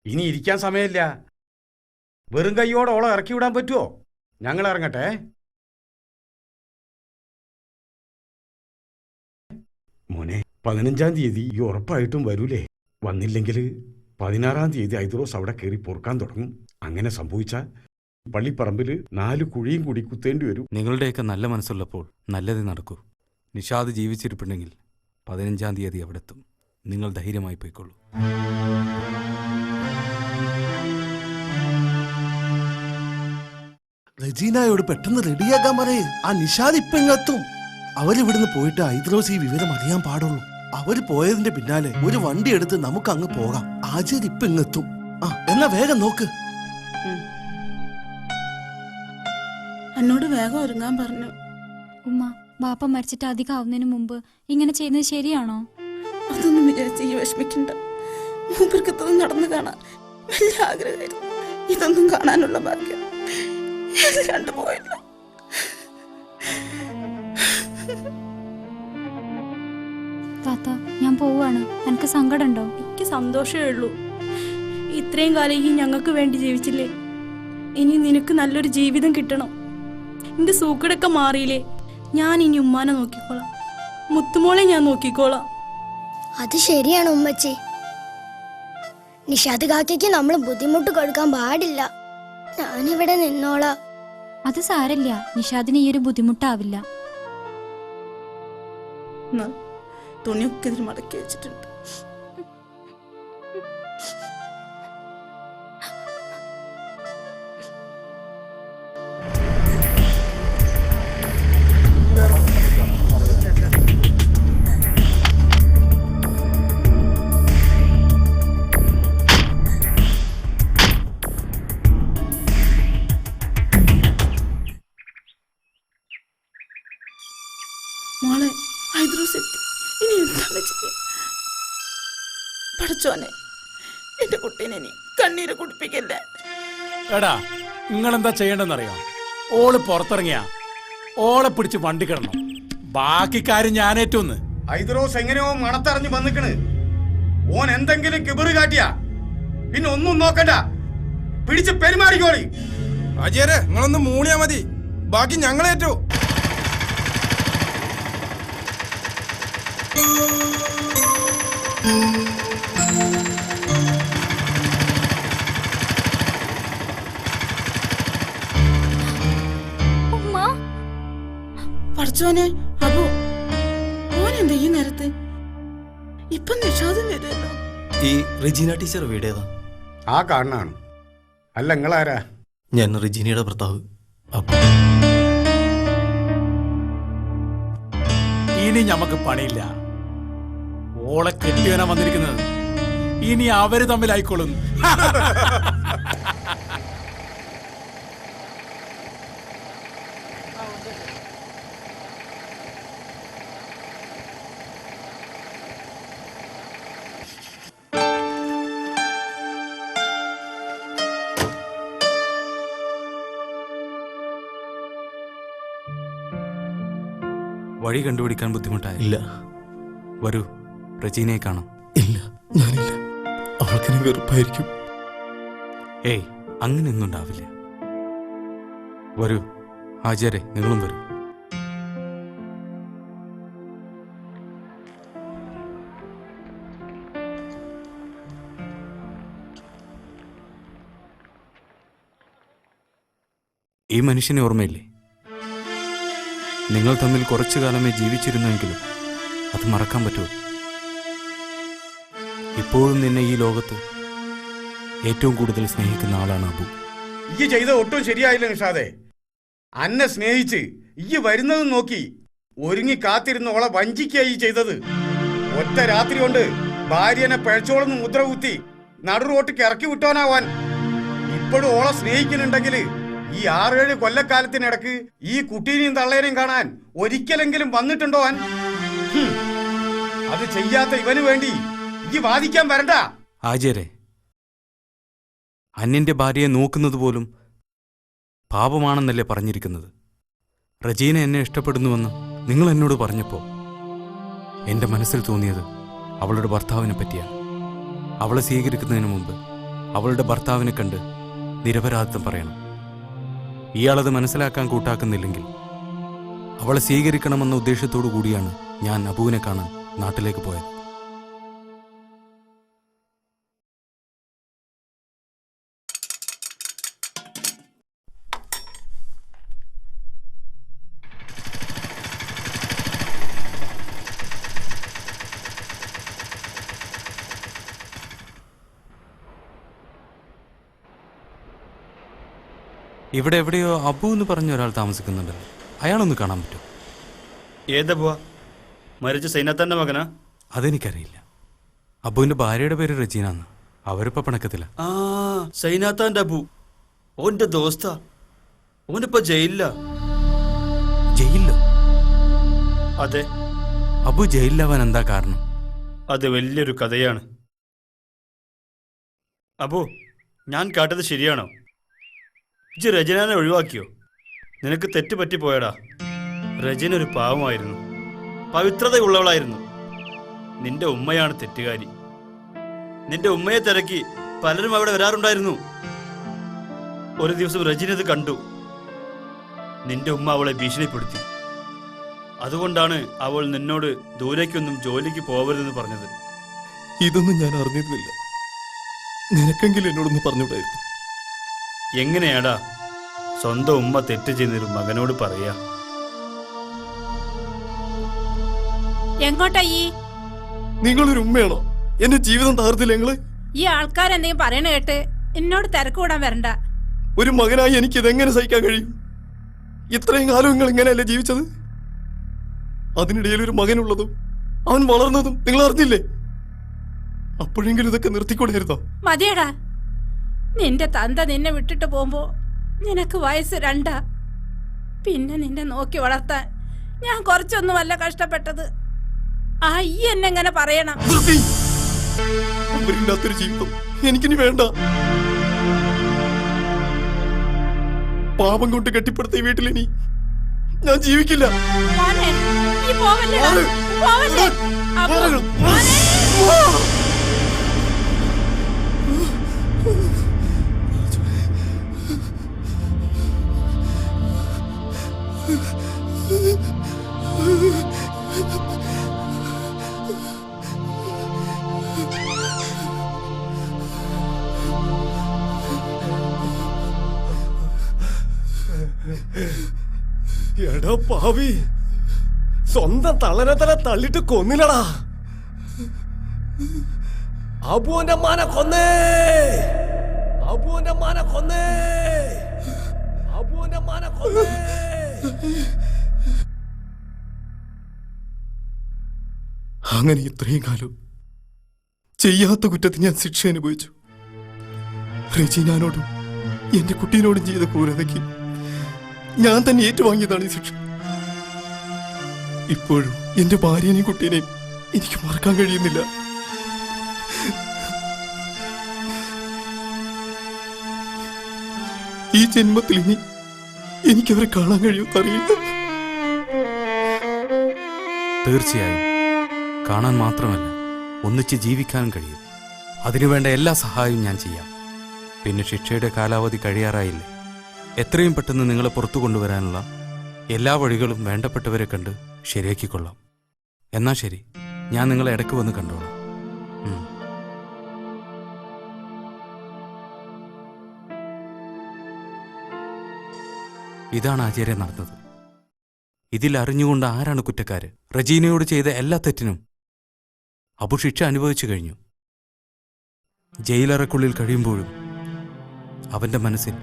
ഇനി ഇരിക്കാൻ സമയമില്ല. വെറും കൈയോടെ ഓളെ ഇറക്കി വിടാൻ പറ്റുമോ? ഞങ്ങൾ ഇറങ്ങട്ടെ. മോനെ, 15-ാം തീയതി ഈ ഉറപ്പായിട്ടും വരൂലേ? വന്നില്ലെങ്കിൽ 16-ാം തീയതി ഐദ്രോസ് അവിടെ കയറി പൊറുക്കാൻ തുടങ്ങും. അങ്ങനെ സംഭവിച്ചാൽ പള്ളിപ്പറമ്പിൽ 4 കുഴിയും കൂടി കുത്തേണ്ടി വരും. നിങ്ങളുടെയൊക്കെ നല്ല മനസ്സുള്ളപ്പോൾ നല്ലതേ നടക്കൂ. നിഷാദ് ജീവിച്ചിരിപ്പുണ്ടെങ്കിൽ 15-ാം തീയതി അവിടെ എത്തും. നിങ്ങൾ ധൈര്യമായി പോയിക്കൊള്ളൂ. റജീനയോട് പെട്ടെന്ന് റെഡിയാക്കാൻ പറയേ. ആ നിഷാദ് ഇപ്പൊ ഇങ്ങെത്തും. അവരിവിടുന്ന് പോയിട്ട് ഐദ്രോസ് ഈ വിവരം അറിയാൻ പാടുള്ളൂ. അവര് പോയതിന്റെ പിന്നാലെ ഒരു വണ്ടി എടുത്ത് നമുക്ക് അങ്ങ് പോകാം. ആചാര്യ ഇപ്പൊ ഇങ്ങെത്തും. ആ, എന്നാ വേഗം നോക്ക്. എന്നോട് വേഗം ഒരുങ്ങാൻ പറഞ്ഞു. ഉമ്മ, ബാപ്പ മരിച്ചിട്ട് അധികം ആവുന്നതിന് മുമ്പ് ഇങ്ങനെ ചെയ്യുന്നത് ശരിയാണോ? അതൊന്നും വിചാരിച്ച് ഈ വിഷമിക്കണ്ട. മൂപ്പർക്കത്തൊന്നും നടന്നു കാണാൻ വലിയ ആഗ്രഹമായിരുന്നു. ഇതൊന്നും കാണാനുള്ള ഭാഗ്യം ഇത് കണ്ടുപോയല്ലോ. താത്ത, ഞാൻ പോവാണ്. എനിക്ക് സങ്കടമുണ്ടോ? എനിക്ക് സന്തോഷമേ ഉള്ളൂ. ഇത്രയും കാലം ഈ ഞങ്ങൾക്ക് വേണ്ടി ജീവിച്ചില്ലേ, ഇനി നിനക്ക് നല്ലൊരു ജീവിതം കിട്ടണം. എന്റെ സൂക്കടൊക്കെ മാറിയില്ലേ, ഞാൻ ഇനി ഉമ്മാനെ നോക്കിക്കോളാം. മുത്തുമോളെ ഞാൻ നോക്കിക്കോളാം. അത് ശരിയാണ് ഉമ്മച്ചി. നിഷാദ് കാക്കയ്ക്ക് നമ്മൾ ബുദ്ധിമുട്ട് കൊടുക്കാൻ പാടില്ല. ഞാനിവിടെ നിന്നോളാം. അത് സാരല്ല, നിഷാദിന് ഈ ഒരു ബുദ്ധിമുട്ടാവില്ല. തുണിയൊക്കെ ഇതിൽ മടക്കി വെച്ചിട്ടുണ്ട്. മോളെ ഹൈദ്രോസ് എത്തി. ഇനി എന്താണ് ചെയ്യുക? പഠിച്ചോനെ, എന്റെ കുട്ടീനെ നീ കണ്ണീര് കുടിപ്പിക്കല്ലേ. എടാ, നിങ്ങളെന്താ ചെയ്യേണ്ടെന്നറിയോ? ഓള് പുറത്തിറങ്ങിയ ഓളെ പിടിച്ച് വണ്ടി കിടണം. ബാക്കി കാര്യം ഞാനേറ്റൊന്ന്. ഹൈദ്രോസ് എങ്ങനെയോ മണത്തറിഞ്ഞ് വന്നിക്കണ്. ഓൻ എന്തെങ്കിലും കിബറ് കാട്ടിയാ പിന്നെ ഒന്നും നോക്കണ്ട, പിടിച്ച് പെരുമാറിക്കോളി. അജയരെ, നിങ്ങളൊന്ന് മൂളിയാ മതി, ബാക്കി ഞങ്ങളേറ്റു. പഠിച്ചോനെ, അപ്പോ ഓനെന്താ ഈ നേരത്ത്? ഇപ്പൊ നിഷാദും വരുമല്ലോ. ഈ റിജീന ടീച്ചർ വീടേതാ? ആ കാണാണ്. അല്ല, നിങ്ങളാരാ? ഞാൻ റിജീനയുടെ ഭർത്താവ്. ഇനി ഞമ്മക്ക് പണിയില്ല. ഓളെ കെട്ടിയവനാ വന്നിരിക്കുന്നത്. ഇനി അവര് തമ്മിലായിക്കോളും. വഴി കണ്ടുപിടിക്കാൻ ബുദ്ധിമുട്ടായി? ഇല്ല. വരൂ, റജീനയെ കാണാം. ഇല്ല, ഞാനില്ല. അവൾക്കിനി വെറുപ്പായിരിക്കും. ഏയ്, അങ്ങനെയൊന്നും ഉണ്ടാവില്ല. വരൂ ആചാര്യ, നിങ്ങളും വരൂ. ഈ മനുഷ്യനെ ഓർമ്മയില്ലേ? നിങ്ങൾ തമ്മിൽ കുറച്ചു കാലമേ ജീവിച്ചിരുന്നുവെങ്കിലും അത് മറക്കാൻ പറ്റുമോ? ഇപ്പോഴും നിന്നെ ഈ ലോകത്ത് ഏറ്റവും കൂടുതൽ സ്നേഹിക്കുന്ന ആളാണ് അബു. ഈ ചെയ്ത ഒട്ടും ശരിയായില്ല നിഷാദേ. അന്നെ സ്നേഹിച്ച് ഈ വരുന്നതും നോക്കി ഒരുങ്ങി കാത്തിരുന്ന് ഓളെ വഞ്ചിക്കായി ചെയ്തത്. ഒറ്റ രാത്രി കൊണ്ട് ഭാര്യനെ പഴച്ചോളന്ന് മുദ്ര കുത്തി നടുറോട്ടിക്ക് ഇറക്കി വിട്ടോനാവാൻ. ഇപ്പോഴും ഓളെ സ്നേഹിക്കുന്നുണ്ടെങ്കിൽ ഈ 6-7 കൊല്ലക്കാലത്തിനിടക്ക് ഈ കുട്ടീനെയും തള്ളേനെയും കാണാൻ ഒരിക്കലെങ്കിലും വന്നിട്ടുണ്ടോ അവൻ? അത് ചെയ്യാത്ത ഇവന് വേണ്ടി ഈ വാദിക്കാൻ വരണ്ട. ആചാര്യ, അന്യന്റെ ഭാര്യയെ നോക്കുന്നത് പോലും പാപമാണെന്നല്ലേ പറഞ്ഞിരിക്കുന്നത്? റജീന എന്നെ ഇഷ്ടപ്പെടുന്നുവെന്ന് നിങ്ങൾ എന്നോട് പറഞ്ഞപ്പോൾ എൻ്റെ മനസ്സിൽ തോന്നിയത് അവളുടെ ഭർത്താവിനെ പറ്റിയാണ്. അവളെ സ്വീകരിക്കുന്നതിന് മുമ്പ് അവളുടെ ഭർത്താവിനെ കണ്ട് നിരപരാധിത്വം പറയണം. ഇയാളത് മനസ്സിലാക്കാൻ കൂട്ടാക്കുന്നില്ലെങ്കിൽ അവളെ സ്വീകരിക്കണമെന്ന ഉദ്ദേശത്തോടു കൂടിയാണ് ഞാൻ അബുവിനെ കാണാൻ നാട്ടിലേക്ക് പോയത്. ഇവിടെ എവിടെയോ അബു എന്ന് പറഞ്ഞ ഒരാൾ താമസിക്കുന്നുണ്ടല്ലോ. അയാളൊന്ന് കാണാൻ പറ്റുമോ? ഏതബുവാ? മരിച്ച സൈനത്താന്റെ മകനാ? അതെനിക്കറിയില്ല. അബുവിന്റെ ഭാര്യയുടെ പേര് റജീന എന്ന്. അവരിപ്പോ പിണക്കത്തില്ല. ആ, സൈനാത്താന്റെ അബു. ഓന്റെ ദോസ്ത. ഓനിപ്പോ ജയിലിലാ. ജയിലിലോ? അതെ. അബു ജയിലിലാവാൻ എന്താ കാരണം? അത് വലിയൊരു കഥയാണ്. അബു, ഞാൻ കേട്ടത് ശരിയാണോ? ഇജ്ജ് രജനാനെ ഒഴിവാക്കിയോ? നിനക്ക് തെറ്റ് പറ്റിപ്പോയടാ. രജന ഒരു പാവമായിരുന്നു, പവിത്രതയുള്ളവളായിരുന്നു. നിന്റെ ഉമ്മയാണ് തെറ്റുകാരി. നിന്റെ ഉമ്മയെ തിരക്കി പലരും അവിടെ വരാറുണ്ടായിരുന്നു. ഒരു ദിവസം രജനി ഇത് കണ്ടു. നിന്റെ ഉമ്മ അവളെ ഭീഷണിപ്പെടുത്തി. അതുകൊണ്ടാണ് അവൾ നിന്നോട് ദൂരേക്കൊന്നും ജോലിക്ക് പോകരുതെന്ന് പറഞ്ഞത്. ഇതൊന്നും ഞാൻ അറിഞ്ഞിരുന്നില്ല. നിനക്കെങ്കിലും എന്നോടൊന്ന് പറഞ്ഞുകൂടായിരുന്നു. എങ്ങനെയാടാ സ്വന്തം ഉമ്മ തെറ്റ് ചെയ്യുന്നൊരു മകനോട് പറയാ? എങ്ങോട്ടാ ഈ നിങ്ങളൊരു ഉമ്മയാണോ? എന്റെ ജീവിതം തകർത്തില്ല നിങ്ങള്. ഈ ആൾക്കാരെന്തെങ്കിലും പറയണ കേട്ട് എന്നോട് തിരക്ക് കൂടാൻ വരണ്ട. ഒരു മകനായി എനിക്ക് ഇതെങ്ങനെ സഹിക്കാൻ കഴിയും? ഇത്രയും കാലം നിങ്ങൾ ഇങ്ങനെയല്ലേ ജീവിച്ചത്? അതിനിടയിൽ ഒരു മകനുള്ളതും അവൻ വളർന്നതും നിങ്ങൾ അറിഞ്ഞില്ലേ? അപ്പോഴെങ്കിലും ഇതൊക്കെ നിർത്തിക്കൊണ്ടിരുന്നോ? മതിയടാ, നിന്റെ തന്ത നിന്നെ വിട്ടിട്ട് പോകുമ്പോ നിനക്ക് വയസ്സ് 2. പിന്നെ നിന്നെ നോക്കി വളർത്താൻ ഞാൻ കുറച്ചൊന്നുമല്ല കഷ്ടപ്പെട്ടത്. ആ ഈ എന്നെങ്ങനെ പറയണം? അവരില്ലാത്തൊരു ജീവിതം എനിക്കിനി വേണ്ട. പാപം കൊണ്ട് കെട്ടിപ്പടുത്ത ഈ വീട്ടിലിനി ഞാൻ ജീവിക്കില്ല. മോനെ, നീ പോവല്ലേടാ, പോവല്ലേ? അപ്പോ, മോനെ. എടാ പാവി, സ്വന്തം തളനെ തന്നെ തള്ളിട്ട് കൊന്നില്ലടാ. അബുവിന്റെ മാനെ കൊന്നേ, അബുവിന്റെ മാനെ കൊന്നേ, അബുവിന്റെ മാനെ കൊന്നേ. അങ്ങനെ ഇത്രയും കാലം ചെയ്യാത്ത കുറ്റത്തിന് ഞാൻ ശിക്ഷ അനുഭവിച്ചു. റെജീനാനോടും എന്റെ കുട്ടീനോടും ചെയ്ത ക്രൂരതയ്ക്ക് ഞാൻ തന്നെ ഏറ്റുവാങ്ങിയതാണ് ഈ ശിക്ഷ. ഇപ്പോഴും എന്റെ ഭാര്യനെയും കുട്ടീനെയും എനിക്ക് മറക്കാൻ കഴിയുന്നില്ല. ഈ ജന്മത്തിൽ ഇനി എനിക്കവരെ കാണാൻ കഴിയുമെന്നറിയില്ല. തീർച്ചയായും കാണാൻ മാത്രമല്ല, ഒന്നിച്ച് ജീവിക്കാനും കഴിയും. അതിനുവേണ്ട എല്ലാ സഹായവും ഞാൻ ചെയ്യാം. പിന്നെ ശിക്ഷയുടെ കാലാവധി കഴിയാറായില്ലേ? എത്രയും പെട്ടെന്ന് നിങ്ങളെ പുറത്തു കൊണ്ടുവരാനുള്ള എല്ലാ വഴികളും വേണ്ടപ്പെട്ടവരെ കണ്ട് ശരിയാക്കിക്കൊള്ളാം. എന്നാ ശരി, ഞാൻ നിങ്ങളെ ഇടയ്ക്ക് വന്ന് കണ്ടോളാം. ഇതാണ് ആചാര്യ നടന്നത്. ഇതിൽ അറിഞ്ഞുകൊണ്ട് ആരാണ് കുറ്റക്കാര്? റജീനയോട് ചെയ്ത എല്ലാ തെറ്റിനും അബു ശിക്ഷ അനുഭവിച്ചു കഴിഞ്ഞു. ജയിലറക്കുള്ളിൽ കഴിയുമ്പോഴും അവന്റെ മനസ്സിൽ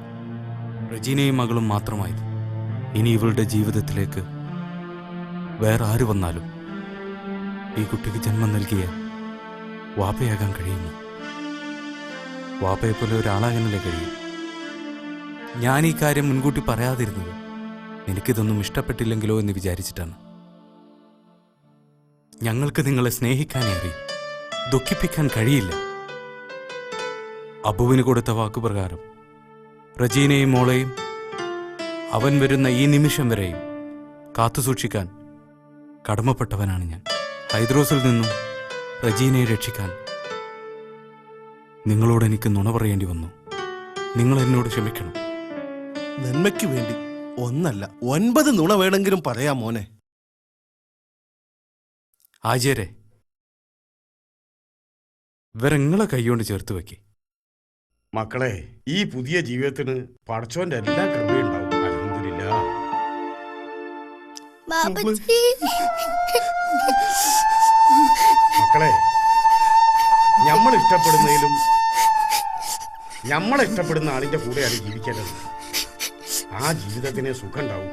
റജീനയും മകളും മാത്രമായിരുന്നു. ഇനി ഇവളുടെ ജീവിതത്തിലേക്ക് വേറെ ആര് വന്നാലും ഈ കുട്ടിക്ക് ജന്മം നൽകിയ വാപ്പയാകാൻ കഴിയുന്നു. വാപ്പയെപ്പോലെ ഒരാളാകാനല്ലേ കഴിയും. ഞാൻ ഈ കാര്യം മുൻകൂട്ടി പറയാതിരുന്നത് എനിക്കിതൊന്നും ഇഷ്ടപ്പെട്ടില്ലെങ്കിലോ എന്ന് വിചാരിച്ചിട്ടാണ്. ഞങ്ങൾക്ക് നിങ്ങളെ സ്നേഹിക്കാനേ അറിയും, ദുഃഖിപ്പിക്കാൻ കഴിയില്ല. അബുവിന് കൊടുത്ത വാക്കുപ്രകാരം റജീനയും മോളെയും അവൻ വരുന്ന ഈ നിമിഷം വരെയും കാത്തുസൂക്ഷിക്കാൻ കടമപ്പെട്ടവനാണ് ഞാൻ. ഹൈദ്രോസിൽ നിന്നും റജീനയെ രക്ഷിക്കാൻ നിങ്ങളോട് എനിക്ക് നുണ പറയേണ്ടി വന്നു. നിങ്ങൾ എന്നോട് ക്ഷമിക്കണം. നന്മയ്ക്ക് വേണ്ടി 1 അല്ല 9 നുണ വേണമെങ്കിലും പറയാം മോനെ. ആചാര്യ, ഇവരെങ്ങളെ കൈകൊണ്ട് ചേർത്ത് വെക്കേ. മക്കളെ, ഈ പുതിയ ജീവിതത്തിന് പടച്ചോന്റെ എല്ലാ കൃപയുണ്ടാവും. അൽഹംദുലില്ലാ. മക്കളെ, നമ്മൾ ഇഷ്ടപ്പെടുന്നതിലും നമ്മളെ ഇഷ്ടപ്പെടുന്ന ആളിന്റെ കൂടെയാണ് ജീവിക്കേണ്ടത്. ആ ജീവിതത്തിന് സുഖം ഉണ്ടാവും.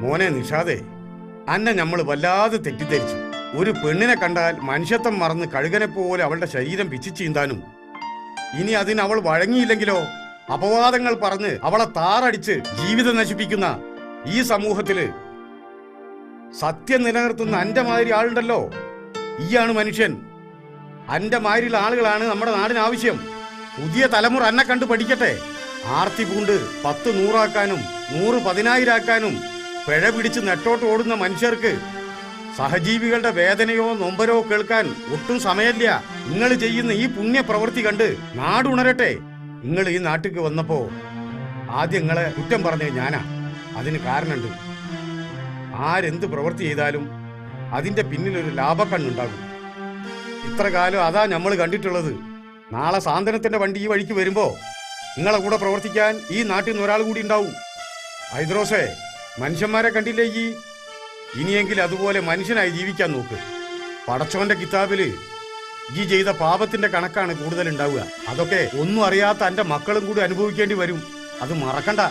മോനെ നിഷാദേ, അന്നെ നമ്മൾ വല്ലാതെ തെറ്റിദ്ധരിച്ചു. ഒരു പെണ്ണിനെ കണ്ടാൽ മനുഷ്യത്വം മറന്ന് കഴുകനെ പോലെ അവളുടെ ശരീരം പിച്ചു ചീന്താനും, ഇനി അതിന് അവൾ വഴങ്ങിയില്ലെങ്കിലോ അപവാദങ്ങൾ പറഞ്ഞ് അവളെ താറടിച്ച് ജീവിതം നശിപ്പിക്കുന്ന ഈ സമൂഹത്തില് സത്യം നിലനിർത്തുന്ന അന്റെ മാതിരി ആളുണ്ടല്ലോ. ഈയാണ് മനുഷ്യൻ. അന്റെ മാതിരിയുള്ള ആളുകളാണ് നമ്മുടെ നാടിന് ആവശ്യം. പുതിയ തലമുറ അന്നെ കണ്ടു പഠിക്കട്ടെ. ആർത്തി പൂണ്ട് 10 100 ആക്കാനും 100 10,000 ആക്കാനും പിഴ പിടിച്ച് നെട്ടോട്ട് ഓടുന്ന മനുഷ്യർക്ക് സഹജീവികളുടെ വേദനയോ നൊമ്പരോ കേൾക്കാൻ ഒട്ടും സമയമില്ല. നിങ്ങൾ ചെയ്യുന്ന ഈ പുണ്യ പ്രവൃത്തി കണ്ട് നാടുണരട്ടെ. നിങ്ങൾ ഈ നാട്ടിക്ക് വന്നപ്പോ ആദ്യം നിങ്ങളെ കുറ്റം പറഞ്ഞത് ഞാനാ. അതിന് കാരണമുണ്ട്. ആരെന്ത് പ്രവൃത്തി ചെയ്താലും അതിന്റെ പിന്നിലൊരു ലാഭക്കണ്ണുണ്ടാകും. ഇത്ര കാലം അതാ നമ്മൾ കണ്ടിട്ടുള്ളത്. നാളെ സാന്ത്വനത്തിന്റെ വണ്ടി ഈ വഴിക്ക് വരുമ്പോ നിങ്ങളെ കൂടെ പ്രവർത്തിക്കാൻ ഈ നാട്ടിൽ നിന്ന് ഒരാൾ കൂടി ഉണ്ടാവും. ഹൈദ്രോസേ, മനുഷ്യന്മാരെ കണ്ടില്ലേ ഈ? ഇനിയെങ്കിലും അതുപോലെ മനുഷ്യനായി ജീവിക്കാൻ നോക്ക്. പടച്ചോന്റെ കിതാബില് ഈ ചെയ്ത പാപത്തിന്റെ കണക്കാണ് കൂടുതൽ ഉണ്ടാവുക. അതൊക്കെ ഒന്നും അറിയാത്ത എന്റെ മക്കളും കൂടി അനുഭവിക്കേണ്ടി വരും. അത് മറക്കണ്ട.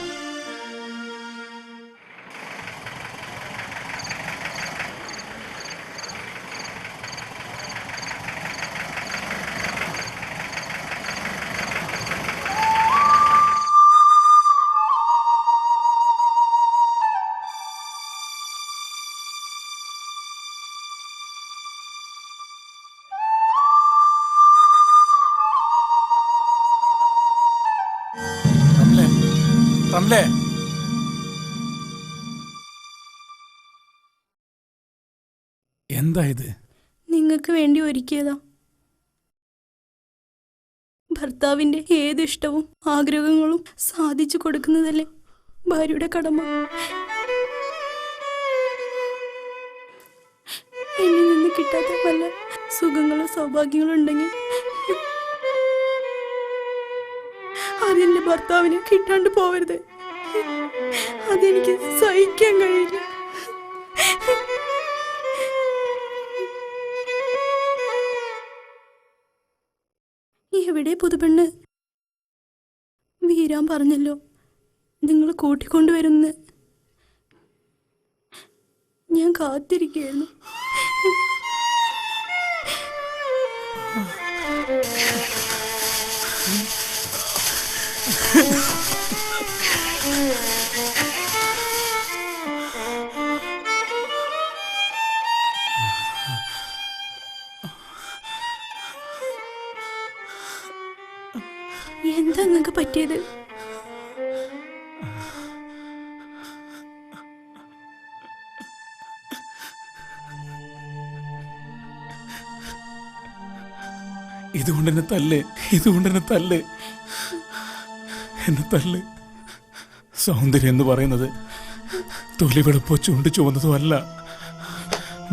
റംലേ, എന്താ ഇത്? നിങ്ങൾക്ക് വേണ്ടി ഒരുക്കിയതാ. ഭർത്താവിന്റെ ഏത് ഇഷ്ടവും ആഗ്രഹങ്ങളും സാധിച്ചു കൊടുക്കുന്നതല്ലേ ഭാര്യയുടെ കടമ. എന്നിൽ നിന്ന് കിട്ടാത്ത വല്ല സുഖങ്ങളും സൗഭാഗ്യങ്ങളും ഉണ്ടെങ്കിൽ അതെന്റെ ഭർത്താവിന് കിട്ടാണ്ട് പോവരുത്. അതെനിക്ക് സഹിക്കാൻ കഴിയില്ല. എവിടെ പുതുപെണ്ണ്? വീരാൻ പറഞ്ഞല്ലോ നിങ്ങൾ കൂട്ടിക്കൊണ്ടുവരുന്ന്. ഞാൻ കാത്തിരിക്കുകയായിരുന്നു. എന്താ നിങ്ങൾക്ക് പറ്റിയത്? ഇതുകൊണ്ടെന്നെ തല്ല്, ഇതുകൊണ്ടെന്നെ തല്ല്, എന്നെ തല്ല്. സൗന്ദര്യം എന്ന് പറയുന്നത് തൊലി വെളുപ്പോ ചുണ്ട് ചുവന്നതും അല്ല.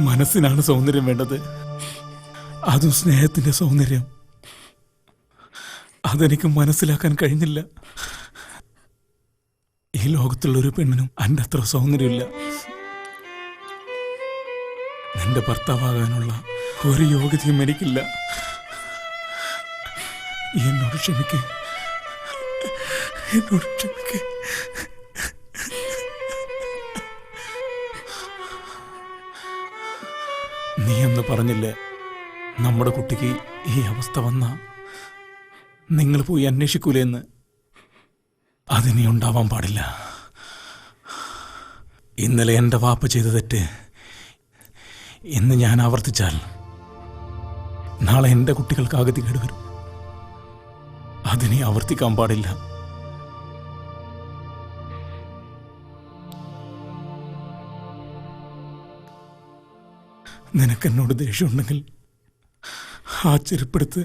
മനസ്സിനാണ് സൗന്ദര്യം വേണ്ടത്. അതും സ്നേഹത്തിന്റെ സൗന്ദര്യം. അതെനിക്ക് മനസ്സിലാക്കാൻ കഴിഞ്ഞില്ല. ഈ ലോകത്തുള്ളൊരു പെണ്ണിനും എൻ്റെ അത്ര സൗന്ദര്യമില്ല. നിന്റെ ഭർത്താവാകാനുള്ള ഒരു യോഗ്യതയും എനിക്കില്ല. എന്നോട് ക്ഷമിക്ക്, എന്നോട് ക്ഷമിക്ക്. നീ എന്ന് പറഞ്ഞില്ലേ നമ്മുടെ കുട്ടിക്ക് ഈ അവസ്ഥ വന്ന നിങ്ങൾ പോയി അന്വേഷിക്കൂലെന്ന്? അതിനി ഉണ്ടാവാൻ പാടില്ല. ഇന്നലെ എൻ്റെ വാപ്പ ചെയ്ത തെറ്റ് ഇന്ന് ഞാൻ ആവർത്തിച്ചാൽ നാളെ എൻ്റെ കുട്ടികൾക്ക് ആഗതികേട് വരും. അതിനി ആവർത്തിക്കാൻ പാടില്ല. നിനക്കെന്നോട് ദേഷ്യമുണ്ടെങ്കിൽ ആ ചെരുപ്പെടുത്ത്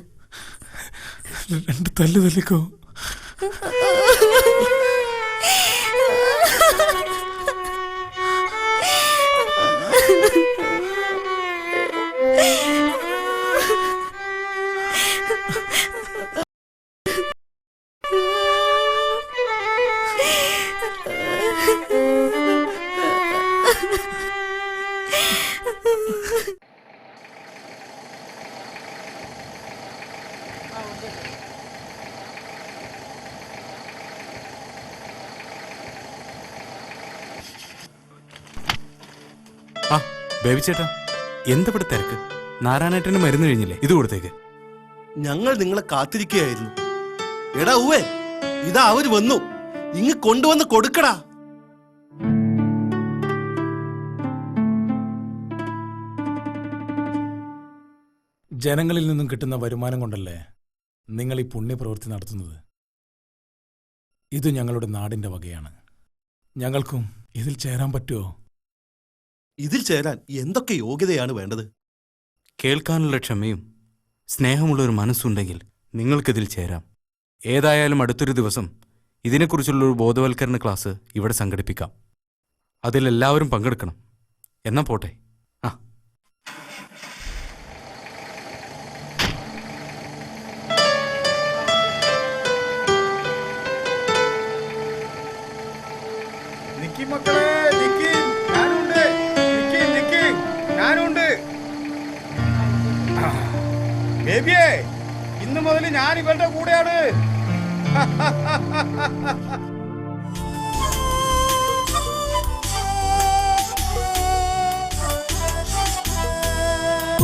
2 തല്ല് തല്ലിക്കോ. ആ ബേബി ചേട്ടാ, എന്താ ഇവിടെ തിരക്ക്? നാരായണേട്ടന് മരുന്ന് കഴിഞ്ഞില്ലേ? ഇത് കൊടുത്തേക്ക്. ഞങ്ങൾ നിങ്ങളെ കാത്തിരിക്കുകയായിരുന്നു. എടാ ഉവേ, ഇതാ അവര് വന്നു. ഇങ്ങ് കൊണ്ടുവന്ന് കൊടുക്കടാ. ജനങ്ങളിൽ നിന്നും കിട്ടുന്ന വരുമാനം കൊണ്ടല്ലേ നിങ്ങൾ ഈ പുണ്യപ്രവൃത്തി നടത്തുന്നത്? ഇത് ഞങ്ങളുടെ നാടിൻ്റെ വകയാണ്. ഞങ്ങൾക്കും ഇതിൽ ചേരാൻ പറ്റുമോ? ഇതിൽ ചേരാൻ എന്തൊക്കെ യോഗ്യതയാണ് വേണ്ടത്? കേൾക്കാനുള്ള ക്ഷമയും സ്നേഹമുള്ളൊരു മനസ്സുണ്ടെങ്കിൽ നിങ്ങൾക്കിതിൽ ചേരാം. ഏതായാലും അടുത്തൊരു ദിവസം ഇതിനെക്കുറിച്ചുള്ളൊരു ബോധവൽക്കരണ ക്ലാസ് ഇവിടെ സംഘടിപ്പിക്കാം. അതിലെല്ലാവരും പങ്കെടുക്കണം. എന്നാ പോട്ടെ. നിക്കി മക്കളെ, നിക്കി, ഞാനുണ്ട്. നിക്കി, നിക്കി, ഞാനുണ്ട്. ബേബിയേ, ഇന്ന് മുതൽ ഞാൻ ഇവരുടെ കൂടെയാണ്.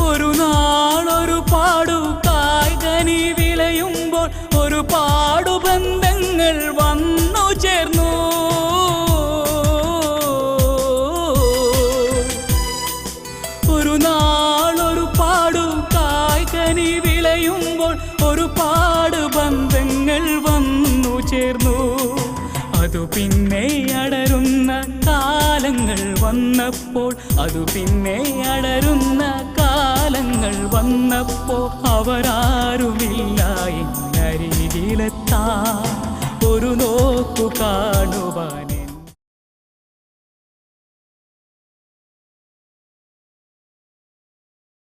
ഒരു നാളൊരു പാടു കായ്കനി വിളയുമ്പോൾ ഒരു പാടുബന്ധങ്ങൾ വന്നു ചേർന്നു. ഒരു നാളൊരു പാടു കായ്കനി വിളയുമ്പോൾ ഒരു പാടുബന്ധങ്ങൾ വന്നു ചേർന്നു. അതു പിന്നെ അടരുന്ന കാലങ്ങൾ വന്നപ്പോൾ, അതു പിന്നെ അടരുന്ന കാലങ്ങൾ വന്നപ്പോൾ അവരാരുമില്ല എന്നരികിലെത്താ ഒരു നോക്കു കാണുവാൻ